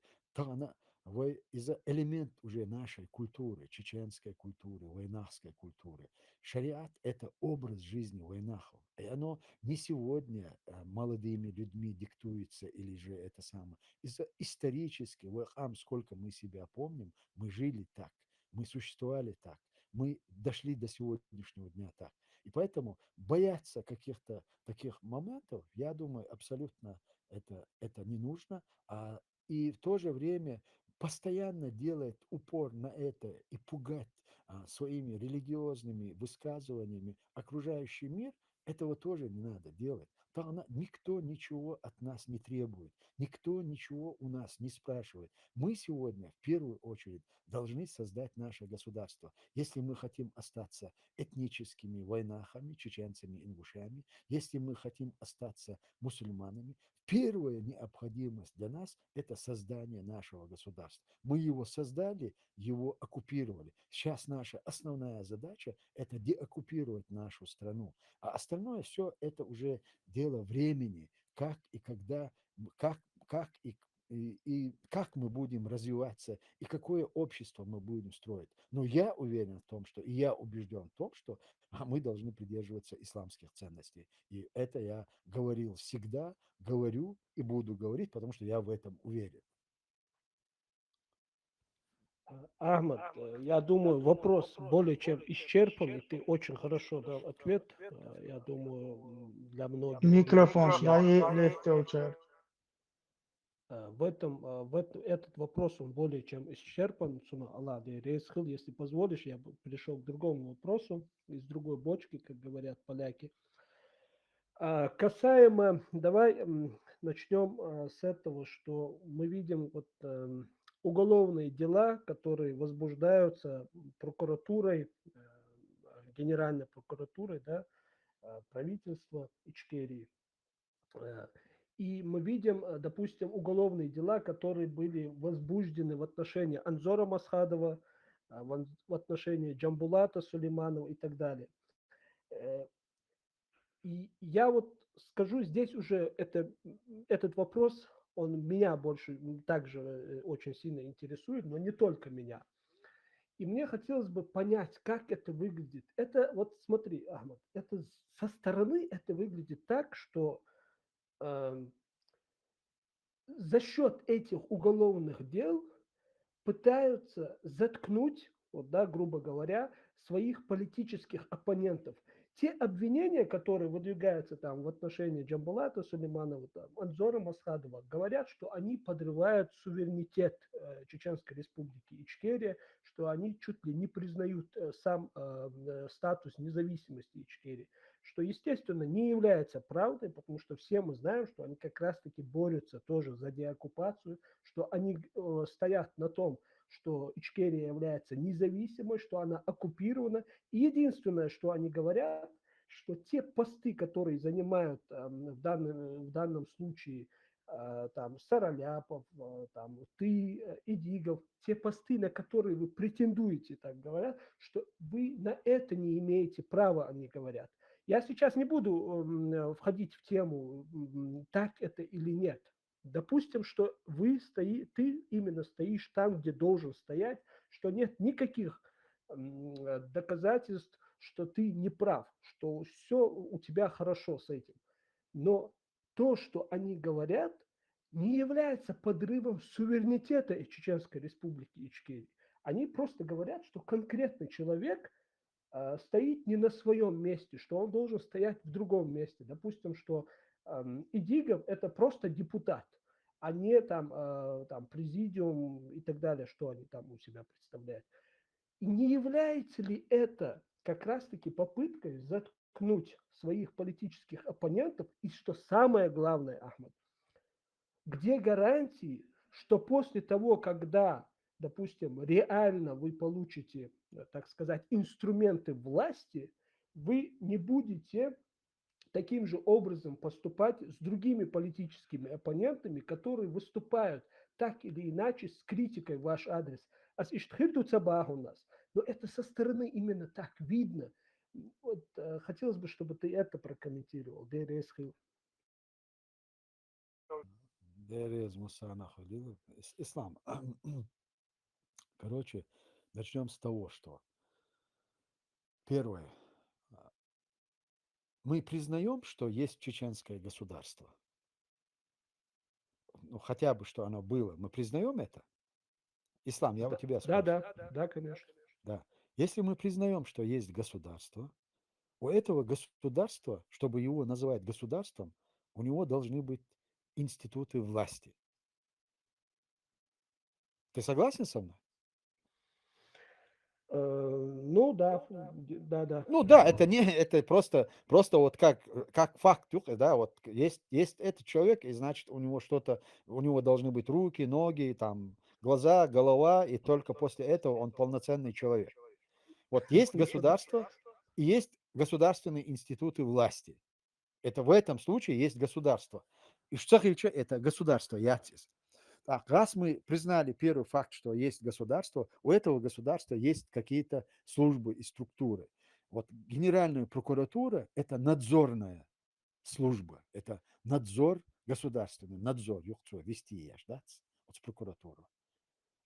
из-за элемент уже нашей культуры, чеченской культуры, войнахской культуры. Шариат – это образ жизни войнахов. И оно не сегодня молодыми людьми диктуется или же это самое. Из-за исторически, сколько мы себя помним, мы жили так, мы существовали так, мы дошли до сегодняшнего дня так. И поэтому бояться каких-то таких моментов, я думаю, абсолютно это не нужно. И в то же время постоянно делать упор на это и пугать своими религиозными высказываниями окружающий мир, этого тоже не надо делать. Никто ничего от нас не требует, никто ничего у нас не спрашивает. Мы сегодня в первую очередь должны создать наше государство. Если мы хотим остаться этническими войнахами, чеченцами, ингушами, если мы хотим остаться мусульманами, первая необходимость для нас – это создание нашего государства. Мы его создали, его оккупировали. Сейчас наша основная задача – это деоккупировать нашу страну. А остальное все – это уже дело времени, как и когда, как и как мы будем развиваться, и какое общество мы будем строить. Но я уверен в том, что, и я убежден в том, что мы должны придерживаться исламских ценностей. И это я говорил всегда, говорю и буду говорить, потому что я в этом уверен. Ахмад, я думаю, вопрос более чем исчерпан, и ты очень хорошо дал ответ. Я думаю, для многих Mikrofon я şlayı lehte uçar. этот вопрос он более чем исчерпан. Сума Аллах, да Рейсхил, если позволишь, я бы перешел к другому вопросу из другой бочки, как говорят поляки. Касаемо, давай начнем с этого, что мы видим вот уголовные дела, которые возбуждаются прокуратурой, Генеральной прокуратурой, да, правительства Ичкерии. И мы видим, допустим, уголовные дела, которые были возбуждены в отношении Анзора Масхадова, в отношении Джамбулата, Сулейманова и так далее. Э, И я вот скажу, здесь уже этот вопрос, он меня больше также очень сильно интересует, но не только меня. И мне хотелось бы понять, как это выглядит. Это, вот смотри, Ахмад, это со стороны это выглядит так, что эм, за счет этих уголовных дел пытаются заткнуть, вот, да, грубо говоря, своих политических оппонентов. Те обвинения, которые выдвигаются там в отношении Джамбулата Сулейманова, там, Анзора Масхадова, говорят, что они подрывают суверенитет Чеченской Республики Ичкерия, что они чуть ли не признают сам статус независимости Ичкерии, что, естественно, не является правдой, потому что все мы знаем, что они как раз-таки борются тоже за деоккупацию, что они стоят на том, что Ичкерия является независимой, что она оккупирована. И единственное, что они говорят, что те посты, которые занимают в данном случае там Сараляпов, там ты, Идигов, те посты, на которые вы претендуете, так говорят, что вы на это не имеете права, они говорят. Я сейчас не буду входить в тему, так это или нет. Допустим, что ты именно стоишь там, где должен стоять, что нет никаких доказательств, что ты не прав, что все у тебя хорошо с этим. Но то, что они говорят, не является подрывом суверенитета Чеченской Республики Ичкерия. Они просто говорят, что конкретный человек стоит не на своем месте, что он должен стоять в другом месте. Допустим, что Идигов это просто депутат, а не там президиум и так далее, что они там у себя представляют. И не является ли это как раз-таки попыткой заткнуть своих политических оппонентов? И что самое главное, Ахмад, где гарантии, что после того, когда, допустим, реально вы получите, так сказать, инструменты власти, вы не будете таким же образом поступать с другими политическими оппонентами, которые выступают так или иначе с критикой в ваш адрес. У нас. Но это со стороны именно так видно. Вот, хотелось бы, чтобы ты это прокомментировал. Дерез Мусана Халилов. Ислам. Короче, начнем с того, что первое. Мы признаем, что есть чеченское государство. Ну, хотя бы, что оно было. Мы признаем это? Ислам, я у тебя спрашиваю. Да, конечно. Да. Если мы признаем, что есть государство, у этого государства, чтобы его называть государством, у него должны быть институты власти. Ты согласен со мной? Ну да, да. Ну да, это не, это просто вот как факт, да, вот есть этот человек, и значит у него что-то, у него должны быть руки, ноги, там, глаза, голова, и только после этого он полноценный человек. Вот есть государство, и есть государственные институты власти. Это в этом случае есть государство. И что это государство, яцис. Так, раз мы признали первый факт, что есть государство, у этого государства есть какие-то службы и структуры. Вот Генеральная прокуратура – это надзорная служба, это надзор государственный, надзор, вести ешь, да, вот с прокуратурой.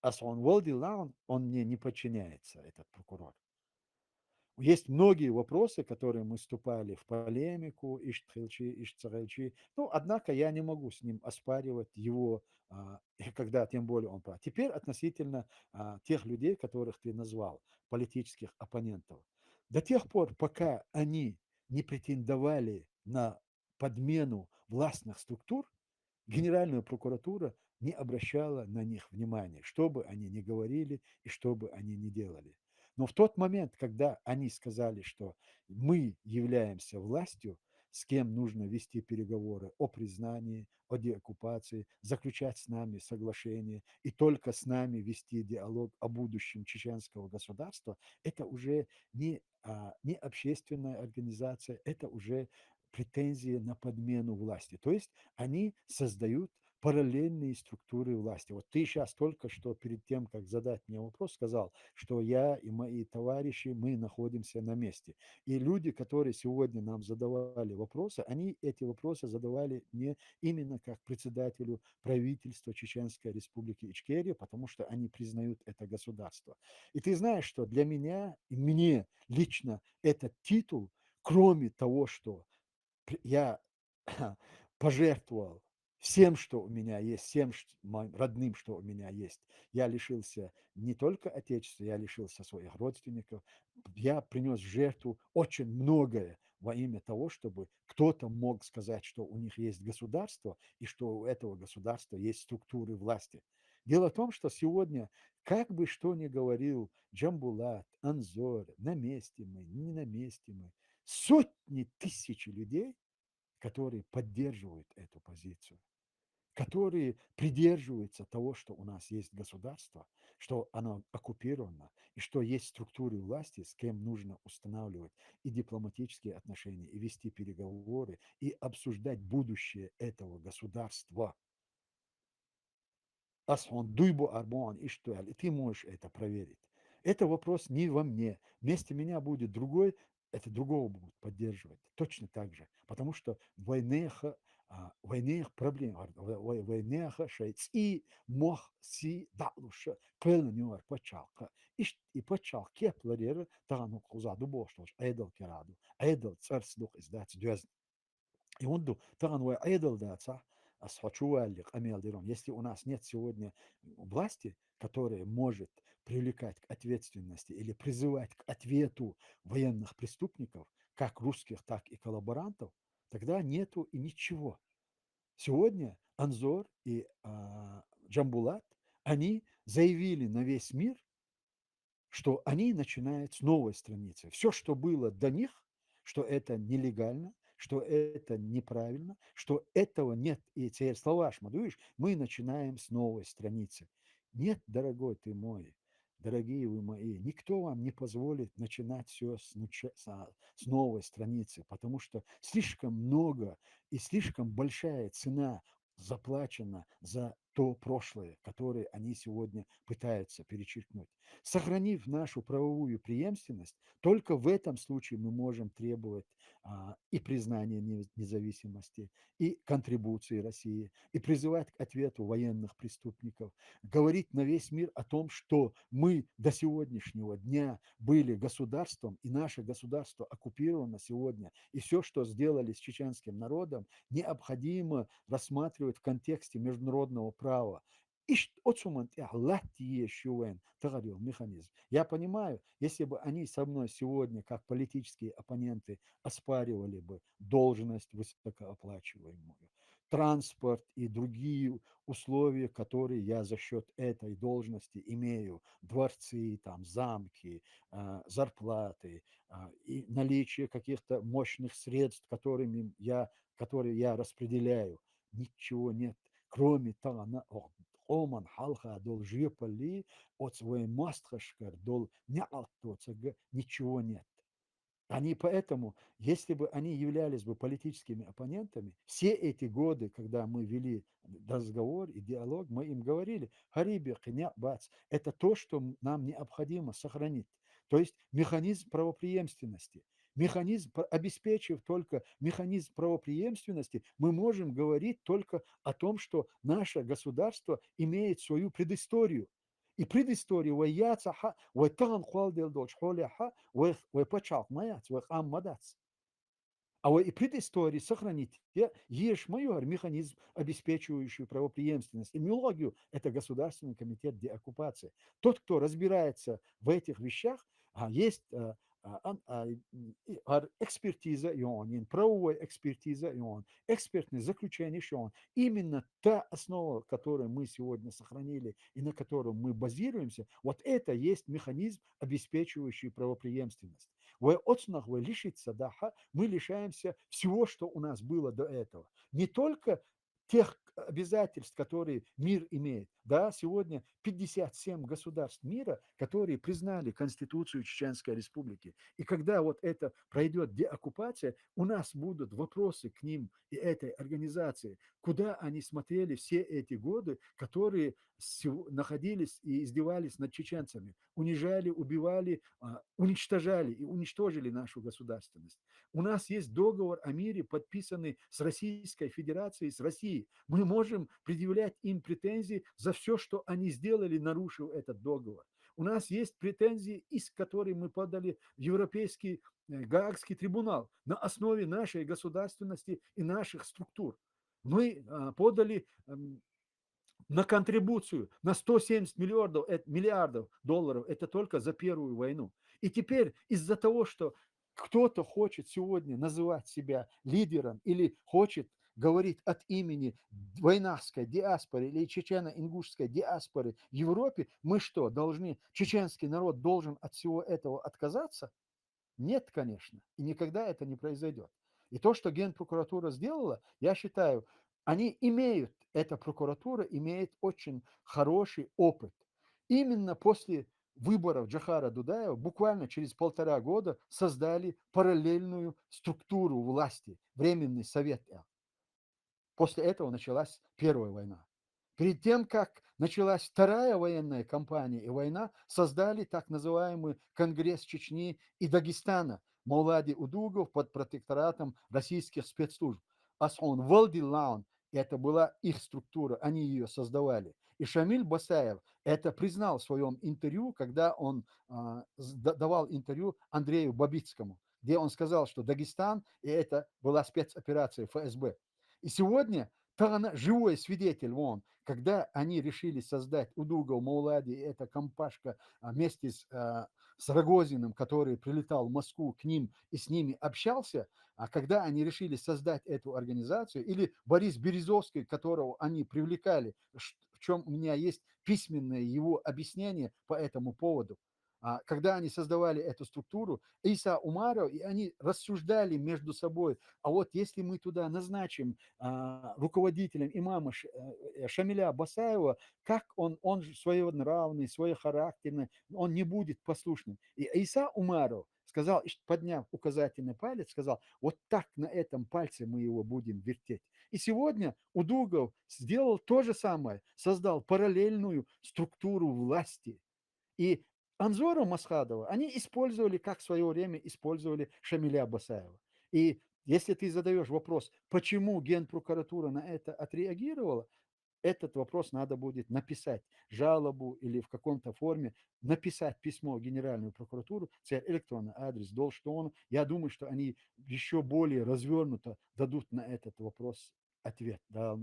А он мне не подчиняется, этот прокурор. Есть многие вопросы, которые мы вступали в полемику, ну, однако я не могу с ним оспаривать его, когда тем более он прав. Теперь относительно тех людей, которых ты назвал, политических оппонентов. До тех пор, пока они не претендовали на подмену властных структур, Генеральная прокуратура не обращала на них внимания, что бы они ни говорили и что бы они ни делали. Но в тот момент, когда они сказали, что мы являемся властью, с кем нужно вести переговоры о признании, о деоккупации, заключать с нами соглашение и только с нами вести диалог о будущем чеченского государства, это уже не общественная организация, это уже претензии на подмену власти. То есть они создают параллельные структуры власти. Вот ты сейчас только что перед тем, как задать мне вопрос, сказал, что я и мои товарищи, мы находимся на месте. И люди, которые сегодня нам задавали вопросы, они эти вопросы задавали не именно как председателю правительства Чеченской Республики Ичкерия, потому что они признают это государство. И ты знаешь, что для меня и мне лично этот титул, кроме того, что я пожертвовал всем, что у меня есть, всем моим родным, что у меня есть. Я лишился не только отечества, я лишился своих родственников. Я принес в жертву очень многое во имя того, чтобы кто-то мог сказать, что у них есть государство и что у этого государства есть структуры власти. Дело в том, что сегодня, как бы что ни говорил Джамбулат, Анзор, на месте мы, не на месте мы, сотни тысяч людей, которые поддерживают эту позицию, которые придерживаются того, что у нас есть государство, что оно оккупировано, и что есть структуры власти, с кем нужно устанавливать и дипломатические отношения, и вести переговоры, и обсуждать будущее этого государства. Асхон дуйбу арбуан и что, и ты можешь это проверить. Это вопрос не во мне. Вместо меня будет другой, это другого будут поддерживать. Точно так же. Потому что войнех проблем, войнех шейц и мох си датлуша, клэнюар пачалка. И пачал кепларер, тагану кузаду боштош, айдал кераду, айдал царсдух издать дюзн. И он ду, тагану айдал даца, если у нас нет сегодня власти, которая может привлекать к ответственности или призывать к ответу военных преступников, как русских, так и коллаборантов, тогда нету и ничего. Сегодня Анзор и Джамбулат, они заявили на весь мир, что они начинают с новой страницы. Все, что было до них, что это нелегально, что это неправильно, что этого нет. И теперь слова Шмадуиш, мы начинаем с новой страницы. Нет, дорогой ты мой, дорогие вы мои, никто вам не позволит начинать все с новой страницы, потому что слишком много и слишком большая цена заплачена за то прошлое, которое они сегодня пытаются перечеркнуть. Сохранив нашу правовую преемственность, только в этом случае мы можем требовать и признания независимости, и контрибуции России, и призывать к ответу военных преступников, говорить на весь мир о том, что мы до сегодняшнего дня были государством, и наше государство оккупировано сегодня, и все, что сделали с чеченским народом, необходимо рассматривать в контексте международного права. Механизм. Я понимаю, если бы они со мной сегодня, как политические оппоненты, оспаривали бы должность высокооплачиваемую, транспорт и другие условия, которые я за счет этой должности имею, дворцы, там, замки, зарплаты и наличие каких-то мощных средств, которые я распределяю, ничего нет, кроме того, Оман халха дол жепали от своей мастхашкар дол ничего нет. Они поэтому, если бы они являлись бы политическими оппонентами, все эти годы, когда мы вели разговор и диалог, мы им говорили, Хариби, бац, это то, что нам необходимо сохранить. То есть механизм правопреемственности. Обеспечив только механизм правопреемственности, мы можем говорить только о том, что наше государство имеет свою предысторию. И предыстория ваяца вайтаган хуалдел дочь холяха вайпачал маят вайхам мадац. А и предыстории сохранить есть майор механизм, обеспечивающий правопреемственность. И миологию – это Государственный комитет деоккупации. Тот, кто разбирается в этих вещах, есть экспертиза, и он, правовая экспертиза, и он, экспертное заключение, что он. Именно та основа, которую мы сегодня сохранили и на котором мы базируемся, вот это есть механизм, обеспечивающий правопреемственность. Мы лишаемся всего, что у нас было до этого. Не только тех обязательств, которые мир имеет. Да, сегодня 57 государств мира, которые признали Конституцию Чеченской Республики. И когда вот это пройдет деоккупация, у нас будут вопросы к ним и этой организации, куда они смотрели все эти годы, которые находились и издевались над чеченцами, унижали, убивали, уничтожали и уничтожили нашу государственность. У нас есть договор о мире, подписанный с Российской Федерацией, с Россией. Мы можем предъявлять им претензии за все, что они сделали, нарушив этот договор. У нас есть претензии, иск, который мы подали в Европейский Гаагский трибунал на основе нашей государственности и наших структур. Мы подали на контрибуцию на 170 миллиардов долларов. Это только за Первую войну. И теперь из-за того, что кто-то хочет сегодня называть себя лидером или хочет говорить от имени войнарской диаспоры или чечено-ингушской диаспоры в Европе, мы что, должны, чеченский народ должен от всего этого отказаться? Нет, конечно, и никогда это не произойдет. И то, что Генпрокуратура сделала, я считаю, эта прокуратура имеет очень хороший опыт. Именно после выборов Джохара Дудаева буквально через 1,5 года создали параллельную структуру власти, Временный совет. После этого началась Первая война. Перед тем, как началась Вторая военная кампания и война, создали так называемый Конгресс Чечни и Дагестана Маулади Удугов под протекторатом российских спецслужб. Асон Валдилаун, это была их структура, они ее создавали. И Шамиль Басаев это признал в своем интервью, когда он давал интервью Андрею Бабицкому, где он сказал, что Дагестан, и это была спецоперация ФСБ. И сегодня живой свидетель, когда они решили создать Удугов, Маулади, эта компашка вместе с Рогозиным, который прилетал в Москву к ним и с ними общался, а когда они решили создать эту организацию, или Борис Березовский, которого они привлекали, в чем у меня есть письменное его объяснение по этому поводу, когда они создавали эту структуру, Иса Умаров, и они рассуждали между собой, а вот если мы туда назначим руководителем имама Шамиля Басаева, как он же своенравный, своехарактерный, он не будет послушным. И Иса Умаров сказал, подняв указательный палец, сказал, вот так на этом пальце мы его будем вертеть. И сегодня Удугов сделал то же самое, создал параллельную структуру власти. И Анзора Масхадова они использовали, как в свое время использовали Шамиля Басаева. И если ты задаешь вопрос, почему Генпрокуратура на это отреагировала, этот вопрос надо будет написать, жалобу или в каком-то форме написать письмо в Генеральную прокуратуру, электронный адрес Должтон. Я думаю, что они еще более развернуто дадут на этот вопрос ответ. Да,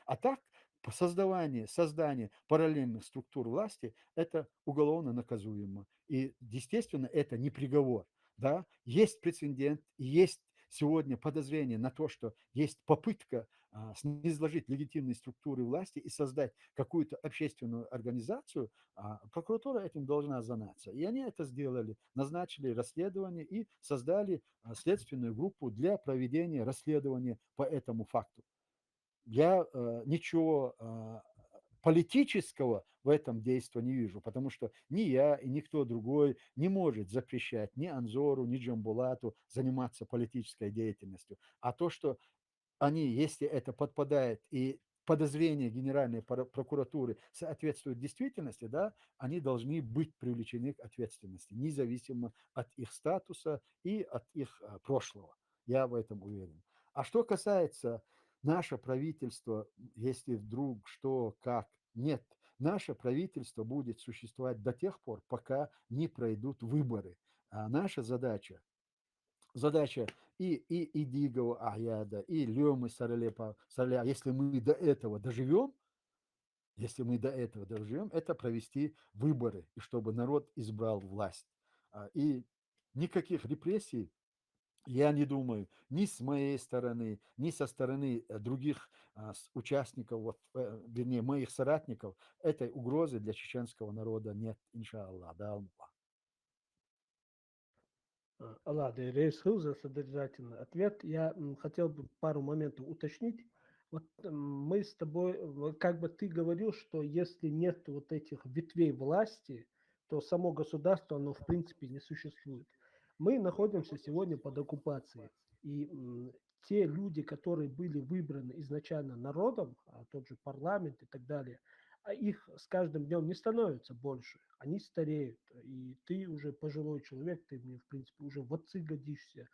а так, создание параллельных структур власти – это уголовно наказуемо. И, естественно, это не приговор. Да? Есть прецедент, есть сегодня подозрение на то, что есть попытка снизложить легитимные структуры власти и создать какую-то общественную организацию, прокуратура этим должна заняться. И они это сделали, назначили расследование и создали следственную группу для проведения расследования по этому факту. Я ничего политического в этом действии не вижу, потому что ни я и никто другой не может запрещать ни Анзору, ни Джамбулату заниматься политической деятельностью. А то, что они, если это подпадает и подозрения Генеральной прокуратуры соответствуют действительности, да, они должны быть привлечены к ответственности, независимо от их статуса и от их прошлого. Я в этом уверен. А что касается наше правительство, если вдруг что, как, нет, наше правительство будет существовать до тех пор, пока не пройдут выборы. А наша задача и Дигова Аяда, и Лемы Сараля, если мы до этого доживем, это провести выборы, и чтобы народ избрал власть. И никаких репрессий, я не думаю, ни с моей стороны, ни со стороны других участников, вернее, моих соратников, этой угрозы для чеченского народа нет, иншаллах. Да, Ладно, решил за содержательный ответ. Я хотел бы пару моментов уточнить. Вот мы с тобой, как бы ты говорил, что если нет вот этих ветвей власти, то само государство, оно в принципе не существует. Мы находимся сегодня под оккупацией. И те люди, которые были выбраны изначально народом, тот же парламент и так далее, а их с каждым днем не становится больше. Они стареют. И ты уже пожилой человек, ты мне, в принципе, уже в отцы годишься.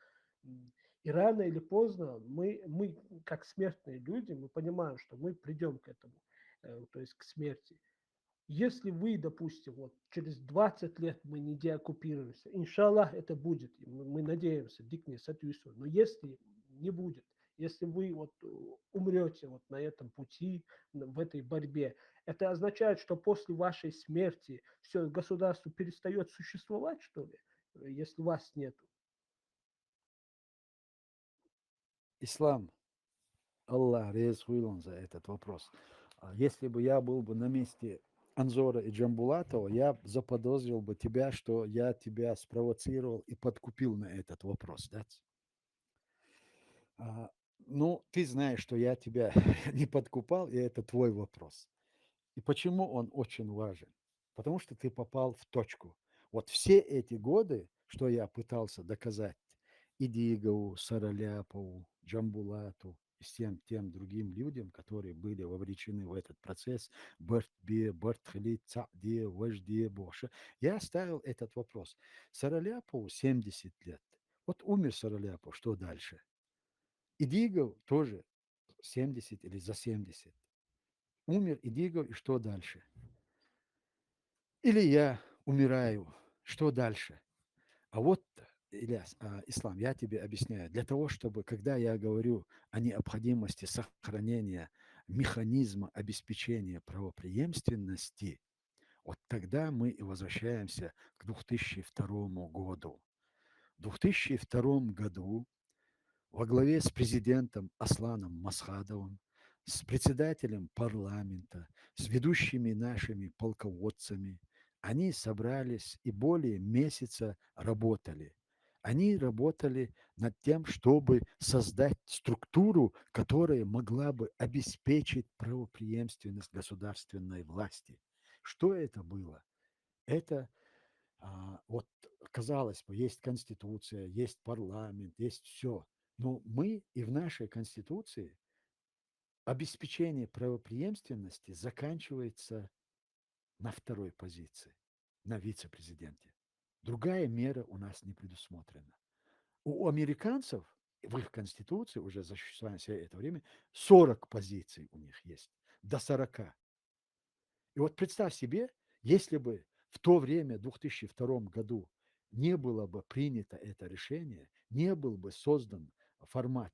И рано или поздно мы как смертные люди, мы понимаем, что мы придем к этому, то есть к смерти. Если вы, допустим, вот через 20 лет мы не деоккупируемся, иншаллах это будет, и мы надеемся, дикне соответствует. Но если не будет, если вы вот умрете вот на этом пути, в этой борьбе, это означает, что после вашей смерти все, государство перестает существовать, что ли, если вас нету? Ислам, Аллах рез хуйлон за этот вопрос. Если бы я был бы на месте Анзора и Джамбулатова, я заподозрил бы тебя, что я тебя спровоцировал и подкупил на этот вопрос. Да? Ну, ты знаешь, что я тебя не подкупал, и это твой вопрос. И почему он очень важен? Потому что ты попал в точку. Вот все эти годы, что я пытался доказать Идигову, Сараляпову, Джамбулату и всем тем другим людям, которые были вовлечены в этот процесс, Бартбе, Бартхали, Цаде, Вожде, Боша, я ставил этот вопрос. Сараляпову 70 лет. Вот умер Сараляпов, что дальше? Идигов тоже 70 или за 70. Умер Идигов, и что дальше? Или я умираю, что дальше? А вот, Ильяс, Ислам, я тебе объясняю. Для того, чтобы, когда я говорю о необходимости сохранения механизма обеспечения правопреемственности, вот тогда мы и возвращаемся к 2002 году. В 2002 году во главе с президентом Асланом Масхадовым, с председателем парламента, с ведущими нашими полководцами, они собрались и более месяца работали. Они работали над тем, чтобы создать структуру, которая могла бы обеспечить правопреемственность государственной власти. Что это было? Это вот, казалось бы, есть конституция, есть парламент, есть все. Но мы и в нашей конституции обеспечение правопреемственности заканчивается на второй позиции, на вице-президенте. Другая мера у нас не предусмотрена. У американцев в их конституции уже за все это время 40 позиций у них есть, до 40. И вот представь себе, если бы в то время, в 2002 году, не было бы принято это решение, не был бы создан формат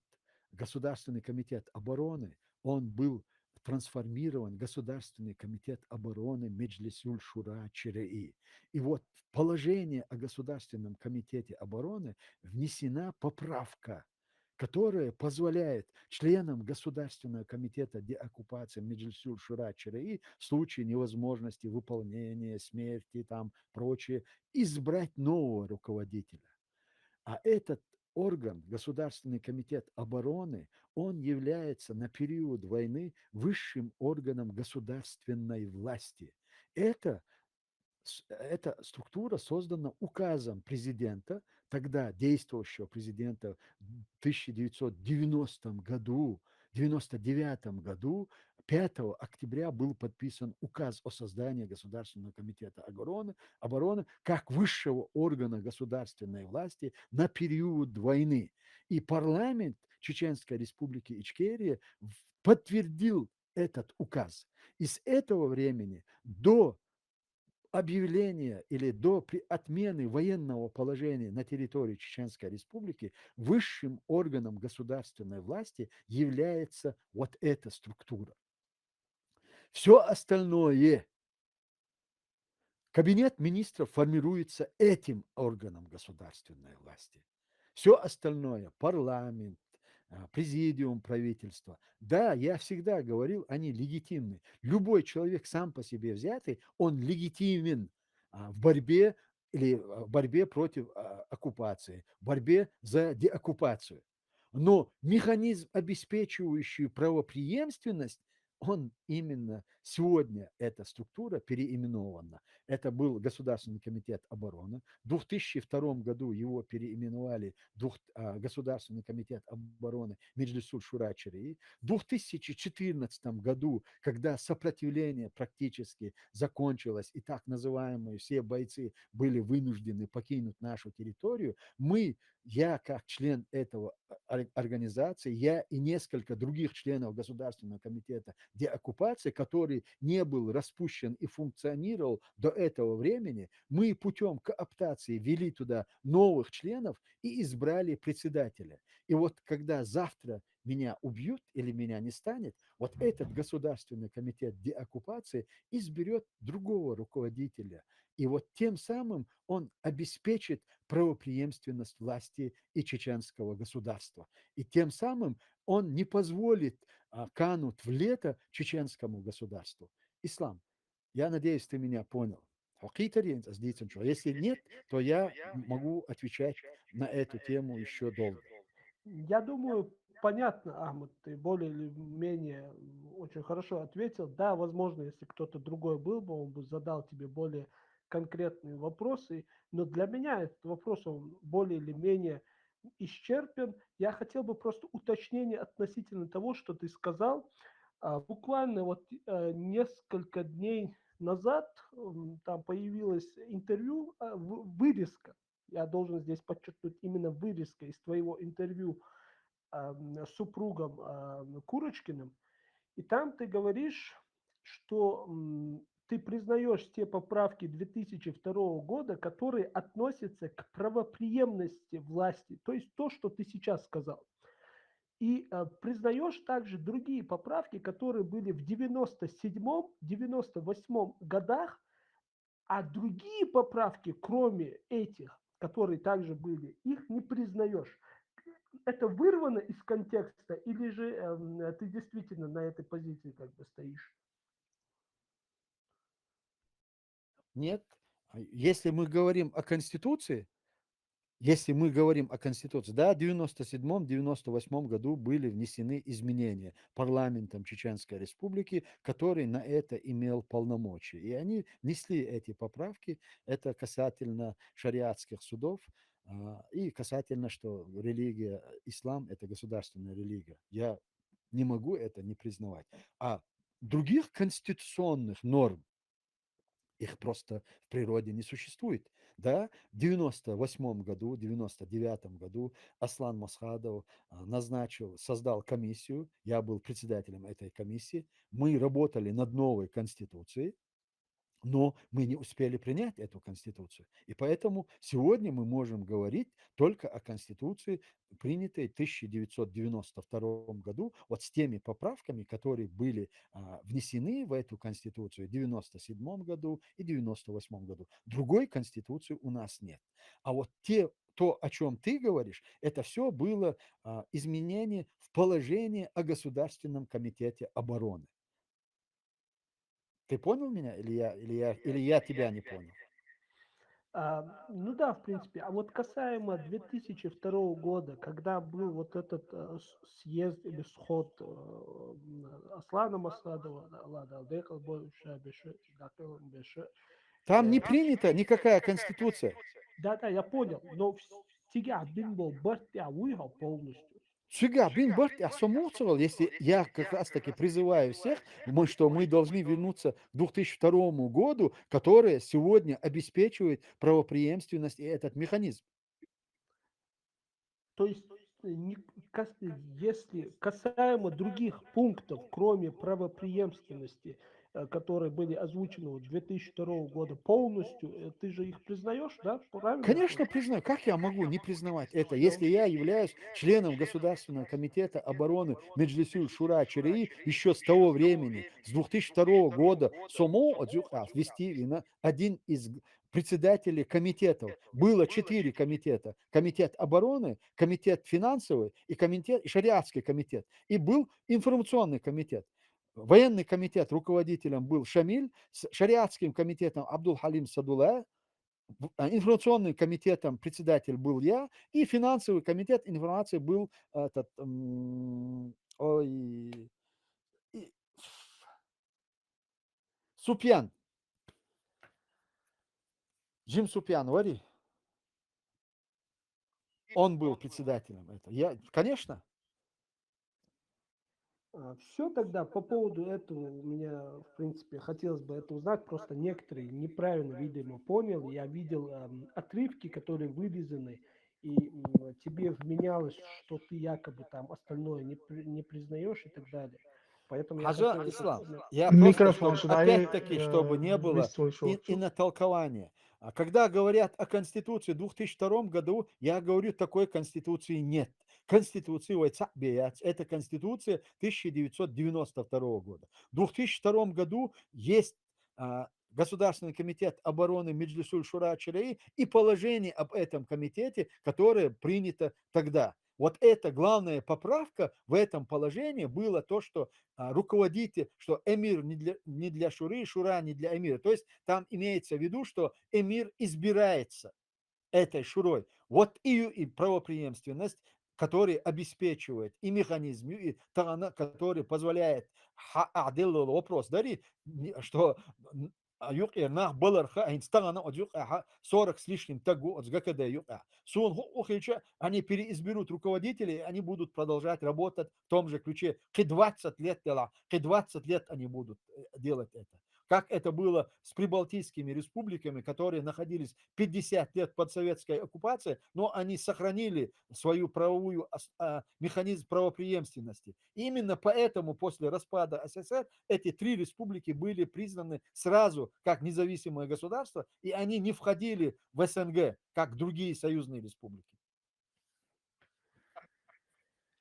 Государственный комитет обороны, он был трансформирован Государственный комитет обороны Меджлисюль Шура Чиреи. И вот в положение о Государственном комитете обороны внесена поправка, которая позволяет членам Государственного комитета деоккупации Меджлисюль Шура Чиреи в случае невозможности выполнения, смерти, там, прочее, избрать нового руководителя. А этот орган, Государственный комитет обороны, он является на период войны высшим органом государственной власти. Эта структура создана указом президента, тогда действующего президента в 1990 году, 1999 году, 5 октября был подписан указ о создании Государственного комитета обороны как высшего органа государственной власти на период войны. И парламент Чеченской республики Ичкерия подтвердил этот указ. И с этого времени до объявления или до отмены военного положения на территории Чеченской Республики высшим органом государственной власти является вот эта структура. Все остальное, кабинет министров формируется этим органом государственной власти. Все остальное, парламент, президиум правительства. Да, я всегда говорил, они легитимны. Любой человек сам по себе взятый, он легитимен в борьбе или в борьбе против оккупации, в борьбе за деоккупацию. Но механизм, обеспечивающий правопреемственность, он именно сегодня, эта структура переименована. Это был Государственный комитет обороны. В 2002 году его переименовали Государственный комитет обороны Меджлисуль Шура Чарии. В 2014 году, когда сопротивление практически закончилось и так называемые все бойцы были вынуждены покинуть нашу территорию, я как член этого организации, я и несколько других членов Государственного комитета деоккупации, который не был распущен и функционировал до этого времени, мы путем кооптации ввели туда новых членов и избрали председателя. И вот когда завтра меня убьют или меня не станет, вот этот Государственный комитет деоккупации изберет другого руководителя. И вот тем самым он обеспечит правопреемственность власти и чеченского государства. И тем самым он не позволит кануть в лето чеченскому государству. Ислам. Я надеюсь, ты меня понял. Если нет, то я могу отвечать на эту тему еще долго. Я думаю, понятно, Ахмад, ты более или менее очень хорошо ответил. Да, возможно, если кто-то другой был бы, он бы задал тебе более конкретные вопросы, но для меня этот вопрос, он более или менее исчерпан. Я хотел бы просто уточнение относительно того, что ты сказал. Буквально вот несколько дней назад там появилось интервью, вырезка. Я должен здесь подчеркнуть именно вырезка из твоего интервью с супругом Курочкиным. И там ты говоришь, что ты признаешь те поправки 2002 года, которые относятся к правопреемности власти, то есть то, что ты сейчас сказал. И признаешь также другие поправки, которые были в 97-98 годах, а другие поправки, кроме этих, которые также были, их не признаешь. Это вырвано из контекста, или же ты действительно на этой позиции как бы стоишь? Нет. Если мы говорим о Конституции, да, в 97-98 году были внесены изменения парламентом Чеченской Республики, который на это имел полномочия. И они внесли эти поправки, это касательно шариатских судов и касательно, что религия ислам – это государственная религия. Я не могу это не признавать. А других конституционных норм, их просто в природе не существует. Да, в 98 году, 99 году Аслан Масхадов создал комиссию, я был председателем этой комиссии, мы работали над новой конституцией, но мы не успели принять эту конституцию. И поэтому сегодня мы можем говорить только о конституции, принятой в 1992 году, вот с теми поправками, которые были внесены в эту конституцию в 1997 году и 1998 году. Другой конституции у нас нет. А вот то, о чем ты говоришь, это все было изменение в положении о Государственном комитете обороны. Ты понял меня или я тебя не понял? Ну да, в принципе. А вот касаемо 2002 года, когда был вот этот съезд или сход Аслана Масадова, Там не принята никакая конституция. Да, я понял, но Тига Бинбол Бартя выиграл полностью. Сега, Бин Барт, я самоуцевал, если я как раз таки призываю всех, что мы должны вернуться к 2002 году, который сегодня обеспечивает правопреемственность и этот механизм. То есть, если касаемо других пунктов, кроме правопреемственности, которые были озвучены в 2002 года полностью, ты же их признаешь, да? Правильно? Конечно, признаю. Как я могу не признавать это, если я являюсь членом Государственного комитета обороны Меджлисуль Шура Чарии еще с того времени, с 2002 года, один из председателей комитетов. Было 4 комитета. Комитет обороны, комитет финансовый и шариатский комитет. И был информационный комитет. Военный комитет руководителем был Шамиль, с шариатским комитетом Абдул Халим Садулаев, Информационным комитетом председатель был я, и финансовый комитет информации был этот, ой, Супьян, Джим Супьян, вари. Он был председателем. Конечно. Все тогда по поводу этого у меня, в принципе, хотелось бы это узнать. Просто некоторые неправильно, видимо, понял. Я видел отрывки, которые вырезаны, и тебе вменялось, что ты якобы там остальное не признаешь и так далее. Поэтому я Хажа хотел Ислам, это... я просто, Микрофон чтобы, сюда, опять-таки, чтобы не было выстроил и на толкование. А когда говорят о Конституции в 2002 году, я говорю, такой Конституции нет. Конституция это Конституция 1992 года. В 2002 году есть Государственный комитет обороны Меджлисуль Шура Чарей и положение об этом комитете, которое принято тогда. Вот эта главная поправка в этом положении было то, что руководитель, что эмир не для Шуры, Шура не для эмира. То есть там имеется в виду, что эмир избирается этой Шурой. Вот и правопреемственность, который обеспечивает, и механизм, и тагана, который позволяет вопрос, дари, что юкер нах баларха инстагана от юка 40 с лишним тагу от гакада юка. Сун ухича, они переизберут руководителей, они будут продолжать работать в том же ключе. К 20 лет дела, к 20 лет они будут делать это. Как это было с прибалтийскими республиками, которые находились 50 лет под советской оккупацией, но они сохранили свою правовую механизм правопреемственности. И именно поэтому после распада СССР эти три республики были признаны сразу как независимые государства, и они не входили в СНГ, как другие союзные республики.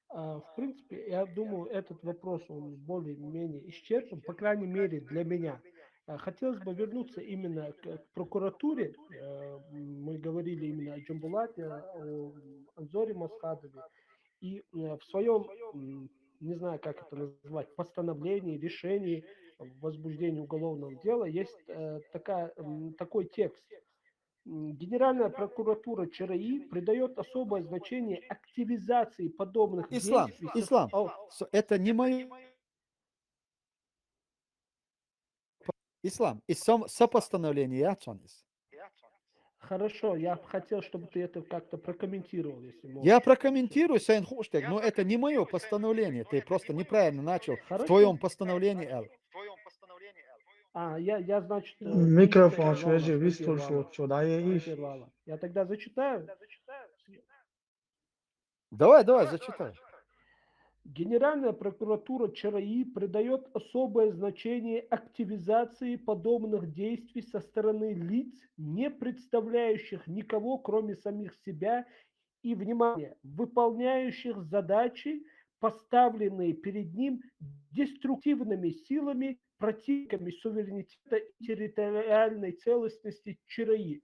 В принципе, я думаю, этот вопрос, он более-менее исчерпан, по крайней мере, для меня. Хотелось бы вернуться именно к прокуратуре. Мы говорили именно о Джамбулате, о Анзоре Масхадове. И в своем, не знаю, как это назвать, постановлении, решении в возбуждении уголовного дела есть такой текст. Генеральная прокуратура ЧРИ придает особое значение активизации подобных действий. Ислам, это не мое... Ислам, и сопостановление я цонис. Хорошо, я хотел, чтобы ты это как-то прокомментировал, если можешь. Я прокомментирую Сайн Хуштег, но это не мое постановление. Ты просто неправильно начал в твоем постановлении, Эл. Я, значит, Микрофон свежий, выстроил сюда, я тогда зачитаю. Давай, зачитай. Генеральная прокуратура ЧРИ придает особое значение активизации подобных действий со стороны лиц, не представляющих никого, кроме самих себя, и, внимание, выполняющих задачи, поставленные перед ним деструктивными силами, противниками суверенитета и территориальной целостности ЧРИ.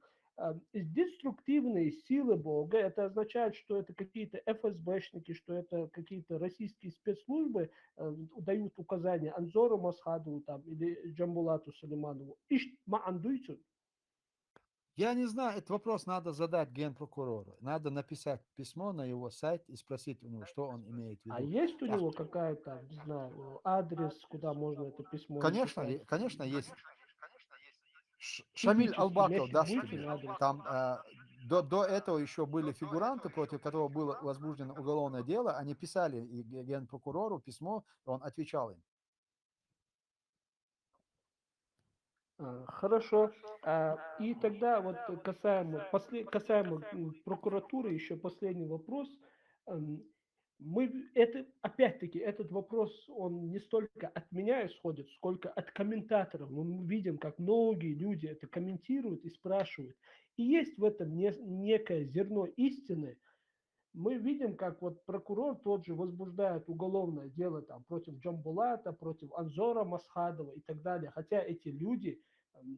Деструктивные силы Бога, это означает, что это какие-то ФСБшники, что это какие-то российские спецслужбы дают указания Анзору Масхадову там, или Джамбулату Сулейманову. Я не знаю, этот вопрос надо задать генпрокурору. Надо написать письмо на его сайт и спросить у него, что он имеет в виду. А есть у него какая-то, не знаю, адрес, куда можно это письмо Конечно, написать? конечно, есть. Шамиль Албаков даст будете тебе. на адрес? Там до этого еще были фигуранты, против которого было возбуждено уголовное дело. Они писали и генпрокурору письмо, и он отвечал им. Хорошо. И тогда вот касаемо прокуратуры, еще последний вопрос. Опять-таки, этот вопрос, он не столько от меня исходит, сколько от комментаторов. Мы видим, как многие люди это комментируют и спрашивают. И есть в этом некое зерно истины. Мы видим, как вот прокурор тот же возбуждает уголовное дело там, против Джамбулата, против Анзора Масхадова и так далее. Хотя эти люди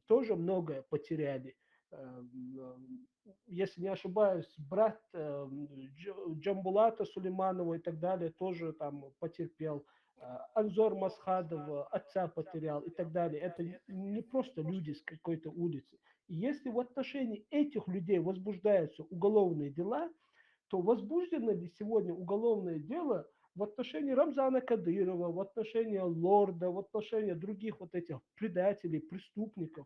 тоже многое потеряли. Если не ошибаюсь, брат Джамбулата Сулейманова и так далее тоже там потерпел Анзор Масхадов отца потерял и так далее. Это не просто люди с какой-то улицы. И если в отношении этих людей возбуждаются уголовные дела, то возбуждено ли сегодня уголовное дело в отношении Рамзана Кадырова, в отношении Лорда, в отношении других вот этих предателей, преступников?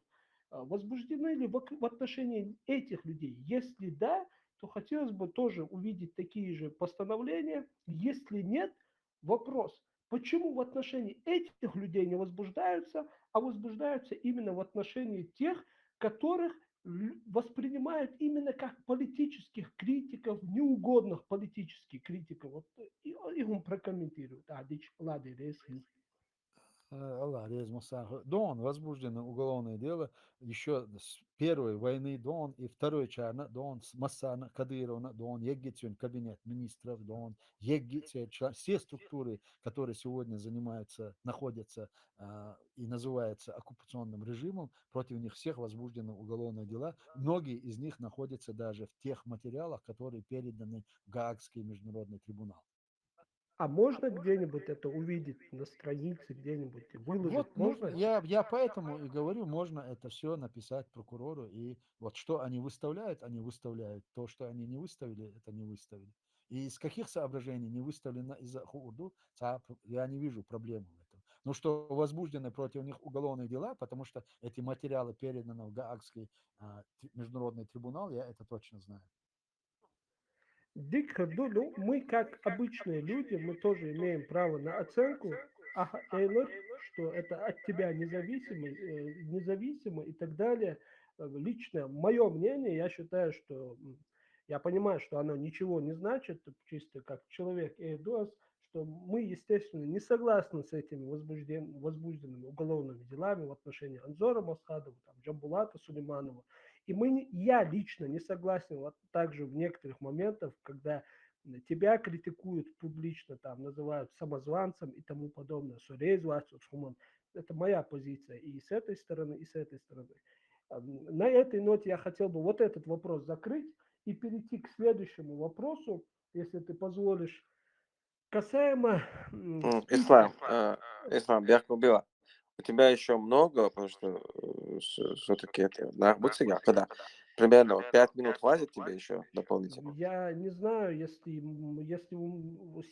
Возбуждены ли в отношении этих людей? Если да, то хотелось бы тоже увидеть такие же постановления. Если нет, вопрос, почему в отношении этих людей не возбуждаются, а возбуждаются именно в отношении тех, которых воспринимают именно как политических критиков, неугодных политических критиков. Вот, и он прокомментирует. Ладно, Аллах, Дон возбуждено уголовное дело еще с первой войны Дон и второй чарна Дон с Масана Кадыровна Дон Еггитсен кабинет министров Дон Еггитсен все структуры, которые сегодня находятся и называются оккупационным режимом, против них всех возбуждено уголовные дела. Многие из них находятся даже в тех материалах, которые переданы в Гаагский международный трибунал. А можно где-нибудь это увидеть на странице, где-нибудь выложить? Вот, Можно? я поэтому и говорю, можно это все написать прокурору, и вот что они выставляют, то, что они не выставили, это не выставили. И из каких соображений не выставлено из-за Хурду, я не вижу проблемы в этом. Но что возбуждены против них уголовные дела, потому что эти материалы переданы в Гаагский международный трибунал, я это точно знаю. Ну, мы как обычные люди, мы тоже имеем право на оценку, что это от тебя независимо и так далее. Лично мое мнение, я считаю, что я понимаю, что оно ничего не значит, чисто как человек Эйдуас, что мы, естественно, не согласны с этими возбужденными уголовными делами в отношении Анзора Масхадова, Джамбулата Сулейманова. И я лично не согласен вот также в некоторых моментах, когда тебя критикуют публично, называют самозванцем и тому подобное. Это моя позиция и с этой стороны, и с этой стороны. На этой ноте я хотел бы вот этот вопрос закрыть и перейти к следующему вопросу, если ты позволишь. Касаемо Ислам, я убила. У тебя еще много, потому что все-таки это нарбуцыга, когда примерно 5 минут хватит тебе еще дополнительно. Я не знаю, если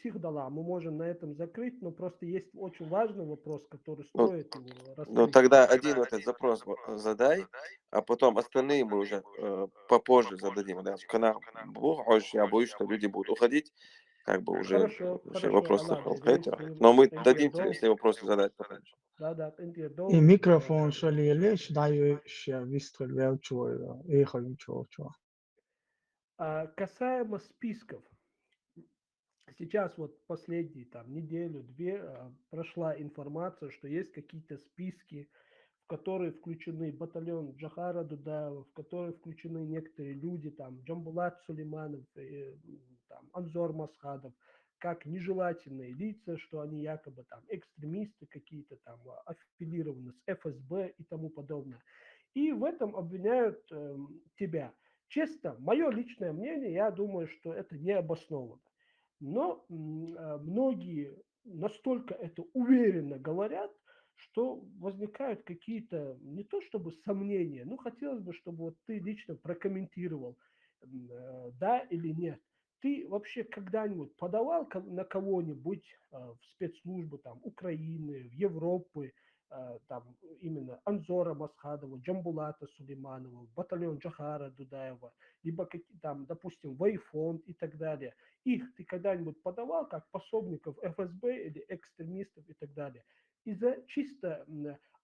Сихдала, мы можем на этом закрыть, но просто есть очень важный вопрос, который стоит его раскрыть. Ну тогда один этот запрос задай, а потом остальные мы уже попозже зададим. Да? Я боюсь, что люди будут уходить, как бы уже Хорошо, вопросы Аллах, но мы дадим тебе, если вопросы задать потом. Да, И микрофон шалиелеш, даю вистрел эхо. Касаемо списков. Сейчас вот последние неделю-две прошла информация, что есть какие-то списки, в которые включены батальон Джахара Дудаева, в которые включены некоторые люди, Джамбулат Сулейманов, Анзор Масхадов, как нежелательные лица, что они якобы экстремисты какие-то аффилированы с ФСБ и тому подобное. И в этом обвиняют тебя. Честно, мое личное мнение, я думаю, что это не обосновано. Но многие настолько это уверенно говорят, что возникают какие-то не то чтобы сомнения, но хотелось бы, чтобы вот ты лично прокомментировал, да или нет. Ты вообще когда-нибудь подавал на кого-нибудь в спецслужбы Украины, Европы, именно Анзора Масхадова, Джамбулата Сулейманова, батальон Джахара Дудаева, либо допустим, Вайфонд и так далее. Их ты когда-нибудь подавал как пособников ФСБ или экстремистов и так далее? Из-за чисто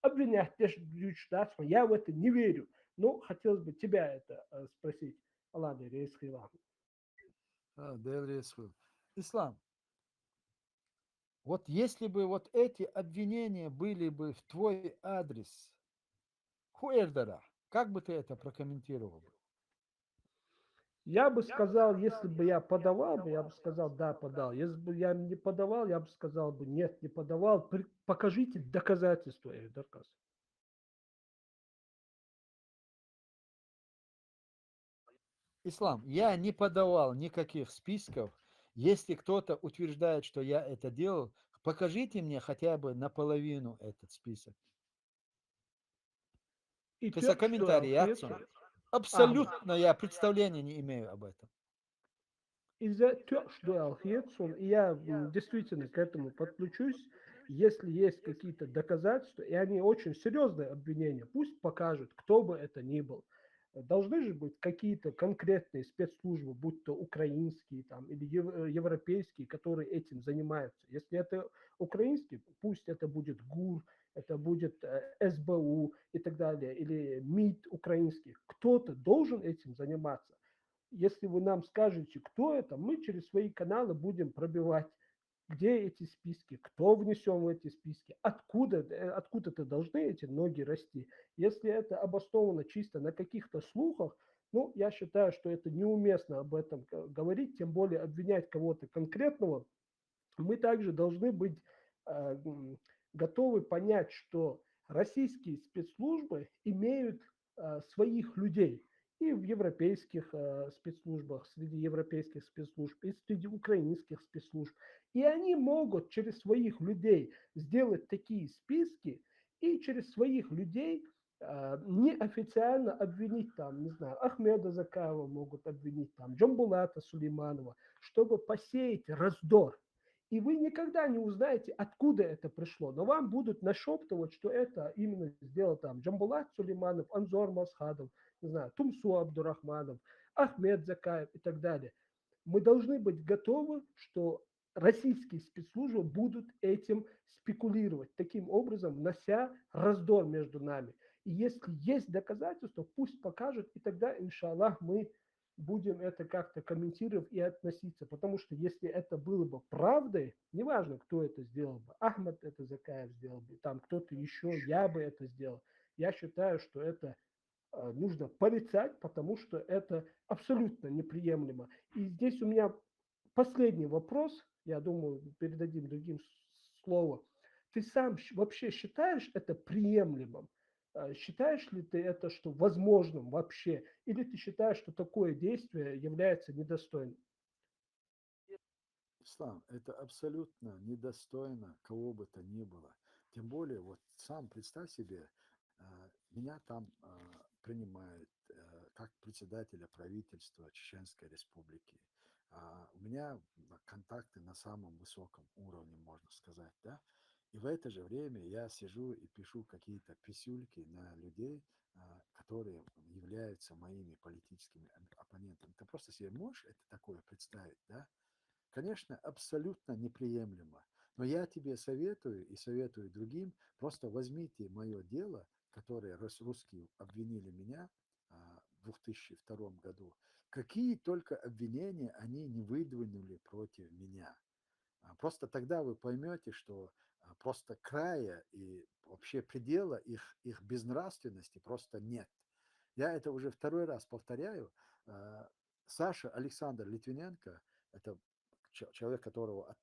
обвинять, я в это не верю. Но хотелось бы тебя это спросить. Ладно, Ислам, вот если бы вот эти обвинения были бы в твой адрес, хуэрдара, как бы ты это прокомментировал? Я бы сказал, если бы я подавал, я бы сказал, да, подал. Если бы я не подавал, я бы сказал, нет, не подавал. Покажите доказательства, Эйдаркас. Ислам, я не подавал никаких списков. Если кто-то утверждает, что я это делал, Покажите мне хотя бы наполовину этот список. И Кыса тек комментарий что yapsın. Ахмед, Абсолютно я представления не имею об этом. из-за что Хетсон, и я действительно к этому подключусь, если есть какие-то доказательства, и они очень серьезные обвинения, пусть покажут, кто бы это ни был. Должны же быть какие-то конкретные спецслужбы, будь то украинские там, или европейские, которые этим занимаются. Если это украинские, пусть это будет ГУР, это будет СБУ и так далее, или МИД украинский. Кто-то должен этим заниматься. Если вы нам скажете, кто это, мы через свои каналы будем пробивать, где эти списки, кто внесен в эти списки, откуда-то должны эти ноги расти. Если это обосновано чисто на каких-то слухах, ну, я считаю, что это неуместно об этом говорить, тем более обвинять кого-то конкретного. Мы также должны быть готовы понять, что российские спецслужбы имеют своих людей и в европейских спецслужбах, среди европейских спецслужб, и среди украинских спецслужб. И они могут через своих людей сделать такие списки и через своих людей неофициально обвинить там, не знаю, Ахмеда Закаева могут обвинить там, Джамбулата Сулейманова, чтобы посеять раздор. И вы никогда не узнаете, откуда это пришло. Но вам будут нашептывать, что это именно сделал там Джамбулат Сулейманов, Анзор Масхадов, не знаю, Тумсу Абдурахманов, Ахмед Закаев и так далее. Мы должны быть готовы, что российские спецслужбы будут этим спекулировать, таким образом внося раздор между нами. И если есть доказательства, пусть покажут, и тогда, иншаллах, мы будем это как-то комментировать и относиться. Потому что если это было бы правдой, неважно, кто это сделал бы, Ахмед это Закаев сделал бы, там кто-то еще, я бы это сделал. Я считаю, что это нужно порицать, потому что это абсолютно неприемлемо. И здесь у меня последний вопрос, я думаю, передадим другим слово. Ты сам вообще считаешь это приемлемым? Считаешь ли ты это, что возможным вообще? Или ты считаешь, что такое действие является недостойным? Ислам, это абсолютно недостойно кого бы то ни было. Тем более, вот сам представь себе, меня там принимают как председателя правительства Чеченской Республики. У меня контакты на самом высоком уровне, можно сказать, да. И в это же время я сижу и пишу какие-то писюльки на людей, которые являются моими политическими оппонентами. Ты просто себе можешь это такое представить, да? Конечно, абсолютно неприемлемо. Но я тебе советую и советую другим, просто возьмите мое дело, которое русские обвинили меня в 2002 году. Какие только обвинения они не выдвинули против меня. Просто тогда вы поймете, что просто края и вообще предела их безнравственности просто нет. Я это уже второй раз повторяю. Саша Александр Литвиненко, это человек, которого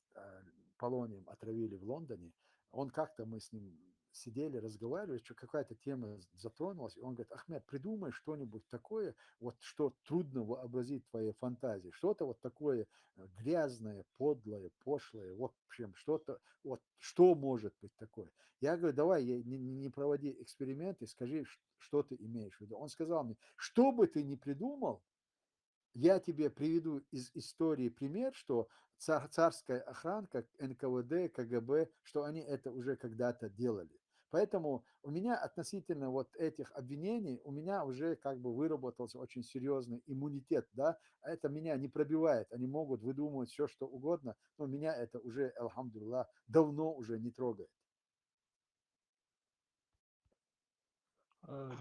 полонием отравили в Лондоне, он как-то мы с ним сидели, разговаривали, что какая-то тема затронулась, и он говорит: Ахмед, придумай что-нибудь такое, вот что трудно вообразить твоей фантазии, что-то вот такое грязное, подлое, пошлое, в общем, что-то, вот что может быть такое. Я говорю: давай, не проводи эксперименты, скажи, что ты имеешь в виду. Он сказал мне: что бы ты ни придумал, я тебе приведу из истории пример, что царская охранка, НКВД, КГБ, что они это уже когда-то делали. Поэтому у меня относительно вот этих обвинений, у меня уже как бы выработался очень серьезный иммунитет, да, это меня не пробивает, они могут выдумывать все, что угодно, но меня это уже, альхамдулилlah, давно уже не трогает.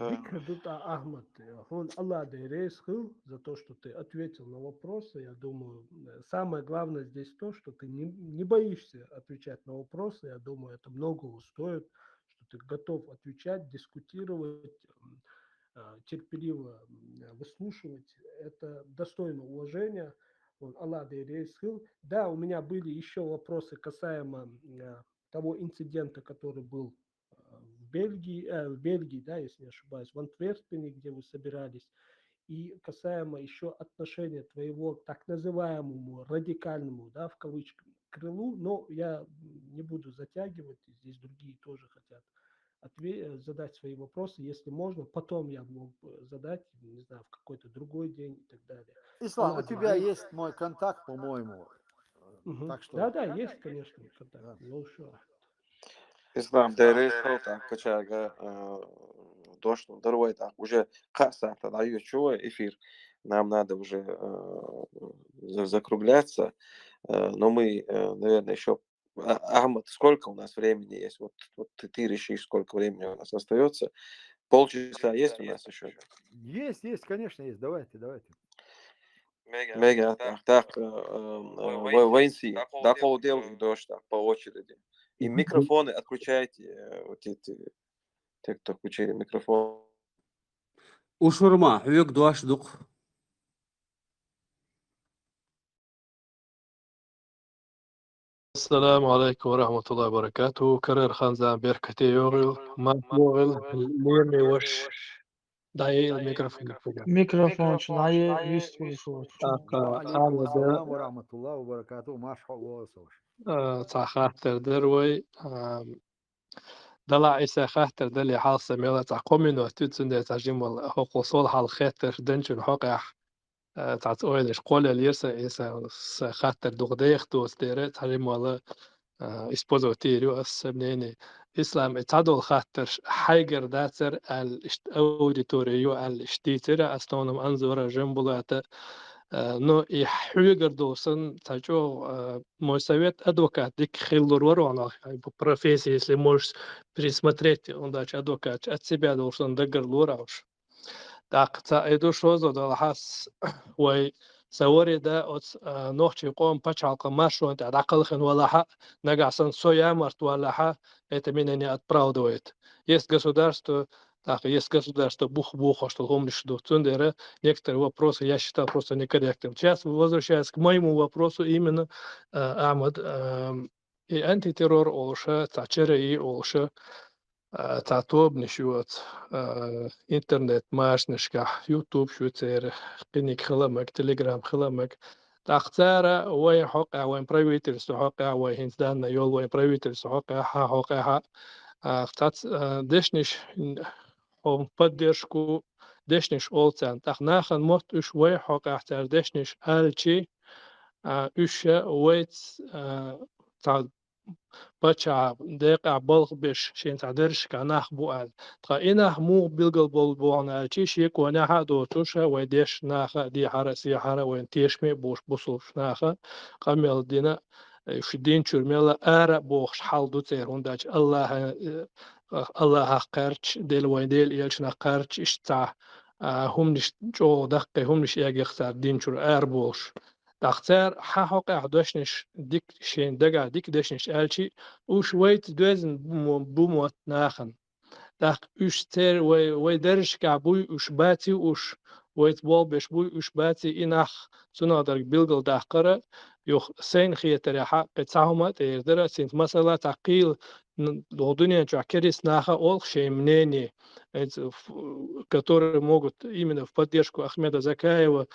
Дикр Дута Ахмад, он Аллах хыл за то, что ты ответил на вопросы. Я думаю, самое главное здесь то, что ты не боишься отвечать на вопросы. Я думаю, это многого стоит, что ты готов отвечать, дискутировать, терпеливо выслушивать. Это достойно уважения. Аллах хыл. Да, у меня были еще вопросы касаемо того инцидента, который был в Бельгии, да, если не ошибаюсь, в Антверпене, где вы собирались, и касаемо еще отношения твоего так называемому радикальному, да, в кавычках, крылу, но я не буду затягивать, здесь другие тоже хотят задать свои вопросы, если можно. Потом я мог бы задать, не знаю, в какой-то другой день и так далее. Ислам, у Ладно, тебя ну, есть мой контакт, по-моему. Так что... Да, есть, конечно, контакт. Да. Ну, что? İslam deri salta koçaga дошло дорогой так уже касса тогда чего эфир нам надо уже закругляться, но мы, наверное, еще Ахмад, сколько у нас времени есть? Вот ты решишь, сколько времени у нас остается. Полчаса есть у нас еще? Есть, конечно, есть. Давайте. Мега, так, Вейнси, такого делать дождь так, по очереди. И микрофоны отключайте, вот эти, те, кто включили микрофон. وشورما حيوك دواش دق السلام عليكم ورحمة الله وبركاته. كرر خانزان بيركتي يوغل ما يوغل ليرمي وش داي الميكروفون فوق. ميكروفون شلاية يستوي شو وعليكم السلام ورحمة الله وبركاته. ما شاء الله سوش. خاطر دروي دلع إسا خاطر دلي حال سميلة قومينو تتسند تجيم حقوق صلح الخاطر دنشن حقح تعت أويلش قول اليرسا إسا خاطر دغديخ دوستيرة تجيم ولا إسبوزو تيريو أسمنيني إسلام تعدل خاطر حيجر داتر الأوديتوريو الاشتيتر أستونم أنظر جنبولات نو يحيجر دوسن تجو موسويت أدوكات ديك خيلور ورونا بروفессии если можешь присмотреть он дач адвокат от себя должен дагер лурауш так تا إدو شوزو دل حس وي سوري دا أوت نوحي قوم بتشعق ماشو أنت عقل خن ولا حق نجعسن سويا مرت ولا حق это меня не отправдывает. Есть государство, так, есть государство бух-буха, что ломлишь до цундера. Некоторые вопросы я считал просто некорректным. Сейчас, возвращаясь к моему вопросу, именно Ахмад, и антитеррор олша, тачера и олша, تعتوب نشوت إنترنت ماش نشكح يوتيوب شو تير قنيك خلمك تليجرام خلمك تختار وين حقع وين برايفيتر سحقع وين هنسدان يول وين برايفيتر سحقع حقع اختات دشنش هم поддержку دشنش أولتان تخناخن موت إش وين حقع تر دشنش ألشي إش ويت تاع بچا دقيقة بلغ بش شين تعدرش كناخ بوال تقا إنه مو بلغل بول بوانا تيش يكون حدو توشا ويديش ناخا دي حارة سي حارة وين تيشمي بوش بوصلش ناخا قميل دينا شدين شرميلا آرا بوخش حال دو تير هنداج الله قرش ديل وين ديل إيلشنا قرش اشتع هم نش جو دقي هم نش ياجي اختار دين شر آر بوش تختار حقق أحداشنش ديك شين دقع ديك داشنش ألشي وشويت دوزن بوموت ناخن تاخ üç ter ve derş ka bu üç bati üç ve bol beş bu üç bati inach sunader bilgel daqara yok sen khiyeter haq tsahuma terdera sint masala taqil додуния чакерис наха ол шеймнени которые могут именно в поддержку Ахмеда Закаева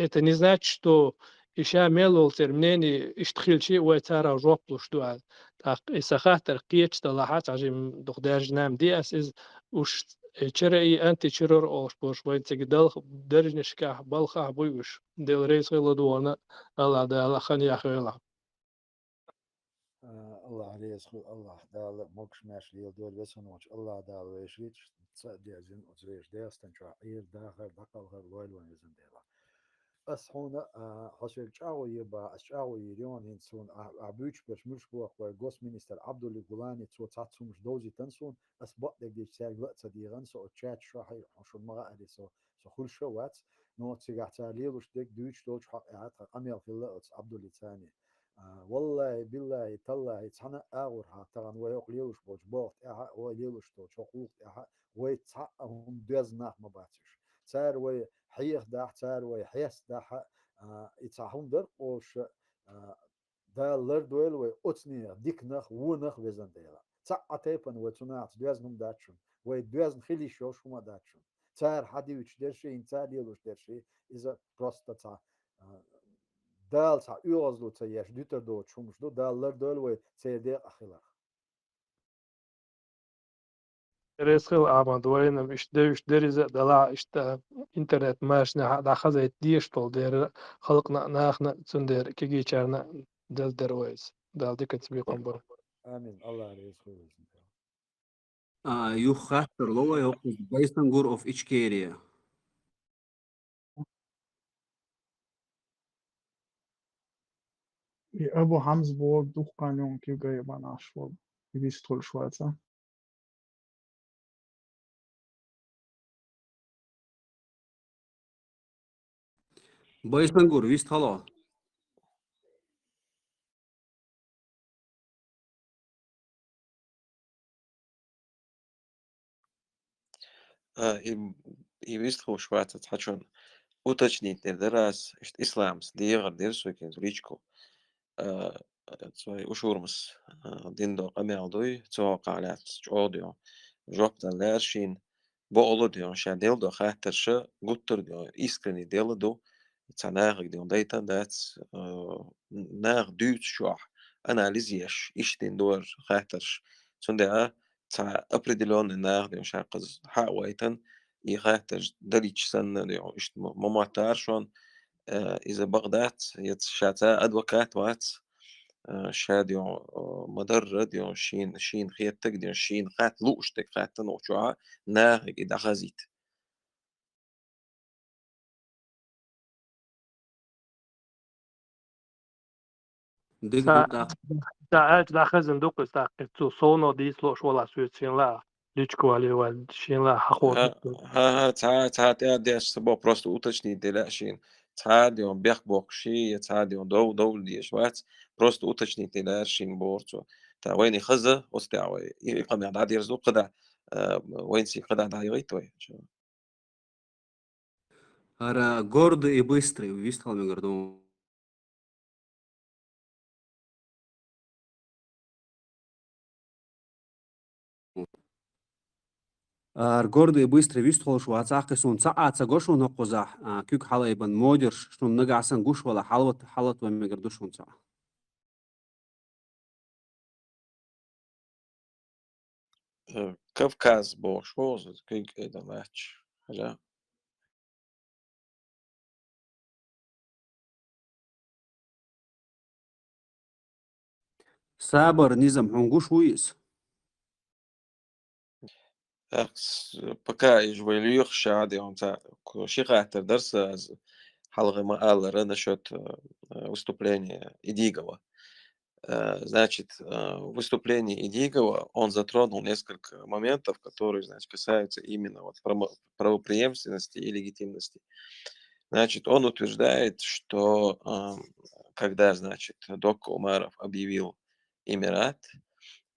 это не значит что إشا ميلول ترمنيني إشتخيلشي ويتارا جوبلوش دوال تاق إسا خاطر قيتش تلاحات عجيم دخدارج نام دي إز وش چرا أنتي چرور أوش بوش وين تقدل درج نشكاح بالخا بويوش ديل ريس غيلا دوانا الله دا الله خاني يا خيلا الله عليه يسخل الله دال موكش ماش ليل دول بسنوش الله دال ويشريتش تصدي زين وزريش داستن شعير داخل دقل غير لويل وين يزن ديلا أصحونا حسب شعو يبا شعو يريون هنسون عبوش بش مش بوق وجوس مينستر عبد الله جولاني تو تعتصم مش دوزي تنسون أسبق دقيق ساق وقت ديغان سو تشات شاحي حشر مرة أدي سو خل شو وقت نو تسيق تعليل وش دق دوش دوش حق عاد أمير في الله عبد الله ثاني والله بالله تالله تحنا أغورها ترى ويق ليلوش بوش بوق وليلوش تو شقوق ويتحقهم دوزنا ما بعتش صار وي حيخ داح صار وي حيس داح يتحهم در وش دا لردويل وي أتني ديكنخ ونخ وزن ديلا تعتيبن وتناعت دوزنهم داتشون وي دوزن خلي شوش هما داتشون صار حدي وش درشي إن صار يلوش درشي إذا بروستا دال صح يغزلو تياش ديتر دو تشومش دو دالر دول وي سيديق أخيلا ريسخل آمد وين مش ديش دريزة دلع إشتا إنترنت ماشنا دا خزيت ديش طول دير خلقنا ناخنا تندير كيجي شارنا دل درويز دال ديك تسبيقهم بر آمين الله يسخو يو خاطر لو يوقف بايسنجور of each area. أبو Hamsburg دخانيون كي جاي بناشفور يبيستول شوية بايسنجور ويست هلا. И вистху шваца тхачон уточнить раз исламс диегар дерсуйкен личку цой ушурмс диндо камелдуй цоокалят чодио жопта лершин боолодио шаделдо хаттерше гуттердио искренне деладу цанарик дио дейта дац нар дүйт шуах анализиеш иштин дор хаттерш цундеа ца определенный нар дио шакыз хауайтан и хаттерш далич сан дио ишт моматар шон إذا بغداد يتشاتا أدوكات وات شاديو مدر ديو شين خيتك ديو شين خات لوشتك خات نوشوا ناهج إذا خزيت ديك سا دا ساعات دا خزن دوك سا كتو سونو ديس لو شولا سويتشين لا ليچكو علي وال شين لا حقوق ها تعال دي سبو просто уточнить دلا شين تعال يوم بيخ بوكشي تعال يوم دو دي شوات просто уточнить دلا شين بورتو تا وين خزة وستعوي يقام يعني عادي يرزق قدا وين سي قدا دا يغيتوي ара гордый и быстрый вист хала мегардо. гордый и быстрый вист хала шо ацахисун цааца гошун нақозах кюк хала ибн модерш шун нагасан гуш вала халат ва мегардушун ца. Кавказ бо шо كيك это матч حاجة صابر نظام حنقوش ويس. пока يجواليوخ شادي он تا شيخاتر درس حلقة маалара насчет выступления Идигова. Значит, в выступлении Идигова он затронул несколько моментов, которые, значит, касаются именно вот правопреемственности и легитимности. Значит, он утверждает, что когда, значит, Док Умаров объявил Эмират,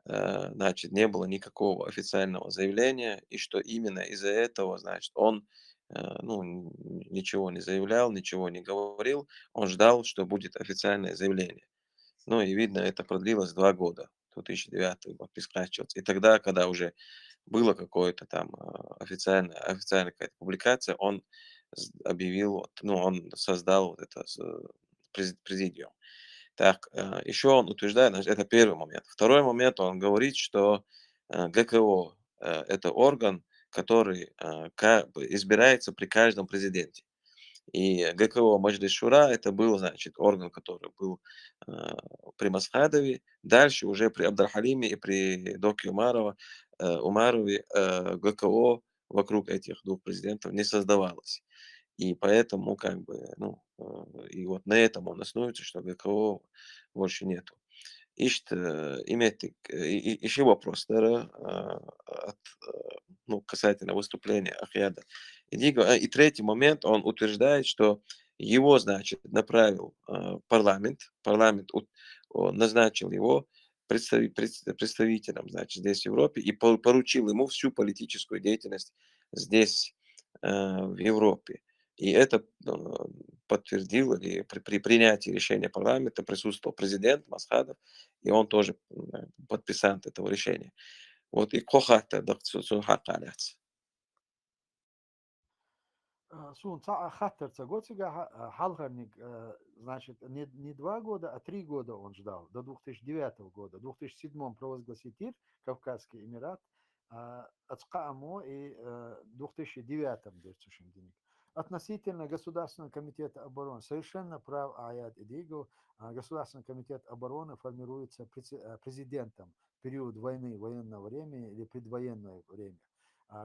значит, не было никакого официального заявления, и что именно из-за этого, значит, он ну, ничего не заявлял, ничего не говорил, он ждал, что будет официальное заявление. Ну и видно, это продлилось 2 года, 2009 год, и тогда, когда уже было какое-то там официальная какая-то публикация, он объявил, ну, он создал вот это президиум. Так, еще он утверждает, значит, это первый момент. Второй момент, он говорит, что ГКО это орган, который как бы избирается при каждом президенте. И ГКО Маджлис Шура это был, значит, орган, который был при Масхадове. Дальше уже при Абдалхалиме и при Доке Умарове ГКО вокруг этих двух президентов не создавалось. И поэтому, как бы, ну, и вот на этом он основывается, что ГКО больше нету. Ишт имеет еще вопрос, ну, касательно выступления Ахьяда Идигова. И третий момент, он утверждает, что его, значит, направил парламент назначил его представителем, значит, здесь в Европе и поручил ему всю политическую деятельность здесь, в Европе. И это подтвердил, или при принятии решения парламента присутствовал президент Масхадов, и он тоже подписант этого решения. Вот и кохата дактсун хакалят. Сун хаттерца гоцига халхарник, значит, не 2 года, а 3 года он ждал, до 2009 года. В 2007 провозгласил ТИР, Кавказский Эмират, Ацкааму и 2009 дерцушим денег. Относительно Государственного комитета обороны, совершенно прав Аят Идиго, Государственный комитет обороны формируется президентом в период войны, военного времени или предвоенное время.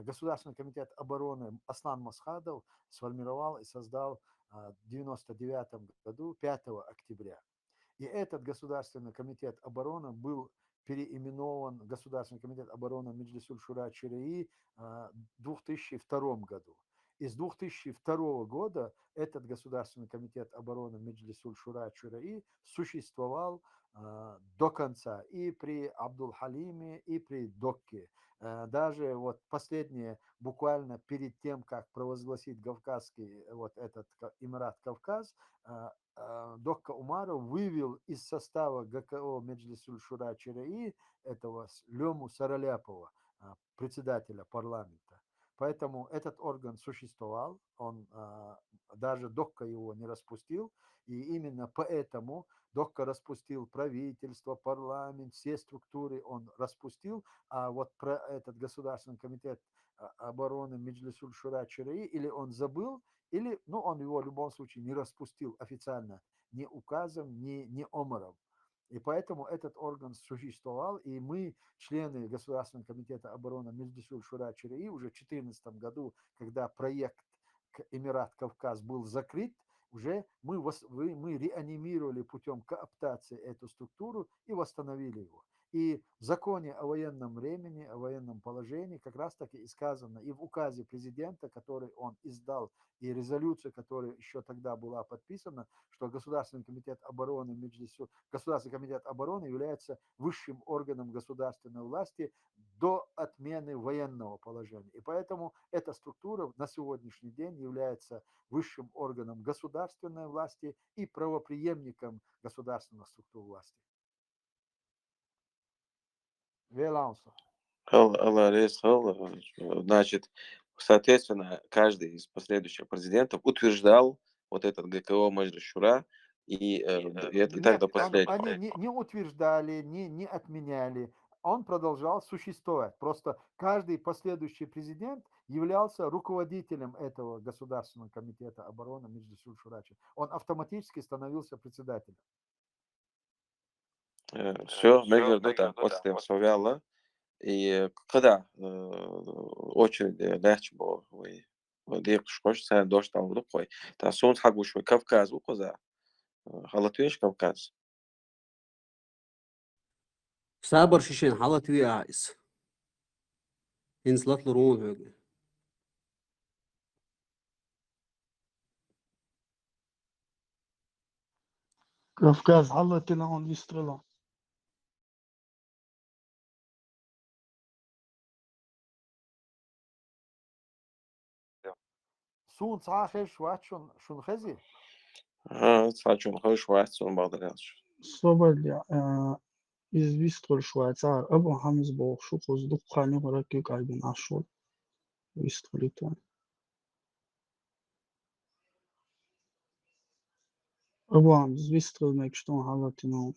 Государственный комитет обороны Аслан Масхадов сформировал и создал в 1999 году 5 октября. И этот Государственный комитет обороны был переименован в Государственный комитет обороны Меджлисуль Шура Чираи в 2002 году. И с 2002 года этот Государственный комитет обороны Меджлисуль Шура Чираи существовал до конца и при Абдул-Халиме, и при Докке. Даже вот последнее, буквально перед тем, как провозгласить Кавказский, вот этот Эмират Кавказ, Докка Умаров вывел из состава ГКО Меджлисуль Шура Чираи этого Лему Сараляпова, председателя парламента. Поэтому этот орган существовал, он даже Докка его не распустил, и именно поэтому Докка распустил правительство, парламент, все структуры он распустил, а вот про этот Государственный комитет обороны Меджлисуль Шура Чираи или он забыл, или, ну, он его в любом случае не распустил официально, ни указом, ни омаром. И поэтому этот орган существовал, и мы, члены Государственного комитета обороны Меджлисуль Шура Чираи, уже в 2014 году, когда проект Эмират Кавказ был закрыт, уже мы реанимировали путем кооптации эту структуру и восстановили его. И в законе о военном времени, о военном положении как раз таки и сказано, и в указе президента, который он издал, и резолюция, которая еще тогда была подписана, что Государственный комитет обороны Меджлису, Государственный комитет обороны является высшим органом государственной власти до отмены военного положения. И поэтому эта структура на сегодняшний день является высшим органом государственной власти и правопреемником государственных структур власти. Значит, соответственно, каждый из последующих президентов утверждал вот этот ГКО Меджлис Шура, и так до последнего. Они не утверждали, не отменяли. Он продолжал существовать. Просто каждый последующий президент являлся руководителем этого Государственного комитета обороны Меджлисуль Шура. Он автоматически становился председателем. Все, так, после Совяла. И когда очередь легче было, дек шкош сайн дождь там вдруг кой. Та сон хагуш Кавказ у коза. Халатвеш Кавказ. سابر شيشين حالت ويا عايز إنسلات لرون هوجي Кавказ, халатина он вистрела. Сун цахер швачун шунхези. Сачун хош вайцун багдаляш. Соболь, из Вистроль Швейцар, Абу Хамз Бог, Шукус, Дукхани, Хураки, Кальбин, Ашул, Вистролитон. Абу Хамз, Вистроль, Мекштон, Халатина.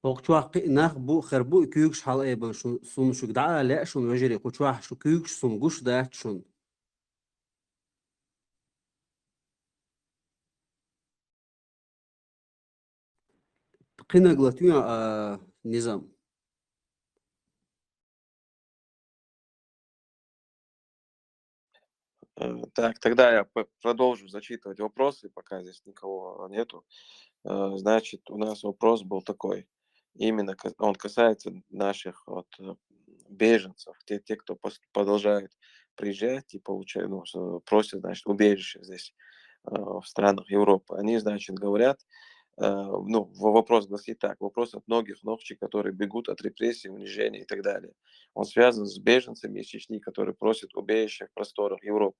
وقت ناخ بو خربو كيوكش حلقة بشون سون شو قدعة لا شون وجري قوش واحد شو كيوكش سون قوش ده شون قينا قلتويا نظام Так, тогда я продолжу зачитывать вопросы, пока здесь никого нету. Значит, у нас вопрос был такой. Именно он касается наших беженцев, те, кто продолжают приезжать и получают, просят, значит, убежище здесь, в странах Европы. Они, значит, говорят, вопрос гласит так: вопрос от многих ногчей, которые бегут от репрессий, унижений и так далее. Он связан с беженцами из Чечни, которые просят убежище в просторах Европы.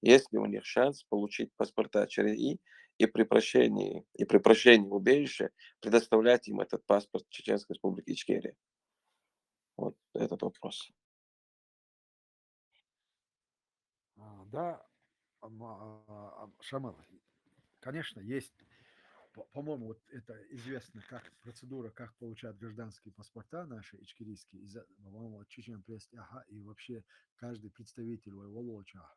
Есть ли у них шанс получить паспорта ЧРИ и при прошении убежища предоставлять им этот паспорт Чеченской Республики Ичкерия? Вот этот вопрос. Да, Шамал, конечно, есть, по-моему, вот это известно, как процедура, как получать гражданские паспорта наши ичкерийские, по-моему, Чечен пресс, и вообще каждый представитель Волоча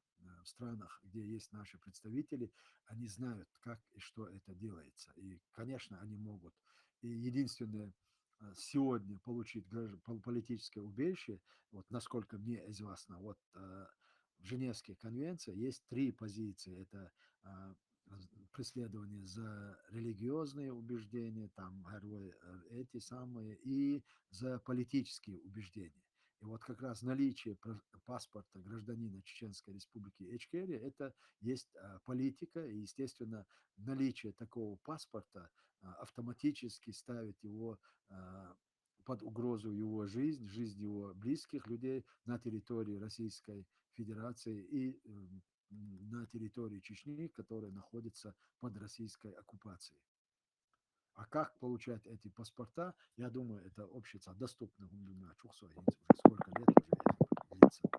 в странах, где есть наши представители, они знают, как и что это делается. И, конечно, они могут. И единственное, сегодня получить политическое убежище, вот насколько мне известно, вот в Женевской конвенции есть 3 позиции. Это преследование за религиозные убеждения, там эти самые, и за политические убеждения. И вот как раз наличие паспорта гражданина Чеченской Республики Ичкерия, это есть политика, и, естественно, наличие такого паспорта автоматически ставит его под угрозу его жизнь его близких людей на территории Российской Федерации и на территории Чечни, которая находится под российской оккупацией. А как получать эти паспорта, я думаю, это общество доступно. Уже сколько лет уже это длится.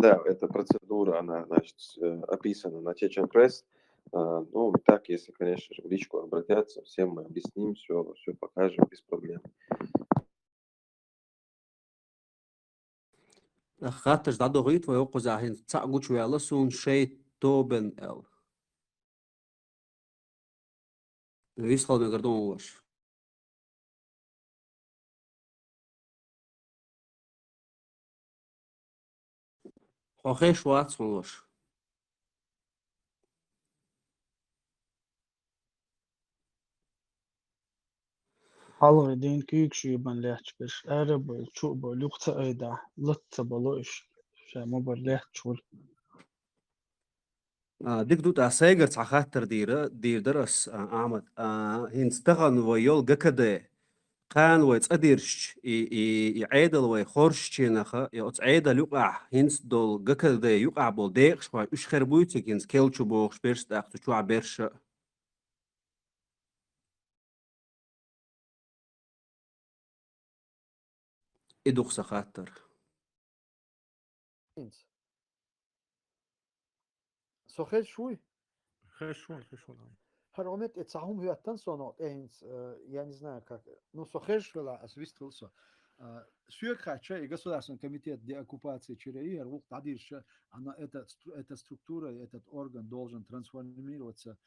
Да, эта процедура, она, значит, описана на Чечен Пресс. Ну, так, если, конечно же, в личку обратятся, всем мы объясним, все покажем без проблем. خاطر دا دغیت و یوقو زاهین تعگوش و یالسون شی توبن ال ویسخال میگردون واش خواهش وات سون واش حلقة دين كيك شو يبان ليحش بش أرب شو بلوقت أيدا لطة بلوش شا مبر ليحش شول ديك دوت أسايقر خاطر دير درس أحمد هنستغن ويول جكده قان ويتصديرش يعيدل ويخورش تشينخه يعيدل يقع هنس دول جكده يقع بول ديقش واي إش خربويتك هنس كيلشو بوخش بيرش داختو شو عبيرش إدوخ خاطر Сохел шуй. Хорошо. Харомет, это сахум вятан сонот эйнс, я не знаю как, ну сохел швела, освистился. Сюрхача и Государственный комитет деоккупации ЧРИ, Тадирша, эта структура, этот орган должен трансформироваться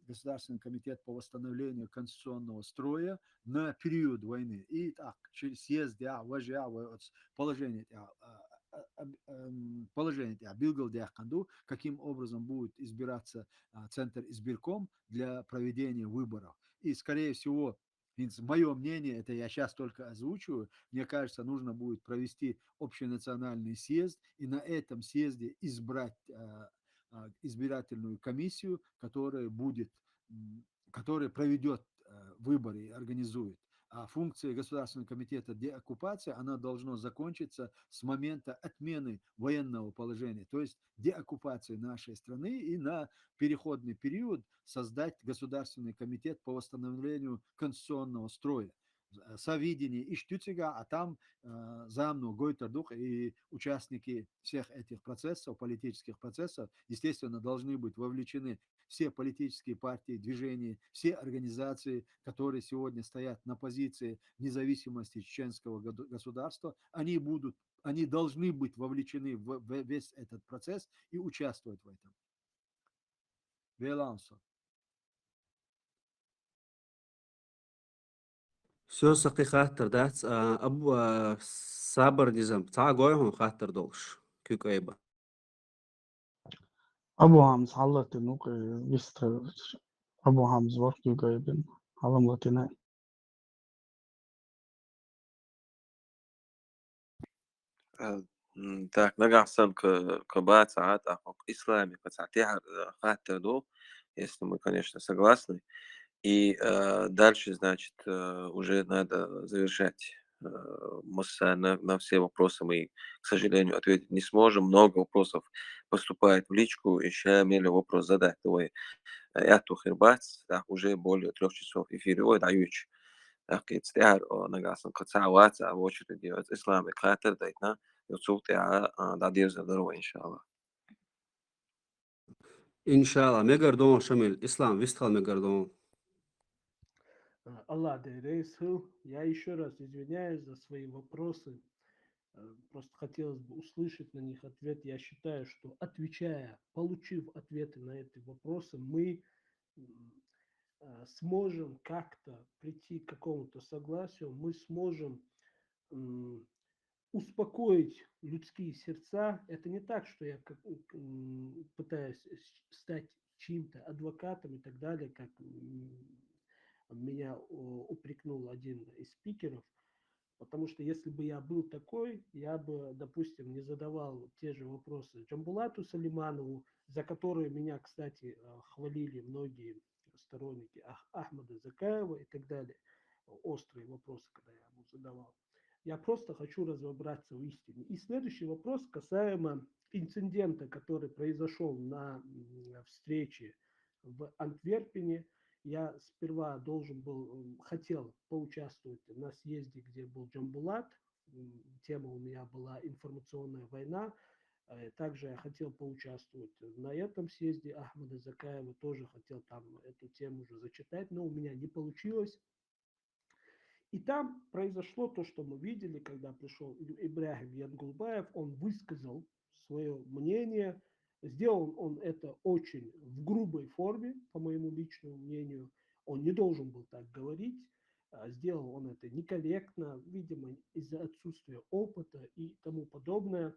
Государственный комитет по восстановлению конституционного строя на период войны. И так, через съезд, положение Билгал Диаханду, каким образом будет избираться Центр избирком для проведения выборов. И, скорее всего, мое мнение, это я сейчас только озвучиваю, мне кажется, нужно будет провести общенациональный съезд и на этом съезде избрать избирательную комиссию, которая проведет выборы и организует. А функция Государственного комитета деоккупации, она должна закончиться с момента отмены военного положения, то есть деоккупации нашей страны, и на переходный период создать Государственный комитет по восстановлению конституционного строя. Совидение и Штюцига, а там замну Гойтардух и участники всех этих процессов, политических процессов, естественно, должны быть вовлечены все политические партии, движения, все организации, которые сегодня стоят на позиции независимости чеченского государства, они должны быть вовлечены в весь этот процесс и участвовать в этом. Велансо. سو سقي خاطر دات أبو صابر نظام تاع جويهم خاطر دولش كيك أيبا أبو هامز حلت النوق بيست أبو هامز ورقي جايبين حلم لاتيناي Так, нагасан к бацаат, исламе, пацатиха хатта до, если мы, конечно, согласны. И дальше, значит, уже надо завершать. На все вопросы мы, к сожалению, ответить не сможем. Много вопросов поступает в личку, и сейчас имели вопрос задать. Твой эту хербац, уже более 3 часов эфире, ой, даючи. Китстяр, нагасан кацауац, а в очереди от ислама катер, дайтна, юцуфтя, дадир задорова, иншаллах. Иншалла, мегардон шамил, ислам, вистхал мегардон. Аллах да рейсхил. Я еще раз извиняюсь за свои вопросы. Просто хотелось бы услышать на них ответ. Я считаю, что отвечая, получив ответы на эти вопросы, мы сможем как-то прийти к какому-то согласию, мы сможем успокоить людские сердца. Это не так, что я пытаюсь стать чьим-то адвокатом и так далее, как меня упрекнул один из спикеров. Потому что если бы я был такой, я бы, допустим, не задавал те же вопросы Джамбулату Салиманову, за которые меня, кстати, хвалили многие сторонники Ахмада Закаева и так далее. Острые вопросы, когда я ему задавал. Я просто хочу разобраться в истине. И следующий вопрос касаемо инцидента, который произошел на встрече в Антверпене. Я сперва хотел поучаствовать на съезде, где был Джамбулат. Тема у меня была информационная война. Также я хотел поучаствовать на этом съезде Ахмада Закаева. Тоже хотел там эту тему уже зачитать, но у меня не получилось. И там произошло то, что мы видели, когда пришел Ибрагим Янгулбаев. Он высказал свое мнение. Сделал он это очень в грубой форме, по моему личному мнению. Он не должен был так говорить. Сделал он это некорректно, видимо, из-за отсутствия опыта и тому подобное.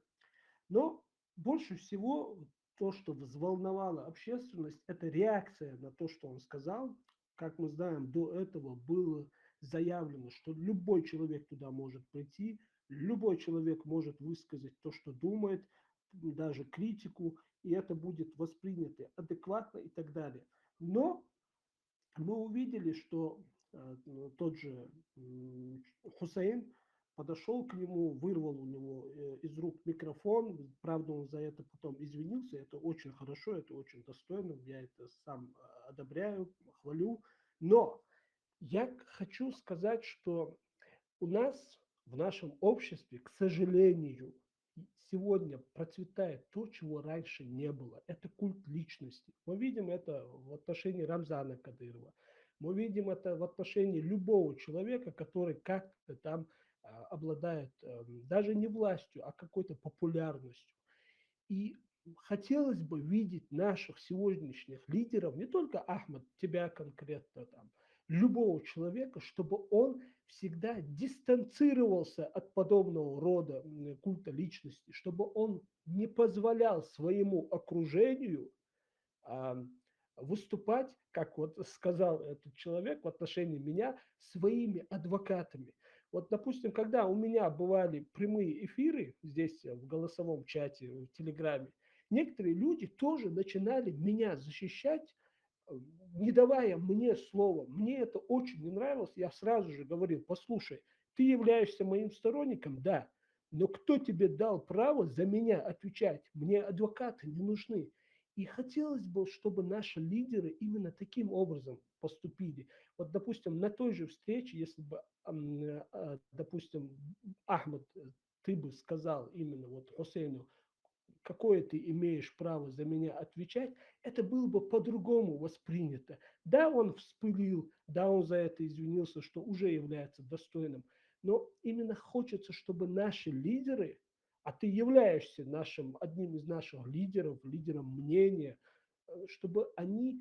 Но больше всего то, что взволновало общественность, это реакция на то, что он сказал. Как мы знаем, до этого было заявлено, что любой человек туда может прийти, любой человек может высказать то, что думает, даже критику, и это будет воспринято адекватно и так далее. Но мы увидели, что тот же Хусейн подошел к нему, вырвал у него из рук микрофон. Правда, он за это потом извинился. Это очень хорошо, это очень достойно. Я это сам одобряю, хвалю. Но я хочу сказать, что у нас в нашем обществе, к сожалению, сегодня процветает то, чего раньше не было. Это культ личности. Мы видим это в отношении Рамзана Кадырова. Мы видим это в отношении любого человека, который как-то там обладает даже не властью, а какой-то популярностью. И хотелось бы видеть наших сегодняшних лидеров, не только Ахмад, тебя конкретно там, любого человека, чтобы он всегда дистанцировался от подобного рода культа личности, чтобы он не позволял своему окружению выступать, как вот сказал этот человек в отношении меня, своими адвокатами. Вот, допустим, когда у меня бывали прямые эфиры здесь в голосовом чате, в Телеграме, некоторые люди тоже начинали меня защищать, не давая мне слова. Мне это очень не нравилось. Я сразу же говорил: послушай, ты являешься моим сторонником, да, но кто тебе дал право за меня отвечать? Мне адвокаты не нужны. И хотелось бы, чтобы наши лидеры именно таким образом поступили. Вот, допустим, на той же встрече, если бы, допустим, Ахмад, ты бы сказал именно вот Хусейну, какое ты имеешь право за меня отвечать, это было бы по-другому воспринято. Да, он вспылил, да, он за это извинился, что уже является достойным, но именно хочется, чтобы наши лидеры, а ты являешься одним из наших лидеров, лидером мнения, чтобы они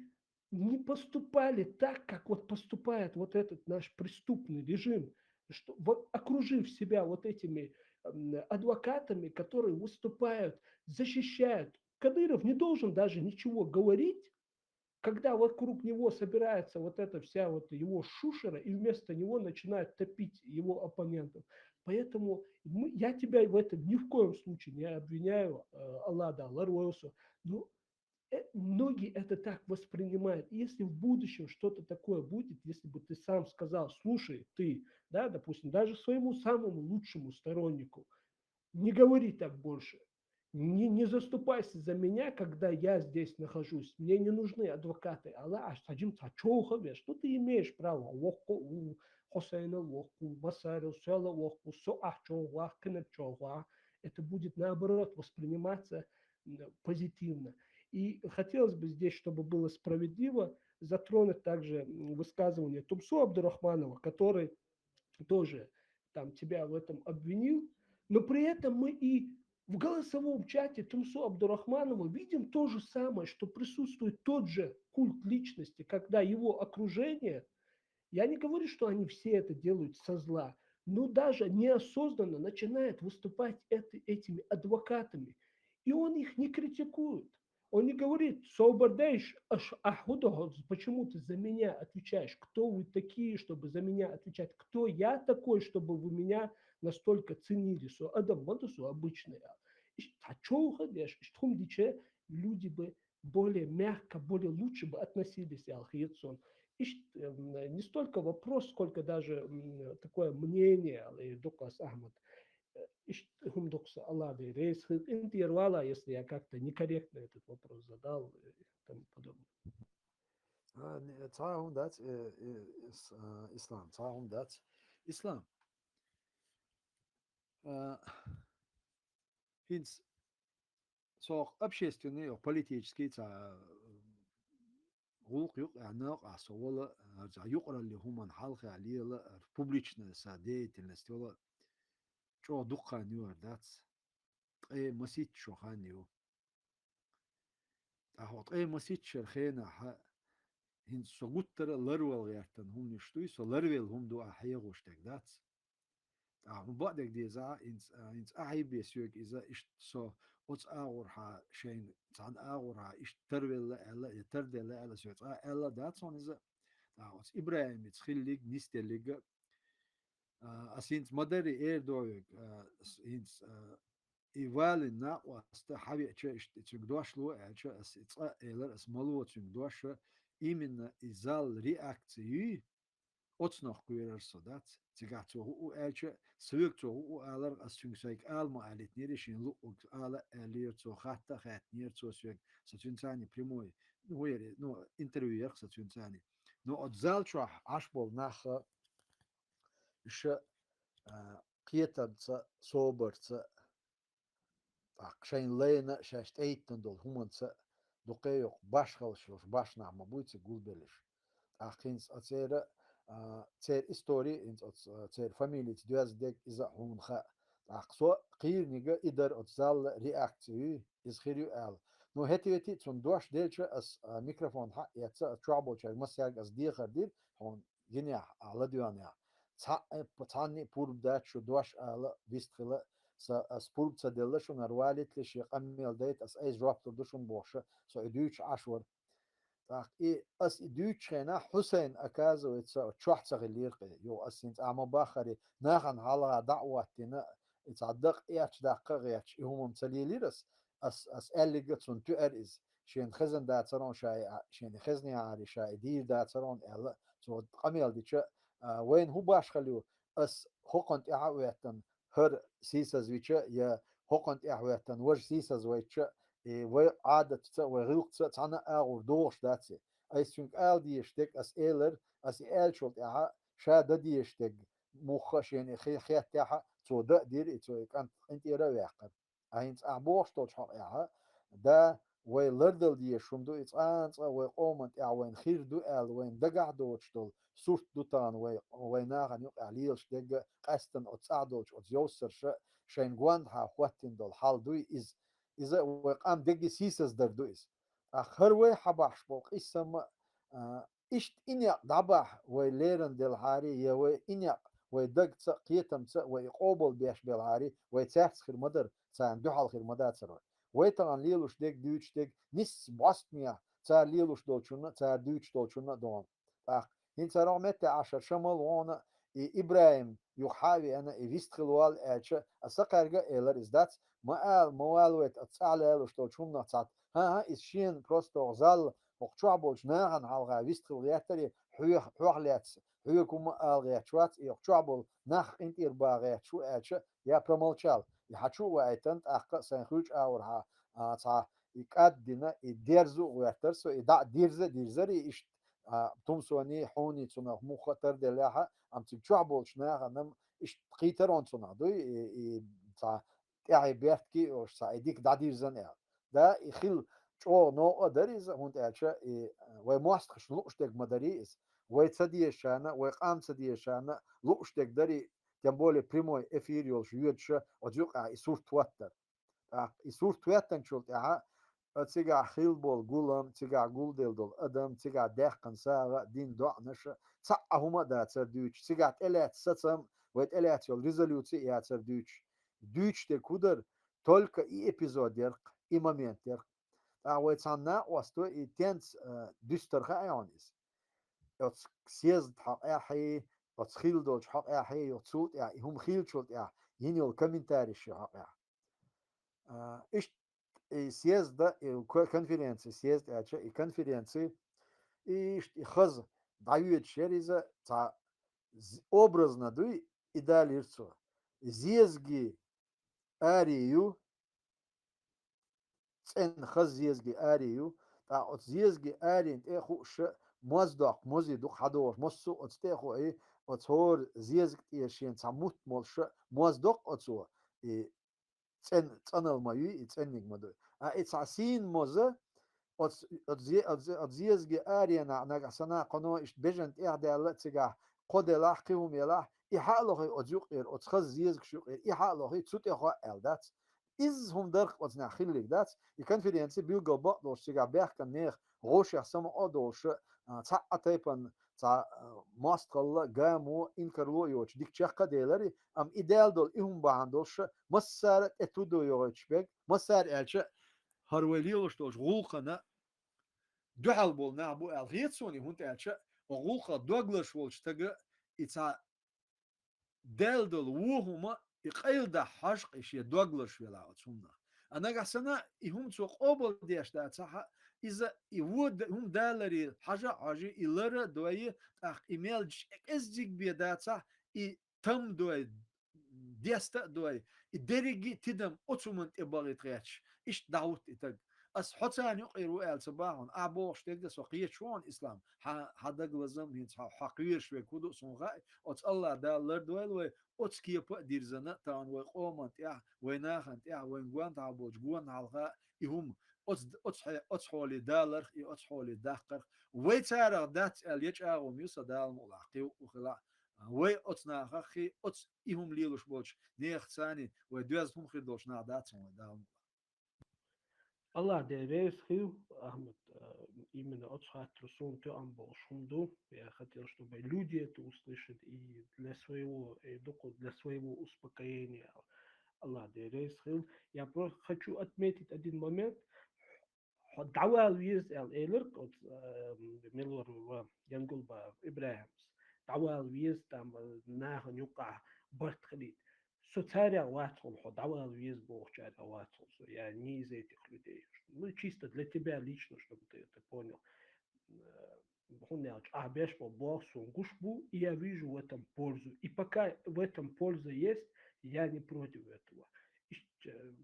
не поступали так, как вот поступает вот этот наш преступный режим, что, вот, окружив себя вот этими адвокатами, которые выступают, защищают. Кадыров не должен даже ничего говорить, когда вокруг него собирается вот эта вся вот его шушера, и вместо него начинают топить его оппонентов. Поэтому я тебя в этом ни в коем случае не обвиняю, Аллах да, Ларвосу, но многие это так воспринимают. И если в будущем что-то такое будет, если бы ты сам сказал: слушай, ты, да, допустим, даже своему самому лучшему стороннику, не говори так больше. не заступайся за меня, когда я здесь нахожусь. Мне не нужны адвокаты. Аллах, что ты имеешь право? Это будет наоборот восприниматься позитивно. И хотелось бы здесь, чтобы было справедливо, затронуть также высказывание Тумсо Абдурахманова, который тоже там тебя в этом обвинил, но при этом мы и в голосовом чате Тумсо Абдурахманова видим то же самое, что присутствует тот же культ личности, когда его окружение, я не говорю, что они все это делают со зла, но даже неосознанно начинает выступать этими адвокатами. И он их не критикует. Он не говорит, Собардейш, почему ты за меня отвечаешь? Кто вы такие, чтобы за меня отвечать? Кто я такой, чтобы вы меня настолько ценили? Адам Вадусу обычный. Люди бы более мягко, более лучше бы относились к Алхиетсон. Не столько вопрос, сколько даже такое мнение, Дукас Ахмад. Интервала, если я как-то некорректно этот вопрос задал и тому подобное. That's Islam. That's Islam. Hints so общественные, политические, غلق عناق عصولا يقرأ اللي هم حلقة عليه لا публичная деятельность ولا شو دقة نيو داتس إيه مسيت شو خانيو أهوت إيه مسيت شرخينا هن سقطر لروال غيرتن هم نشتوي سو لروال هم دو أحيا غشتك داتس هم بعدك دي زا إنس أحي بيسوق إذا إيش سو أوت أورها شين عن أورها إيش ترويل لا يتردل لا سوت ألا داتس on إذا أوت إبراهيم يتخليك نستلقى أسينس مدري إير دويك إنس إيوال ناقوس حبي تشجدوش لو أس إيلر اسملو تشجدوش إيمن إزال رياكتيو أتصنع كوير صدات تجاتو هو أجا سويكتو هو ألر أسينسايك ألما عليت نيرشين لو ألا أليرتو خاطة خات نيرتو سويك ستونساني بريموي وير نو انترفيو ستونساني نو أتزال شو عشبول ناخ إيش قيتم صوبر عشان لينا شاشت أيتن دول هم دقيق باش خلصوش باش نعم بويت يقول بلش أخينس أتيرا تير إستوري إنت تير فاميلي تدوز ديك إذا هم خا أقصى قير نيجا إدر أتزال رياكتيو إزخيريو آل نو هتي تندوش ديلش أس ميكروفون حق يتسا ترابل شيء مسياق أس دي خردير هون جنيا على ديوانيا تاني بورب دات شو دوش على بيستخلا سبورب تدلش ونروالت لشي قميل ديت أس أيز رابط دوشون بوشة سو إدوش عشور إيه أس إدوش خينا حسين أكازو يتسا تشوح تغليرقي يو أسينت أعمى باخري ناخن على دعوة تنا يتصدق إيش دقيق إيش هم متليليرس أس ألقتون تؤرز شين خزن داترون شين خزني عاري شاي دير داترون ألا سو قميل ديتش وين هو باش خليو أس حقنت إعواتن هر سيسز ويتش يا حقنت إعواتن وش سيسز ويتش وعادة وغلق تانا أغور دوش داتسي أي سونك آل ديشتك أس إيلر أس إيل شولت إعا شادة ديشتك مخش يعني خيات تاعها تو دا دير تو كانت انت رواقر أهينت أعبوش توش حق إعا دا وي لردل دي شومدو إتقانت وي قومنت إعا وين خير دو آل وين دقع دوش دول سوفت دوتان وي ناغن يوق عليلش دقا قاستن أتساعدوش أتيوسر شين قواندها خواتين دول حال دوي إذا وقام دقي سيسز در دويس أخر وي حباش بوق إسم إشت إنيق دعباح وي ليرن دل هاري يا وي إنيق وي دق قيتم وي قوبل بيش بالهاري وي تاحس خير مدر سان دوحال خير مدار سروي وي تغن ليلوش دق دوش دق نس بوستميا تا ليلوش دولشونا تا دوش دولشونا دون هين سرعمت 10 شمال وانا إبراهيم يحاوي أنا يستخلوال أشة أسقرجة إلر إزدات موالوت أتصالح دولشونا نصات ها إشين بروستو غزال وقتشعبوش ناهن حلقة يستخلياتري حوحلياتس هو كم الغيات شوات يقتشعبول نخ انت إرباغيات شو أشة يا برمالشال يحشو وأيتنت أحق سنخرج أورها صح يقدنا يدرزو ويحترسو يدع ديرزري إيش تومسوني حوني تنا مو خطر دلها أم تجوا بولشنا نم إيش قيترون تنا دوي صح تعي بيحكي أو صح يديك ديرزن ده يخيل شو نوع دريز هون تعيش ومواست خشلوش تك مداريس ويتصدي شانا ويقام صدي شانا لوش تك دري تنبولي بريمو افيريول شويتش وجوق يسور توتر يسور توتر شولت تيجا خيل بول جولم تيجا جول ديل دول ادم تيجا دهقن ساعة دين دعنش صعهما دا تردوش تيجا تلات ستم ويتلات يول ريزوليوتي يا تردوش دوش تكودر تولك اي ابيزود يرق اي مومنت يرق ويتسانا وستو اي تنس دستر خايونيس يوتس سيز حق احي يوتس خيل دولش حق احي يوتسوت يا هم خيل شولت يا ينيول كومنتاري شو حق يا ايش سيز دا كونفرنسي سيز اتش كونفرنسي ايش خز دايوت شيريزا تا образно дуй и далирцо зезги арию цен خز зезги арию та от зезги арин эху ш моздок мозидук хадор моссу от теху и от хор зезг ешен цамут молш моздок отсо и ценал мою и ценник моду it's асин мозе от зезги арина нагасана коно иш бежент ихдал цига قد لاحقهم يلاح إحاله أجوق от خز زيزك شوق إحاله تسوت إخوة إلدات إز هم درق وزنا خليك دات يكون في ديانسي بيلقى بقدوش تيجا بيح كان نيخ غوش يحسم أدوش تا أتيبن تا ماستقل جامو إنكرلو يوش ديك تشقة ديلري أم إدال دول إهم باندوش مسار أتودو يوش بيك مسار إلش هروليوش دوش غوقنا دحل بول نعبو الغيتسوني هونت إلش وغوقا دوغلش ولش تجا إتسا دلدل وهما يقيل ده حشق إيش يدوغلش ولا أتصومنا أنا قحسنا يهم تسوق قبل ديش ده صح إذا يود هم دالري حاجة إلرا دوي أخ إيميل إزديك بيدا صح تم دوي ديستا دوي الدرجة تدم أتصومن إبغي تغيش إيش دعوت إتج أس حتى يقيروا آل صباحون أبوش تقدر سقيه شون إسلام هذا جلزم هنت حقير شوي كودو سونغاي أت الله دا لردويل وي أت كيبا ديرزنا تان وي قومت يا ويناخنت يا وين جوان تعبوش جوان على يهم أت حولي دالر أت حولي دقر ويتارع دات اليج أعوم يوسا دال ملاقي وخلا وي أت ناخخي أت يهم ليلوش بوش نيخ ثاني ويدوز هم خدوش نادات دال Allah дерез хил, Ахмед, именно от Хатрусун Тюам Болшумду. Я хотел, чтобы люди это услышат и для своего, для своего успокоения. Allah дерез хил. Я просто хочу отметить один момент. دعوة الويز الإيلر от ميلور ينقل بإبراهيمس دعوة الويز تام ناه نيوقع برتخليد социария ватхол ходава виз богчар ватхол я не из этих людей. Ну чисто для тебя лично, чтобы ты это понял. Беш по боксу гушбу, и я вижу в этом пользу. И пока в этом польза есть, я не против этого.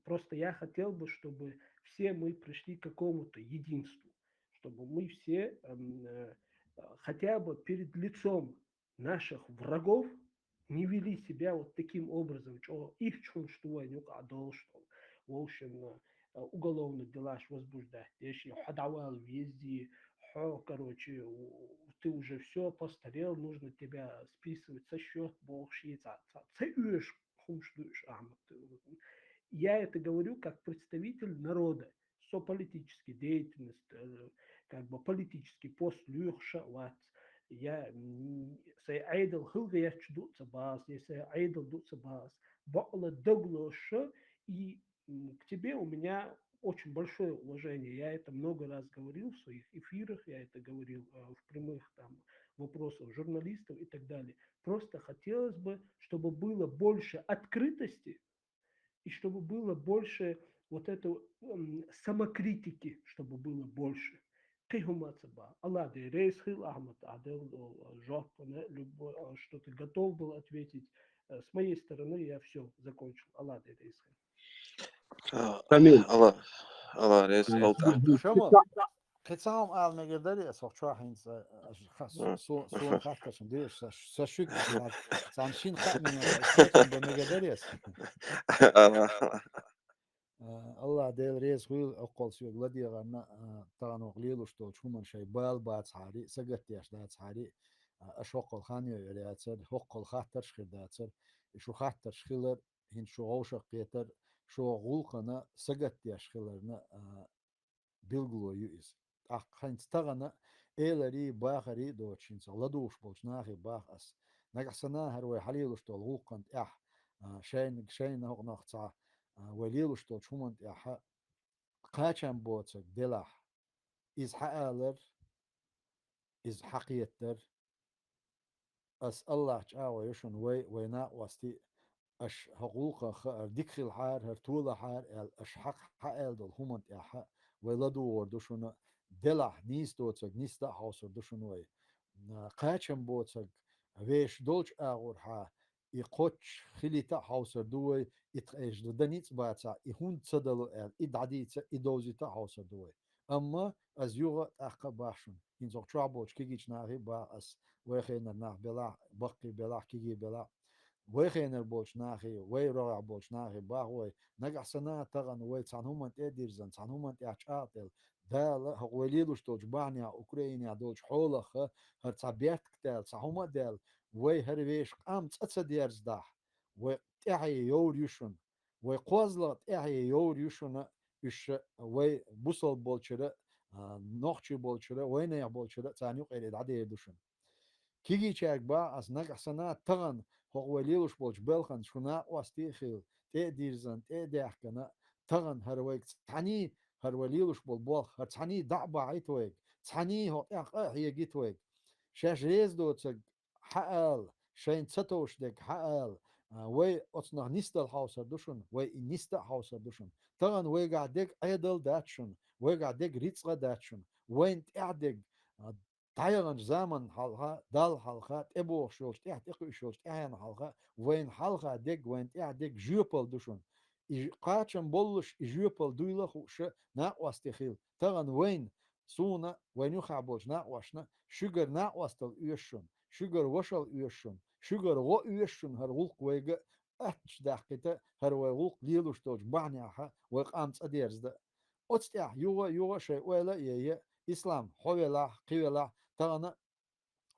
Просто я хотел бы, чтобы все мы пришли к какому-то единству, чтобы мы все хотя бы перед лицом наших врагов не вели себя вот таким образом, что их что они должны, в общем, уголовные дела возбуждать, если ходовал везде, короче, ты уже все постарел, нужно тебя списывать со счет, бог шица, я это говорю как представитель народа, со политической деятельностью, как бы политический пост Люхша, я айдл хылгаяч дуца бас, если айдл дуца бас, бакла доглоша, и к тебе у меня очень большое уважение. Я это много раз говорил в своих эфирах, я это говорил в прямых там вопросах журналистов и так далее. Просто хотелось бы, чтобы было больше открытости и чтобы было больше вот этой самокритики, чтобы было больше. Аллах, Рейс Хил Ахмад, Адел, Жопа, что ты готов был ответить С моей стороны я все закончил. Аллах дейдейсхай. Камил. الله رئيس غلطة شمال قطعهم على مقدري أصوات شواحين سون خاطر شنديش سشيك سانشين خامن بمقدري الله ديل ريس غيل أقول سوى غلدي غنا تانو غليلو شتو شومن شي بال بات حاري سقط ياش دات حاري أشوق الخانية يرياتر حق الخاطر شخداتر شو خاطر شخيلر هين شو غوشة قيتر شو غولقنا سقط ياش خيلرنا bilgulu yüz. Akhanstagana eleri bahari doçin saladuş bolçnahi bahas. Nagasana her ve haliluş tol huqant şeyin hoqnaqsa veliluş tol çumant qaçan boçak delah iz haalar iz haqiyetler as Allah çawa yuşun ve na wasti ash حقوقه ديك الحار هرتولا حار اش حق حقل دول همونت اح ولدو وردوشنا دلح نيس دوتسك نيستا حاصر دوشنوي قاچم بوتسك ويش دولش اغور ها يقوتش خليتا حاصر دوي اتقاش دو دنيت باتا يهون تصدلو ال ادعديتا ادوزيتا حاصر دوي اما از يوغا اقا باشن ينزوق ترابوش كيجيش ناغي با اس ويخينا ناغ بلا بقي بلا كيجي بلا ويخينر بولش ناخي وي روع بولش ناخي باغوي نجح سنة تغن وي تعنهم تديرزن تعنهم تأشعتل دال هقوليلوش دولش بانيا أوكرانيا دولش حولخ هر تعبيرت كتال تعنهم دال وي هربيش قام تصديرز داح وي تعي يور يشون وي قوزلت تعي يور يشون إيش وي بوصل بولشرة نوخشي بولشرة وينيا بولشرة تعنيق إلى العدي دوشون كيجي تشاك با أس نجح سنة تغن هو ليلوش بولش بلخن شنا واستيخيل تقديرزن تقديحكنا تغن هرويك تعني هروليلوش بولبولخ تعني دعبا عيتويك تعني هو هي جيتويك شاش ريز دوتسك حقال شين تساتوش ديك حقال وي أصنع نيستا حاوسر دوشن وي نيستا حاوسر دوشن تغن وي قاعدك عيدل داتشن وي قاعدك ريتسغا داتشن وين تقعدك تايرن زمن حلقة دال حلقة أبو شوش تحت إخو شوش تحين حلقة وين حلقة ديك وين تحدك جوبل دوشون قاتشن بولش جوبل دويلخ وش ناقوس تخيل ترن وين سونا وين يخعبوش ناقوشنا شجر ناقوستل يشون شجر وشل يشون شجر و يشون هرولق ويجا أتش دقيقة هرولق ليلوش توج بعنيها وقامت أديرز ده أتستح يوا شيء ولا يه إسلام حولا قيلا تانا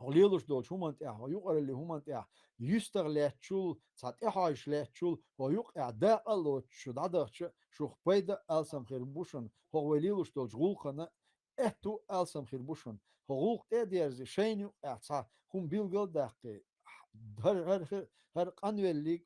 ليلوش دوش همانت يقر اللي همانت يستغلاتشول سات إحايشلاتشول ويقع دا الله شو دادرش شو خبيدا ألسم خير بوشن هو ليلوش دوش غولخنا إحتو ألسم خير بوشن هو تديرز شينو إعصا هم بيلقل دقي هر قنولي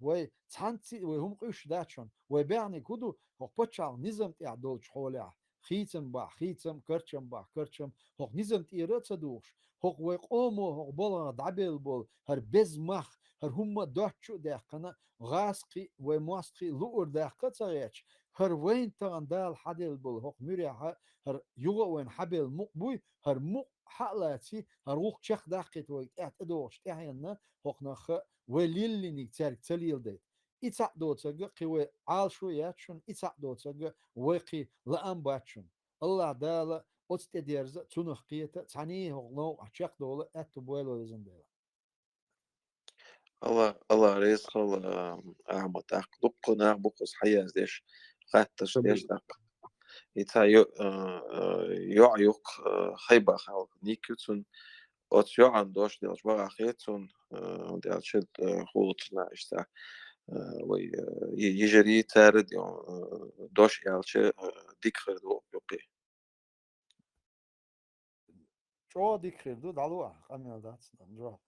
و تانتي وهم قيش داتشون وبعني كودو هو بتشال نظام تعدولش حوله خيتم با خيتم كرتشم با كرتشم هو نظام تيرت صدوش هو ويقومو هو بولا دعبل بول هر بزمخ هر هم دوتشو دقنا غاسقي وماسقي لور دقة تريتش هر وين تغندال حدل بول هو مريحة هر يوغا وين حبل مقبوي هر مق حالاتي هر وق شخ دقة ويت ادوش تحينا هو نخ وليلي نيكتر تليل دي إتاق دوتسجا قوي عال شوياتشون إتاق دوتسجا وقي لأم باتشون الله دالا أتستديرز تنخ قيتا تعني هغنو أحشاق دولة أتبويلو لزن دالا الله رئيس الله أعمد دق ناق بقص حياز ديش قاتش ديش دق إتا يعيق خيبا خالق نيكيوتون أت يعن دوش ديش بغا خيتون ديال شد خوطنا إشتا وي يجري تارد دوش يالش ديك خردو يقي شو ديك خردو دعوة خميل دات نروح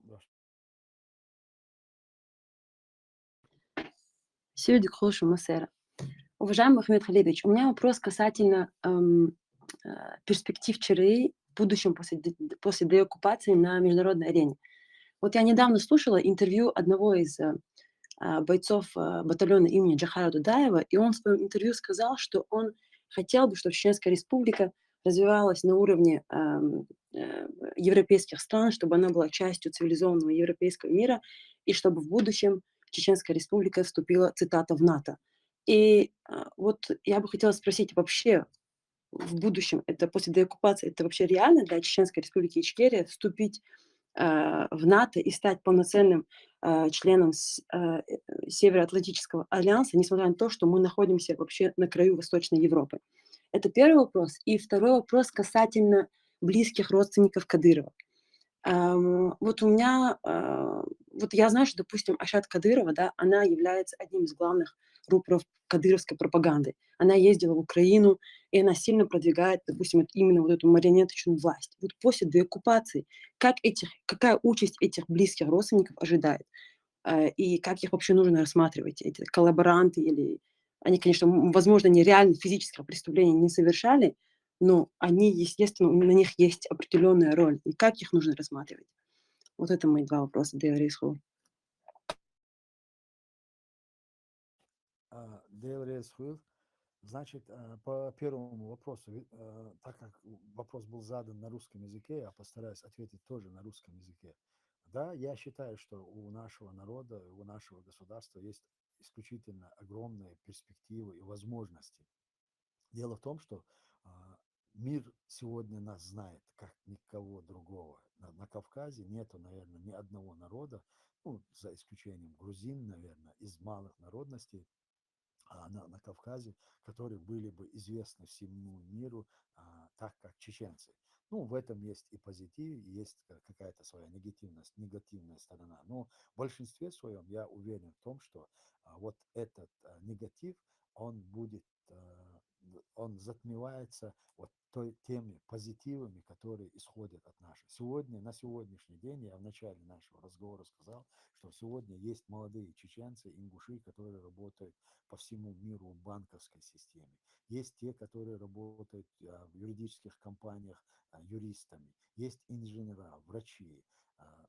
Все, Дикхошу Масера. Уважаемый Мухаммед Халидович, у меня вопрос касательно перспектив ЧРИ в будущем после деоккупации на международной арене. Вот я недавно слушала интервью одного из бойцов батальона имени Джахара Дудаева, и он в своем интервью сказал, что он хотел бы, чтобы Чеченская республика развивалась на уровне европейских стран, чтобы она была частью цивилизованного европейского мира. и чтобы в будущем Чеченская Республика вступила, цитата, в НАТО. И вот я бы хотела спросить, вообще в будущем, это после деоккупации, это вообще реально для Чеченской Республики Ичкерия вступить в НАТО и стать полноценным членом Североатлантического альянса, несмотря на то, что мы находимся вообще на краю Восточной Европы? Это первый вопрос. И второй вопрос касательно близких родственников Кадырова. Вот у меня, вот я знаю, что, допустим, Ашат Кадырова, да, она является одним из главных рупоров кадыровской пропаганды. Она ездила в Украину, и она сильно продвигает, допустим, именно вот эту марионеточную власть. Вот после деоккупации, какая участь этих близких родственников ожидает? И как их вообще нужно рассматривать? Эти коллаборанты или... Они, конечно, возможно, нереально физического преступления не совершали, но они, естественно, на них есть определенная роль. И как их нужно рассматривать? Вот это мои два вопроса для Рейсху. Дейл Рейсху, значит, по первому вопросу, так как вопрос был задан на русском языке, я постараюсь ответить тоже на русском языке. Да, я считаю, что у нашего народа, у нашего государства есть исключительно огромные перспективы и возможности. Дело в том, что мир сегодня нас знает, как никого другого. На Кавказе нету, наверное, ни одного народа, ну, за исключением грузин, наверное, из малых народностей, на Кавказе, которые были бы известны всему миру, так как чеченцы. Ну, в этом есть и позитив, и есть какая-то своя негативная сторона. Но в большинстве своем я уверен в том, что вот этот негатив, он будет, он затмевается вот теми позитивами, которые исходят от наших. Сегодня, на сегодняшний день, я в начале нашего разговора сказал, что сегодня есть молодые чеченцы, ингуши, которые работают по всему миру в банковской системе. Есть те, которые работают в юридических компаниях юристами. Есть инженера, врачи.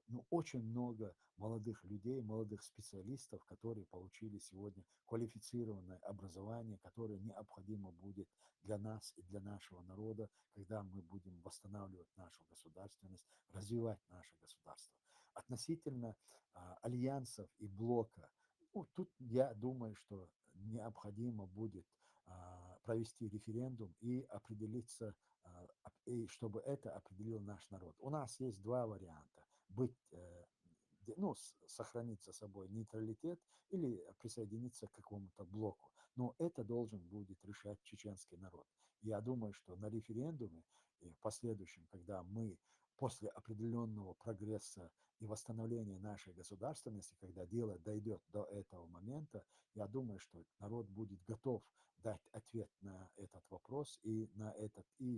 Ну, очень много молодых людей, молодых специалистов, которые получили сегодня квалифицированное образование, которое необходимо будет для нас и для нашего народа, когда мы будем восстанавливать нашу государственность, развивать наше государство. Относительно альянсов и блока, ну, тут я думаю, что необходимо будет провести референдум и определиться, и чтобы это определил наш народ. У нас есть два варианта. Ну, сохранить за собой нейтралитет или присоединиться к какому-то блоку. Но это должен будет решать чеченский народ. Я думаю, что на референдуме и в последующем, когда мы после определенного прогресса и восстановления нашей государственности, когда дело дойдет до этого момента, я думаю, что народ будет готов дать ответ на этот вопрос и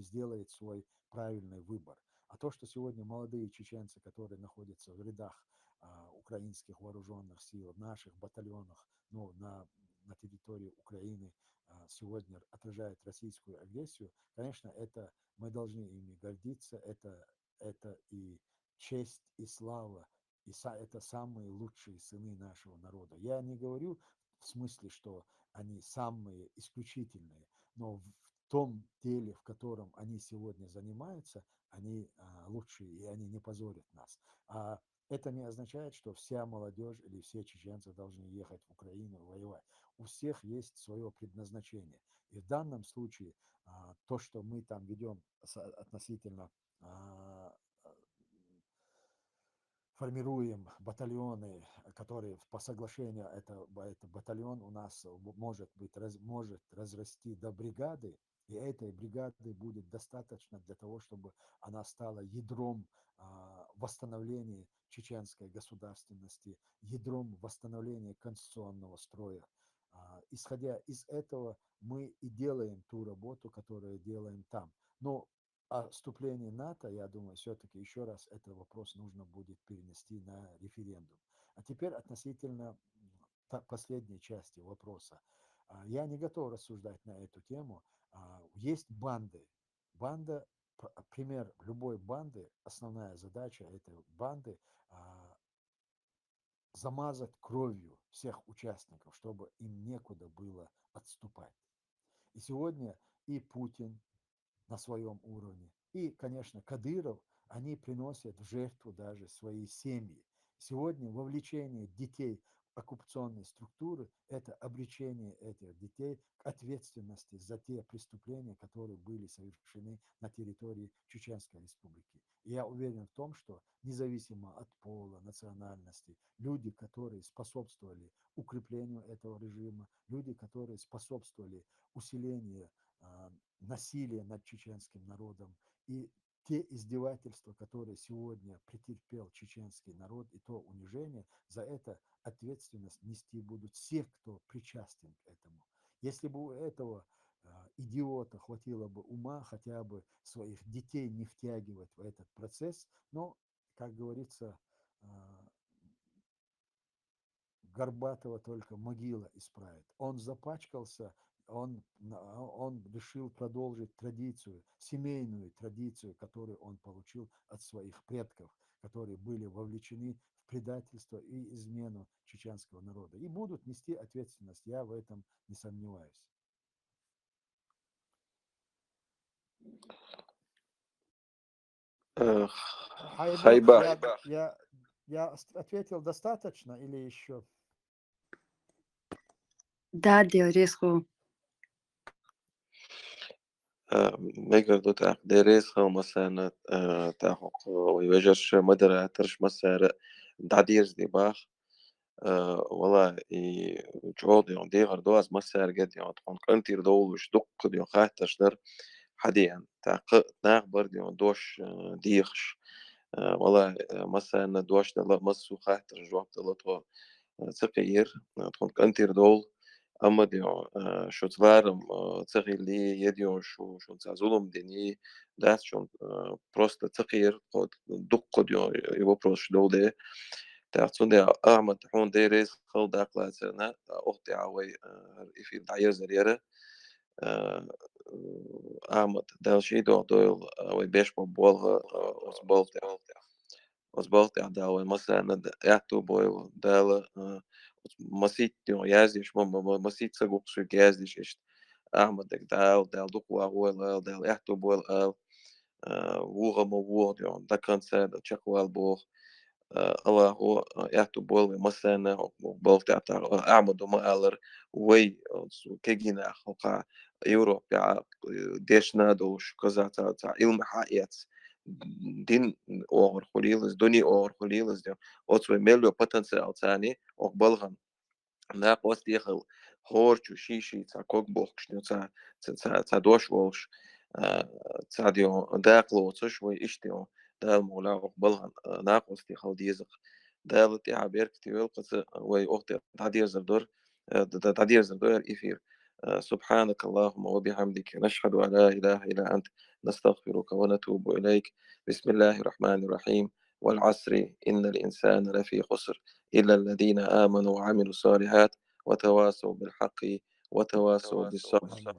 сделает свой правильный выбор. А то, что сегодня молодые чеченцы, которые находятся в рядах украинских вооруженных сил, в наших батальонах, ну, на территории Украины сегодня отражают российскую агрессию, конечно, это мы должны ими гордиться, это и честь, и слава, и это самые лучшие сыны нашего народа. Я не говорю в смысле, что они самые исключительные, но в том деле, в котором они сегодня занимаются, они лучшие, и они не позорят нас. Это не означает, что вся молодежь или все чеченцы должны ехать в Украину воевать. У всех есть свое предназначение. И в данном случае то, что мы там ведем относительно формируем батальоны, которые по соглашению, это батальон у нас может разрасти до бригады, и этой бригады будет достаточно для того, чтобы она стала ядром восстановления чеченской государственности, ядром восстановления конституционного строя. Исходя из этого, мы и делаем ту работу, которую делаем там. Но о вступлении НАТО, я думаю, все-таки еще раз этот вопрос нужно будет перенести на референдум. А теперь относительно последней части вопроса. Я не готов рассуждать на эту тему. Есть банды. Пример любой банды, основная задача этой банды замазать кровью всех участников, чтобы им некуда было отступать. И сегодня и Путин на своем уровне, и, конечно, Кадыров, они приносят в жертву даже свои семьи. Сегодня вовлечение детей в оккупационные структуры – это обречение этих детей к ответственности за те преступления, которые были совершены на территории Чеченской Республики. И я уверен в том, что независимо от пола, национальности, люди, которые способствовали укреплению этого режима, люди, которые способствовали усилению насилия над чеченским народом и те издевательства, которые сегодня претерпел чеченский народ, и то унижение, за это ответственность нести будут все, кто причастен к этому. Если бы у этого идиота хватило бы ума хотя бы своих детей не втягивать в этот процесс, но, как говорится, Горбатого только могила исправит. Он запачкался, он решил продолжить традицию, семейную традицию, которую он получил от своих предков, которые были вовлечены в предательство и измену чеченского народа. И будут нести ответственность, я в этом не сомневаюсь. Хайбар. Я ответил достаточно или еще? Да, Резху. ميجر تاع دارس خو مثلا تاع ويوجرش مدرة ترش مسار دعديرز دي باخ والله جود يوم دي غردوز مسار قد يوم تكون كنتير دولش دق يوم خاطش در حديا تاع ناغ برد يوم دوش ديخش والله مثلا دوش دلا مسو خاطر جواب دلا تو تغيير تكون كنتير دول أما ديو شو تفارم تغيلي يديو شو تزولم ديني دات شو просто تغيير قد دق ديو يوبروش دولة تعرفون دي أعمل تحون ديريس خل داقلا سنة أختي عوي في دعير زريرة أعمل دالشي دو دويل وي بيش بولغا وزبالتي عداوي مثلا يعتو بويل دالا مسيت يازديش مسيت سقوق شو يازديش إيش أحمد دال دقوا أول دال يحتو بول ووغا مووغ ديون دا كان ساد تشقوال بوغ الله هو يحتو بول مثلا بولت أحمد وما ألر وي كيجينا خلقا يوروب يا ديشنا دوش كذا تا علم حقيقة دين أور خليلز دني أور خليلز ديون أوتوي مليو بوتنسيال تاني أقبلهم ناقوس ديخل خورش وشيشي تا كوك بوخش تا دوش وولش تا ديو داقلو تشوي إشتيو دال مولا أقبلهم ناقوس ديخل ديزق دالتي عبيرك تيولقت وي أختي تعدير زردور إفير سبحانك اللهم وبحمدك نشهد أن لا إله إلا أنت نستغفرك ونتوب إليك بسم الله الرحمن الرحيم والعصر إن الإنسان لفي خسر إلا الذين آمنوا وعملوا الصالحات وتواصوا بالحق وتواصوا بالصبر